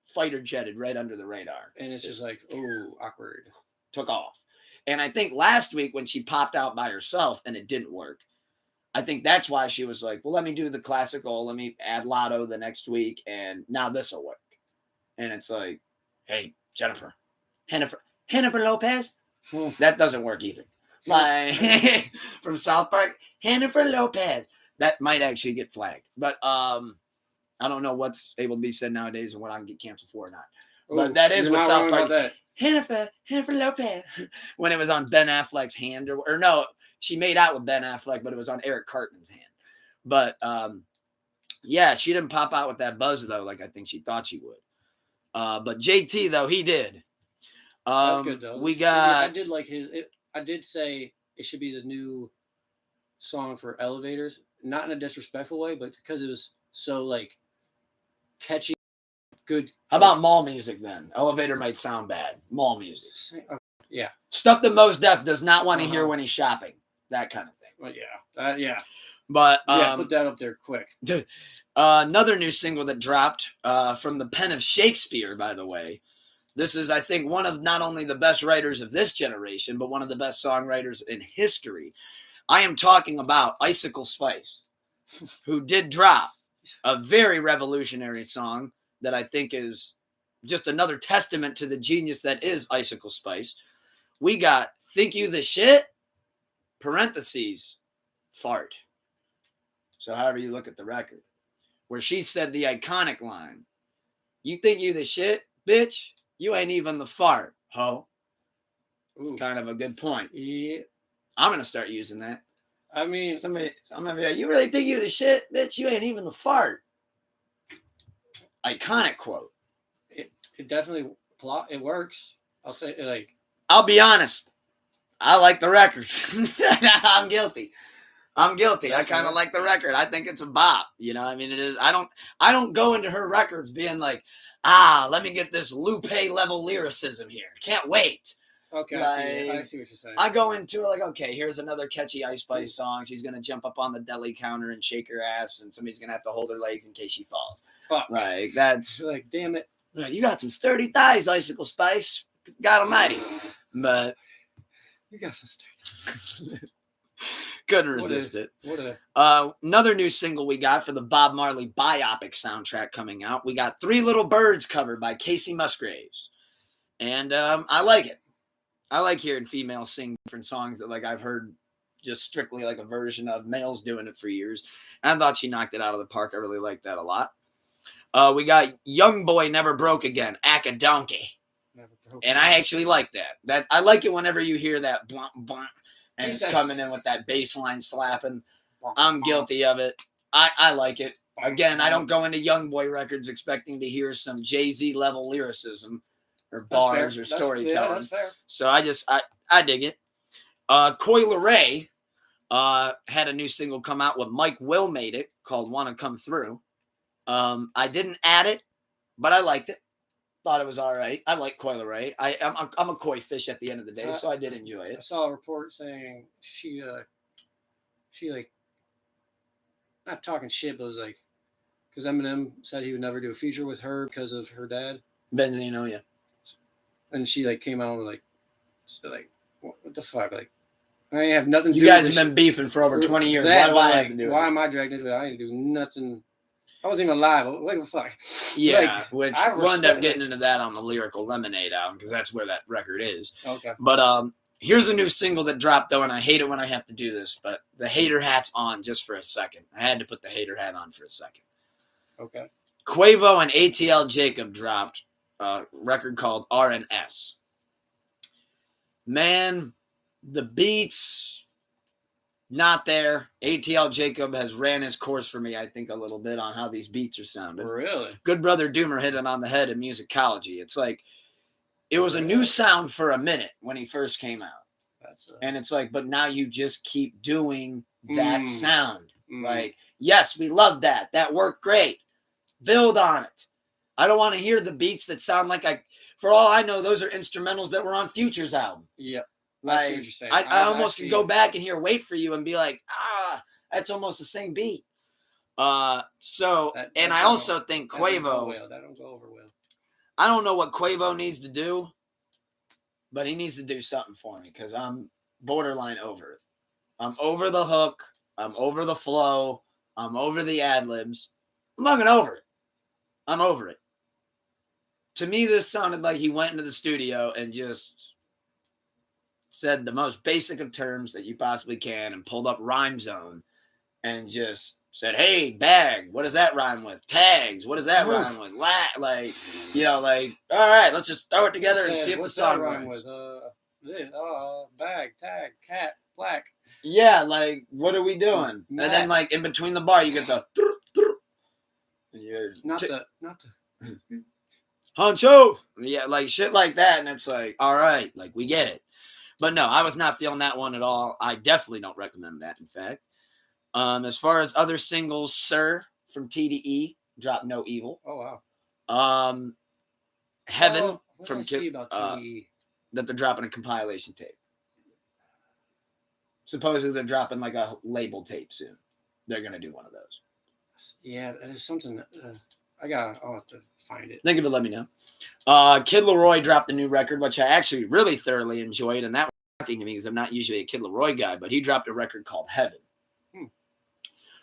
S1: fighter jetted right under the radar.
S2: And it's just like, oh, awkward.
S1: Took off. And I think last week when she popped out by herself and it didn't work, I think that's why she was like, well, let me do the classical. Let me add Lotto the next week. And now this will work. And it's like, hey, Jennifer Lopez. That doesn't work either. Like, from South Park, Jennifer Lopez. That might actually get flagged. But I don't know what's able to be said nowadays and what I can get canceled for or not. But that is what South Park. Jennifer Lopez. When it was on Ben Affleck's hand, or no, she made out with Ben Affleck, but it was on Eric Cartman's hand. But yeah, she didn't pop out with that buzz though, like I think she thought she would. But JT though, he did.
S2: That's good though.
S1: We got.
S2: I did like his. I did say it should be the new song for Elevators, not in a disrespectful way, but because it was so like catchy, good.
S1: How about mall music then? Elevator might sound bad. Mall music.
S2: Yeah.
S1: Stuff that Mos Def does not want to hear when he's shopping. That kind of thing.
S2: Well, yeah. Yeah.
S1: But
S2: put that up there quick.
S1: Another new single that dropped from the pen of Shakespeare, by the way. This is, I think, one of not only the best writers of this generation, but one of the best songwriters in history. I am talking about Icicle Spice, who did drop a very revolutionary song that I think is just another testament to the genius that is Icicle Spice. We got Think You the Shit, parentheses, fart. So however you look at the record, where she said the iconic line, "You think you the shit, bitch? You ain't even the fart, ho." It's kind of a good point.
S2: Yeah.
S1: I'm going to start using that.
S2: I mean,
S1: I'm going to be like, "You really think you the shit, bitch? You ain't even the fart." Iconic quote.
S2: It definitely it works. I'll say like.
S1: I'll be honest. I like the record. I'm guilty. I kind of like the record. I think it's a bop. You know, I mean, it is. I don't go into her records being like, let me get this Lupe level lyricism here. Can't wait.
S2: Okay,
S1: like,
S2: I see what you're saying.
S1: I go into it like, okay, here's another catchy Ice Spice song. She's going to jump up on the deli counter and shake her ass, and somebody's going to have to hold her legs in case she falls.
S2: Fuck.
S1: Like, that's...
S2: like, damn it.
S1: You got some sturdy thighs, Icicle Spice. God almighty. But...
S2: You got some sturdy.
S1: Couldn't resist it. Another new single we got for the Bob Marley biopic soundtrack coming out. We got Three Little Birds covered by Casey Musgraves. And I like it. I like hearing females sing different songs that like I've heard just strictly like a version of males doing it for years. And I thought she knocked it out of the park. I really like that a lot. We got Young Boy Never Broke Again, Donkey. And I actually like that. That I like it whenever you hear that blunt, blunt, and it's coming in with that bass line slapping. I'm guilty of it. I like it. Again, I don't go into Youngboy records expecting to hear some Jay-Z level lyricism or bars or storytelling.
S2: Yeah, that's fair.
S1: So I dig it. Coi Leray had a new single come out with Mike Will made it called "Wanna Come Through." I didn't add it, but I liked it. Thought it was all right. I like Coi Leray. I'm a koi fish at the end of the day, so I did enjoy it.
S2: I saw a report saying she like not talking shit, but was like because Eminem said he would never do a feature with her because of her dad.
S1: Benzino, yeah.
S2: And she like came out and like what the fuck, like I have nothing to do.
S1: You guys have been beefing for over 20 years. Why do I have to do it?
S2: Why am I dragged into it? I didn't do nothing. I wasn't even alive. What the fuck?
S1: Yeah,
S2: like,
S1: which we'll end up getting into that on the Lyrical Lemonade album because that's where that record is.
S2: Okay.
S1: But here's a new single that dropped though, and I hate it when I have to do this, but the hater hat's on just for a second. I had to put the hater hat on for a second.
S2: Okay.
S1: Quavo and ATL Jacob dropped a record called RNS. Man, the beats not there. ATL Jacob has ran his course for me, I think, a little bit on how these beats are sounding.
S2: Really?
S1: Good Brother Doomer hit it on the head in musicology. It's like it was a new sound for a minute when he first came out. And it's like, but now you just keep doing that sound. Like, yes, we love that. That worked great. Build on it. I don't want to hear the beats that sound like for all I know, those are instrumentals that were on Future's album.
S2: Yep.
S1: Like, I almost could go back and hear Wait For You and be like, that's almost the same beat. I also think Quavo.
S2: That don't go over well.
S1: I don't know what Quavo needs to do, but he needs to do something for me because I'm borderline over it. I'm over the hook. I'm over the flow. I'm over the ad-libs. I'm fucking over it. I'm over it. To me, this sounded like he went into the studio and just said the most basic of terms that you possibly can and pulled up Rhyme Zone and just said, hey, bag, what does that rhyme with? Tags, what does that rhyme with? All right, let's just throw it together and see if the song rhymes.
S2: Bag, tag, cat, black.
S1: Yeah, like, what are we doing? And then, like, in between the bar, you get the...
S2: Not the...
S1: Honcho! Yeah, like, shit like that, and it's like, all right, like, we get it. But no, I was not feeling that one at all. I definitely don't recommend that, in fact. As far as other singles, Sir from TDE dropped No Evil.
S2: Oh, wow.
S1: Heaven from
S2: about TDE?
S1: That they're dropping a compilation tape. Supposedly they're dropping like a label tape soon. They're going to do one of those.
S2: Yeah, there's something... I'll have to find it.
S1: Think of it, let me know. Kid Laroi dropped a new record, which I actually really thoroughly enjoyed, and that was shocking to me because I'm not usually a Kid Laroi guy, but he dropped a record called Heaven.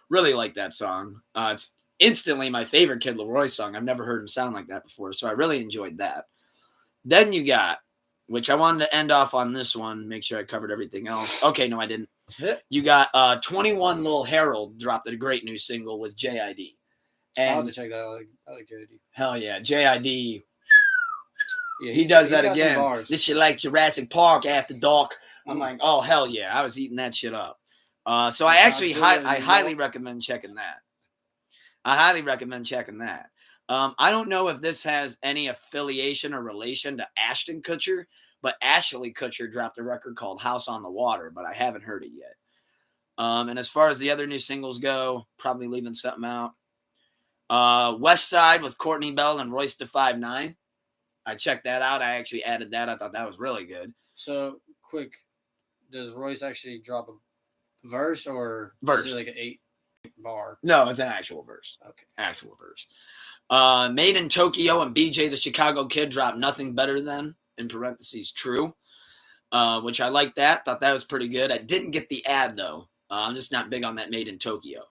S1: Really like that song. It's instantly my favorite Kid Laroi song. I've never heard him sound like that before, so I really enjoyed that. Then you got, which I wanted to end off on this one, make sure I covered everything else. Okay, no, I didn't. You got 21 Lil Harold dropped a great new single with JID.
S2: And I'll have to check that out. I like JID.
S1: Hell yeah. JID.
S2: Yeah,
S1: he does that again. This shit like Jurassic Park after dark. I'm like, oh, hell yeah. I was eating that shit up. So I actually highly recommend checking that. I don't know if this has any affiliation or relation to Ashton Kutcher, but Ashley Kutcher dropped a record called House on the Water, but I haven't heard it yet. And as far as the other new singles go, probably leaving something out. West Side with Courtney Bell and Royce da 5'9". I checked that out. I actually added that. I thought that was really good.
S2: So, quick, does Royce actually drop a verse or
S1: verse?
S2: Is it like an 8-bar?
S1: No, it's an actual verse.
S2: Okay.
S1: Actual verse. Made in Tokyo and BJ the Chicago Kid dropped Nothing Better Than, in parentheses, True, which I liked that. Thought that was pretty good. I didn't get the ad, though. I'm just not big on that Made in Tokyo.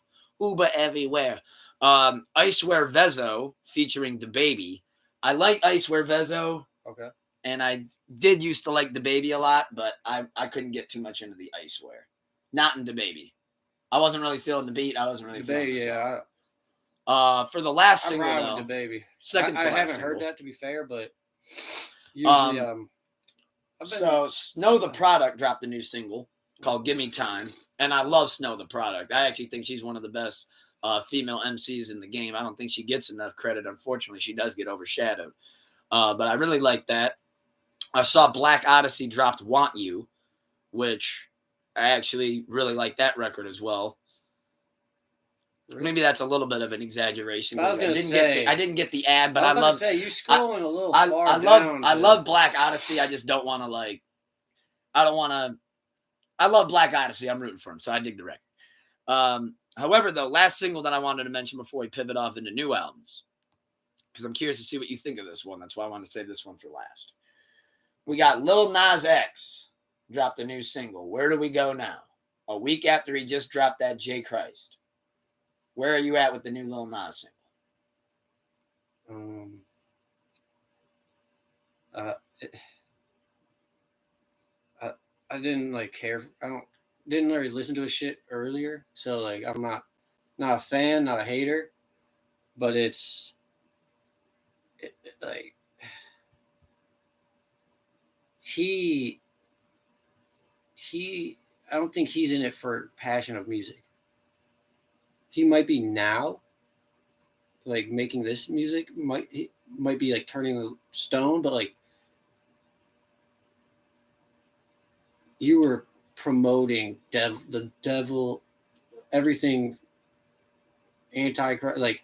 S1: Uber everywhere. Icewear Vezo featuring DaBaby. I like Icewear Vezo.
S2: Okay.
S1: And I did used to like DaBaby a lot, but I couldn't get too much into the Icewear. Not in DaBaby. I wasn't really feeling the beat. I wasn't really feeling the song. For the last single, though.
S2: DaBaby.
S1: Second to
S2: I
S1: last
S2: haven't
S1: single.
S2: heard that, to be fair, but Usually,
S1: So Snow the Product dropped a new single called "Gimme Time," and I love Snow the Product. I actually think she's one of the best female MCs in the game. I don't think she gets enough credit. Unfortunately, she does get overshadowed. But I really like that. I saw Black Odyssey dropped "Want You," which I actually really like that record as well. Maybe that's a little bit of an exaggeration.
S2: I was gonna say
S1: I didn't get the ad, but
S2: I
S1: I
S2: was
S1: love.
S2: to say you scrolling a little
S1: I
S2: far
S1: love
S2: down.
S1: I love Black Odyssey. I just don't want to like. I don't want to. I love Black Odyssey. I'm rooting for him, so I dig the record. However, the last single that I wanted to mention before we pivot off into new albums, because I'm curious to see what you think of this one. That's why I want to save this one for last. We got Lil Nas X dropped a new single. Where do we go now? A week after he just dropped that J Christ. Where are you at with the new Lil Nas single?
S2: I didn't like care. Didn't really listen to his shit earlier, so like I'm not a fan, not a hater, but like he I don't think he's in it for passion of music. He might be now, like making this music might be like turning the stone, but like you were promoting the devil, everything anti-Christ. Like,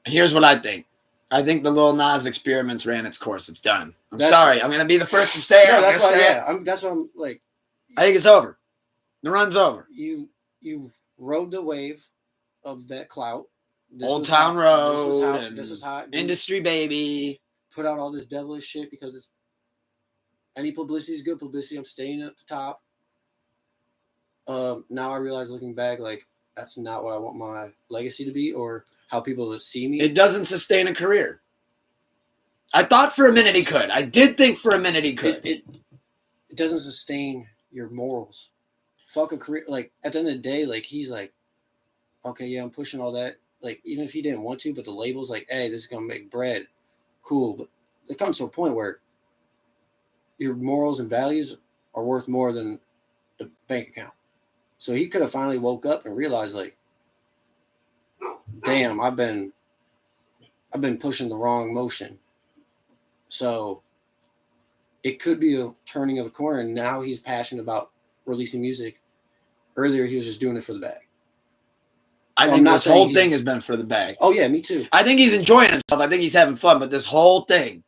S1: here's what I think. I think the Lil Nas experiments ran its course. It's done. I'm sorry. I'm gonna be the first to say it.
S2: No, that's why. Yeah, that's what I'm like.
S1: I think it's over. The run's over.
S2: You rode the wave of that clout.
S1: Old Town Road.
S2: This was hot.
S1: Industry baby.
S2: Put out all this devilish shit because it's any publicity is good publicity. I'm staying at the top. Now I realize, looking back, like that's not what I want my legacy to be, or how people see me.
S1: It doesn't sustain a career. I thought for a minute he could. I did think for a minute he could.
S2: It doesn't sustain your morals. Fuck a career. Like at the end of the day, like he's like, okay, yeah, I'm pushing all that. Like even if he didn't want to, but the label's like, hey, this is gonna make bread. Cool, but it comes to a point where your morals and values are worth more than the bank account. So he could have finally woke up and realized, like, damn, I've been pushing the wrong motion. So it could be a turning of a corner, and now he's passionate about releasing music. Earlier, he was just doing it for the bag.
S1: I think this whole thing has been for the bag.
S2: Oh, yeah, me too.
S1: I think he's enjoying himself. I think he's having fun, but this whole thing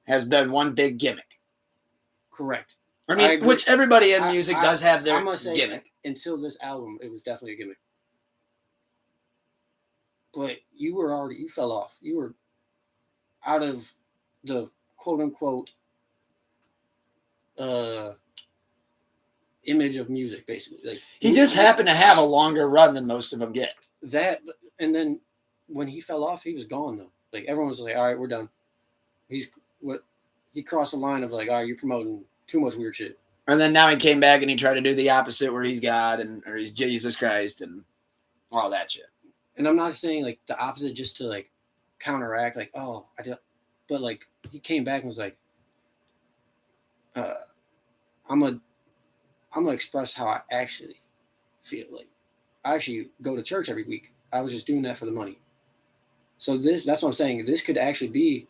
S1: has been one big gimmick.
S2: Correct.
S1: I mean, which everybody in music does have their gimmick.
S2: Until this album, it was definitely a gimmick. But you fell off. You were out of the quote unquote image of music, basically. Like
S1: he just happened to have a longer run than most of them get.
S2: That, and then when he fell off, he was gone though. Like everyone was like, "All right, we're done." He crossed the line of like, "All right, you're promoting too much weird shit."
S1: And then now he came back and he tried to do the opposite, where he's God or he's Jesus Christ and all that shit.
S2: And I'm not saying like the opposite just to like counteract, like, oh, I did, but like he came back and was like, I'm gonna express how I actually feel. Like I actually go to church every week. I was just doing that for the money. So that's what I'm saying. This could actually be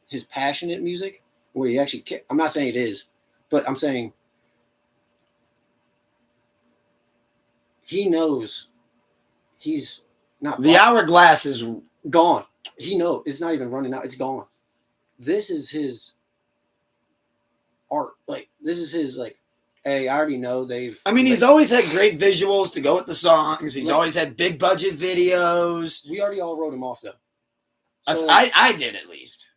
S2: his passionate music, where he actually. I'm not saying it is, but I'm saying he knows he's not.
S1: The hourglass is
S2: gone. He knows it's not even running out. It's gone. This is his art. Like this is his like. Hey, I already know they've.
S1: I mean, he's always had great visuals to go with the songs. He's always had big budget videos.
S2: We already all wrote him off though.
S1: So, I did at least.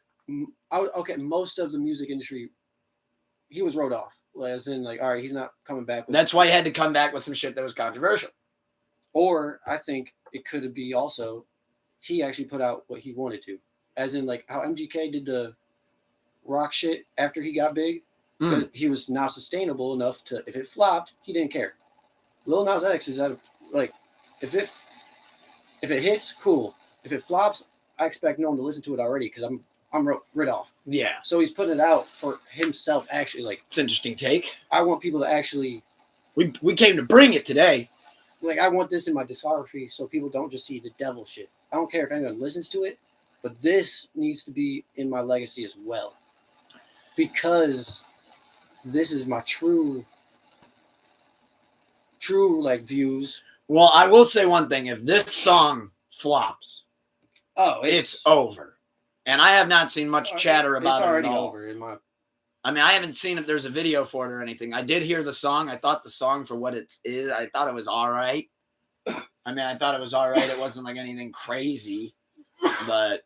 S2: Okay, most of the music industry, he was wrote off. As in, like, all right, he's not coming back.
S1: That's why he had to come back with some shit that was controversial.
S2: Or I think it could be also, he actually put out what he wanted to. As in, like, how MGK did the rock shit after he got big. Because he was now sustainable enough to, if it flopped, he didn't care. Lil Nas X is at like, if it hits, cool. If it flops, I expect no one to listen to it already because I'm rid off.
S1: Yeah.
S2: So he's putting it out for himself. Actually, like
S1: It's an interesting take.
S2: I want people to actually.
S1: We came to bring it today.
S2: Like I want this in my discography, so people don't just see the devil shit. I don't care if anyone listens to it, but this needs to be in my legacy as well, because this is my true like views.
S1: Well, I will say one thing: if this song flops, it's over. And I have not seen much chatter about it at all.
S2: It's already over in my.
S1: I mean, I haven't seen if there's a video for it or anything. I did hear the song. I thought the song for what it is, I thought it was all right. I mean, I thought it was all right. It wasn't like anything crazy, but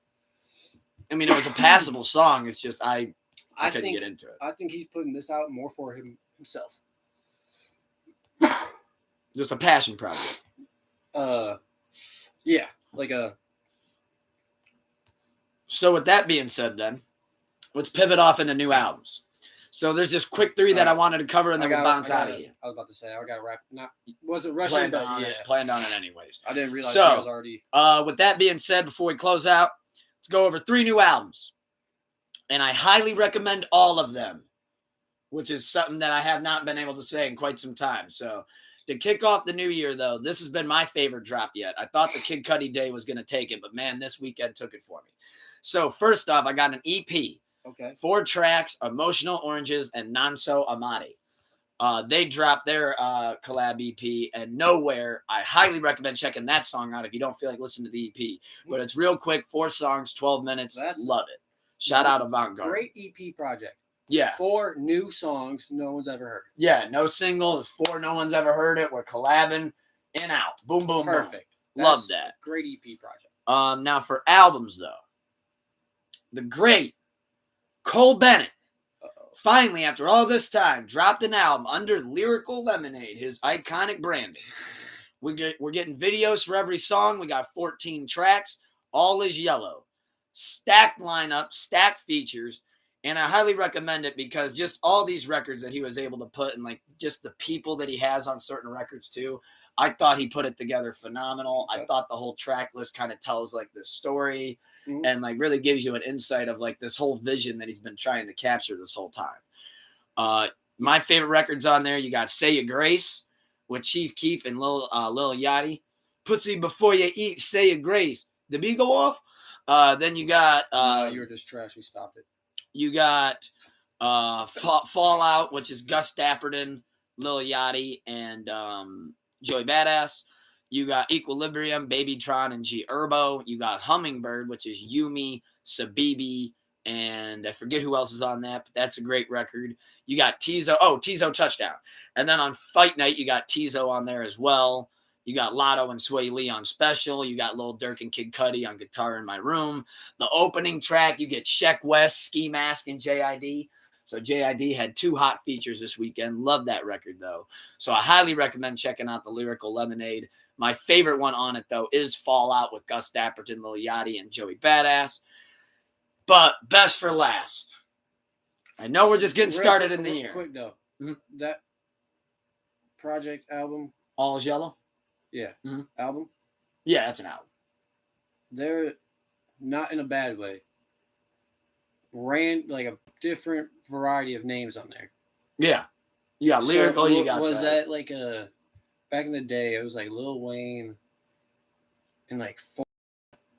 S1: I mean, it was a passable song. It's just I couldn't get into it.
S2: I think he's putting this out more for himself.
S1: Just a passion project.
S2: Yeah, like a.
S1: So with that being said, then let's pivot off into new albums. So there's just quick three that I wanted to cover, and then we'll bounce out of here.
S2: I was about to say I got to wrap. Wasn't rushing, but
S1: planned on it anyways.
S2: I didn't realize it was already.
S1: With that being said, before we close out, let's go over 3 new albums, and I highly recommend all of them, which is something that I have not been able to say in quite some time. So to kick off the new year, though, this has been my favorite drop yet. I thought the Kid Cudi day was going to take it, but man, this weekend took it for me. So first off, I got an EP.
S2: Okay.
S1: 4 tracks, Emotional Oranges and Non So Amati. They dropped their collab EP, and Nowhere. I highly recommend checking that song out if you don't feel like listening to the EP. But it's real quick, 4 songs, 12 minutes. Love it. Shout out Avant-Garde.
S2: Great EP project.
S1: Yeah.
S2: 4 new songs no one's ever heard.
S1: Yeah, no single. 4 no one's ever heard it. We're collabing in out. Boom, boom,
S2: perfect.
S1: Boom. Love that.
S2: Great EP project.
S1: Now for albums, though. The great Cole Bennett, finally, after all this time, dropped an album under Lyrical Lemonade, his iconic branding. We're getting videos for every song. We got 14 tracks. All is yellow. Stacked lineup, stacked features. And I highly recommend it because just all these records that he was able to put, and like just the people that he has on certain records too, I thought he put it together phenomenal. I thought the whole track list kind of tells like this story. And like really gives you an insight of like this whole vision that he's been trying to capture this whole time. My favorite records on there, you got Say Your Grace with Chief Keef and Lil Yachty. Pussy Before You Eat, Say Your Grace. Did B go off? Then you got...
S2: no, you were just trash. We stopped it.
S1: You got Fallout, which is Gus Dapperton, Lil Yachty, and Joey Badass. You got Equilibrium, Babytron, and G Herbo. You got Hummingbird, which is Yumi, Sabibi, and I forget who else is on that, but that's a great record. You got Tizo. Oh, Tizo Touchdown. And then on Fight Night, you got Tizo on there as well. You got Lotto and Sway Lee on Special. You got Lil Durk and Kid Cudi on Guitar in My Room. The opening track, you get Sheck West, Ski Mask, and JID. So JID had 2 hot features this weekend. Love that record, though. So I highly recommend checking out the Lyrical Lemonade. My favorite one on it, though, is Fallout with Gus Dapperton, Lil Yachty, and Joey Badass. But best for last. I know we're just getting started in the year.
S2: Quick, though. That project album.
S1: All is Yellow?
S2: Yeah. Album?
S1: Yeah, that's an album.
S2: They're not in a bad way. Ran like a different variety of names on there.
S1: Yeah. You got Lyrical, you got
S2: was that like a... Back in the day, it was like Lil Wayne and like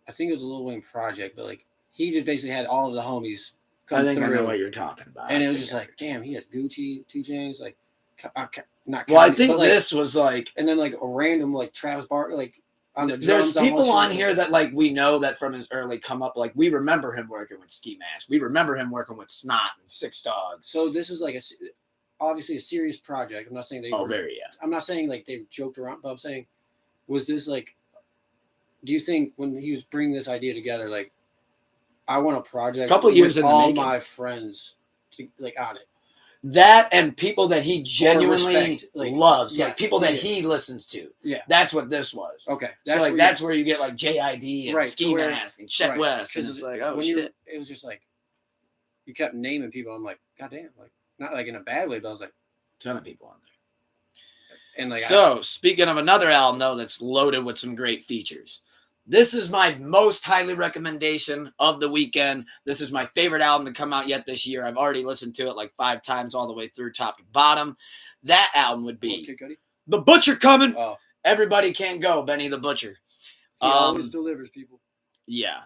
S2: I think it was a Lil Wayne project, but like he just basically had all of the homies come through. I think I know
S1: what you're talking about.
S2: And it was just like, damn, he has Gucci, 2 Chainz, like not.
S1: Well, I think this was like,
S2: and then like a random like Travis Barker, like on the
S1: drums. There's people on
S2: show.
S1: here that like we know that from his early come up. Like we remember him working with Ski Mask. We remember him working with Snot and 6 Dogs.
S2: So this was like obviously a serious project. I'm not saying I'm not saying like they joked around, but I'm saying, was this like, do you think when he was bringing this idea together, like, I want a project,
S1: couple years
S2: with
S1: in the
S2: all
S1: making.
S2: My friends to like on it,
S1: that and people that he genuinely loves,
S2: yeah,
S1: like people that he listens to.
S2: Yeah,
S1: that's what this was.
S2: Okay,
S1: so like that's where you get like JID and Ski Mask and Sheck West, and it's like, oh shit.
S2: It was just like you kept naming people. I'm like, goddamn, like. Not like in a bad way, but I was like,
S1: ton of people on there.
S2: And like,
S1: so speaking of another album though, that's loaded with some great features, This is my most highly recommendation of the weekend. This is my favorite album to come out yet this year. I've already listened to it like 5 times all the way through top to bottom. That album would be The Butcher Coming.
S2: Oh.
S1: Everybody Can't Go, Benny the Butcher.
S2: He always delivers, people.
S1: Yeah,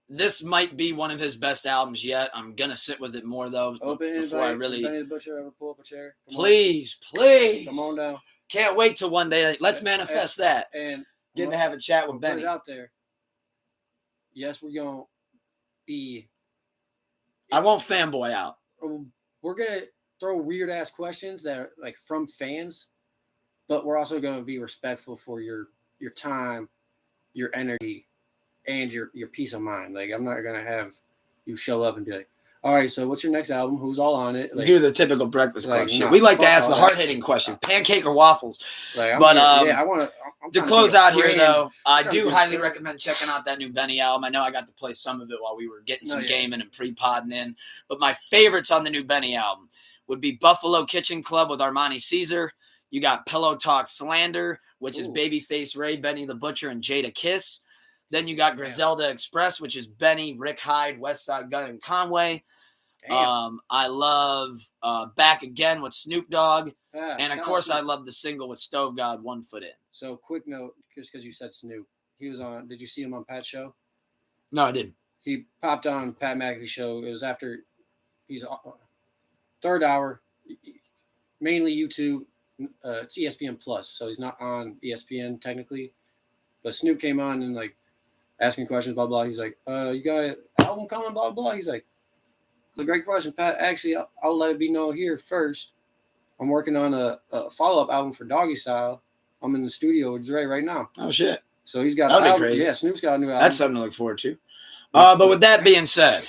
S1: this might be one of his best albums yet. I'm gonna sit with it more though. Before I really.
S2: Benny the Butcher ever pull up a chair?
S1: Please.
S2: Come on down.
S1: Can't wait till one day. Let's manifest that.
S2: And
S1: getting to have a chat with Benny.
S2: Put it out there. Yes, we're gonna be.
S1: I won't fanboy out.
S2: We're gonna throw weird ass questions that are like from fans, but we're also gonna be respectful for your time, your energy, and your peace of mind. Like, I'm not gonna have you show up and be like, all right, so what's your next album? Who's all on it? Like,
S1: do the typical Breakfast Club
S2: like,
S1: shit.
S2: nah,
S1: We like to
S2: fuck
S1: ask
S2: all
S1: the
S2: that.
S1: hard-hitting question: pancake or waffles?
S2: Like,
S1: But
S2: I want
S1: to close out here, though, I
S2: trying to
S1: do
S2: be a
S1: highly
S2: friend.
S1: recommend checking out that new Benny album. I know I got to play some of it while we were getting some gaming and pre-podding in, but my favorites on the new Benny album would be Buffalo Kitchen Club with Armani Caesar. You got Pillow Talk Slander, which is Babyface Ray, Benny the Butcher, and Jada Kiss. Then you got Griselda Express, which is Benny, Rick Hyde, Westside Gun, and Conway. I love Back Again with Snoop Dogg. And, of course, I love the single with Stove God, One Foot In.
S2: So, quick note, just because you said Snoop. He was on, did you see him on Pat's show?
S1: No, I didn't.
S2: He popped on Pat McAfee's show. It was after, he's third hour, mainly YouTube. It's ESPN Plus, so he's not on ESPN technically. But Snoop came on and, like, asking questions, blah, blah. He's like, you got an album coming, blah, blah. He's like, the great question, Pat. Actually, I'll let it be known here first. I'm working on a follow-up album for Doggy Style. I'm in the studio with Dre right now.
S1: Oh, shit.
S2: So he's got
S1: That'd
S2: an
S1: be
S2: album.
S1: crazy.
S2: Yeah, Snoop's got a new album.
S1: That's something to look forward to. But with that being said,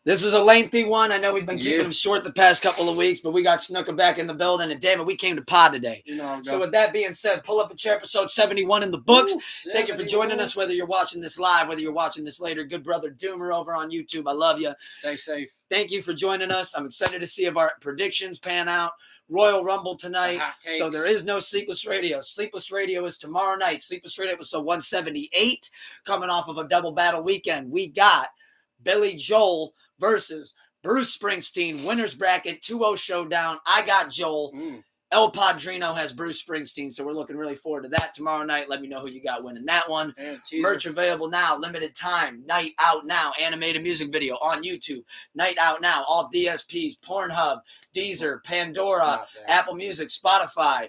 S1: this is a lengthy one. I know we've been keeping them short the past couple of weeks, but we got Snooker back in the building, and damn it, we came to pod today. So with that being said, pull up a chair, episode 71 in the books. Thank you for joining us, whether you're watching this live, whether you're watching this later. Good brother Doomer over on YouTube. I love you.
S2: Stay safe.
S1: Thank you for joining us. I'm excited to see if our predictions pan out. Royal Rumble tonight. So there is no Sleepless Radio. Sleepless Radio is tomorrow night. Sleepless Radio episode 178, coming off of a double battle weekend. We got Billy Joel versus Bruce Springsteen. Winners bracket, 2-0 showdown. I got Joel. El Padrino has Bruce Springsteen, so we're looking really forward to that tomorrow night. Let me know who you got winning that one. Merch available now, limited time, night out now, animated music video on YouTube, night out now, all DSPs, Pornhub, Deezer, Pandora, Apple Music, Spotify,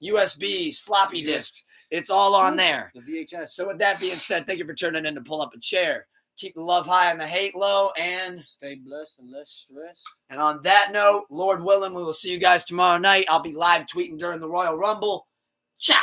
S1: USBs, floppy disks. It's all on there.
S2: The VHS.
S1: So with that being said, thank you for turning in to Pull Up a Chair. Keep the love high and the hate low, and
S2: stay blessed and less stressed.
S1: And on that note, Lord willing, we will see you guys tomorrow night. I'll be live tweeting during the Royal Rumble. Ciao.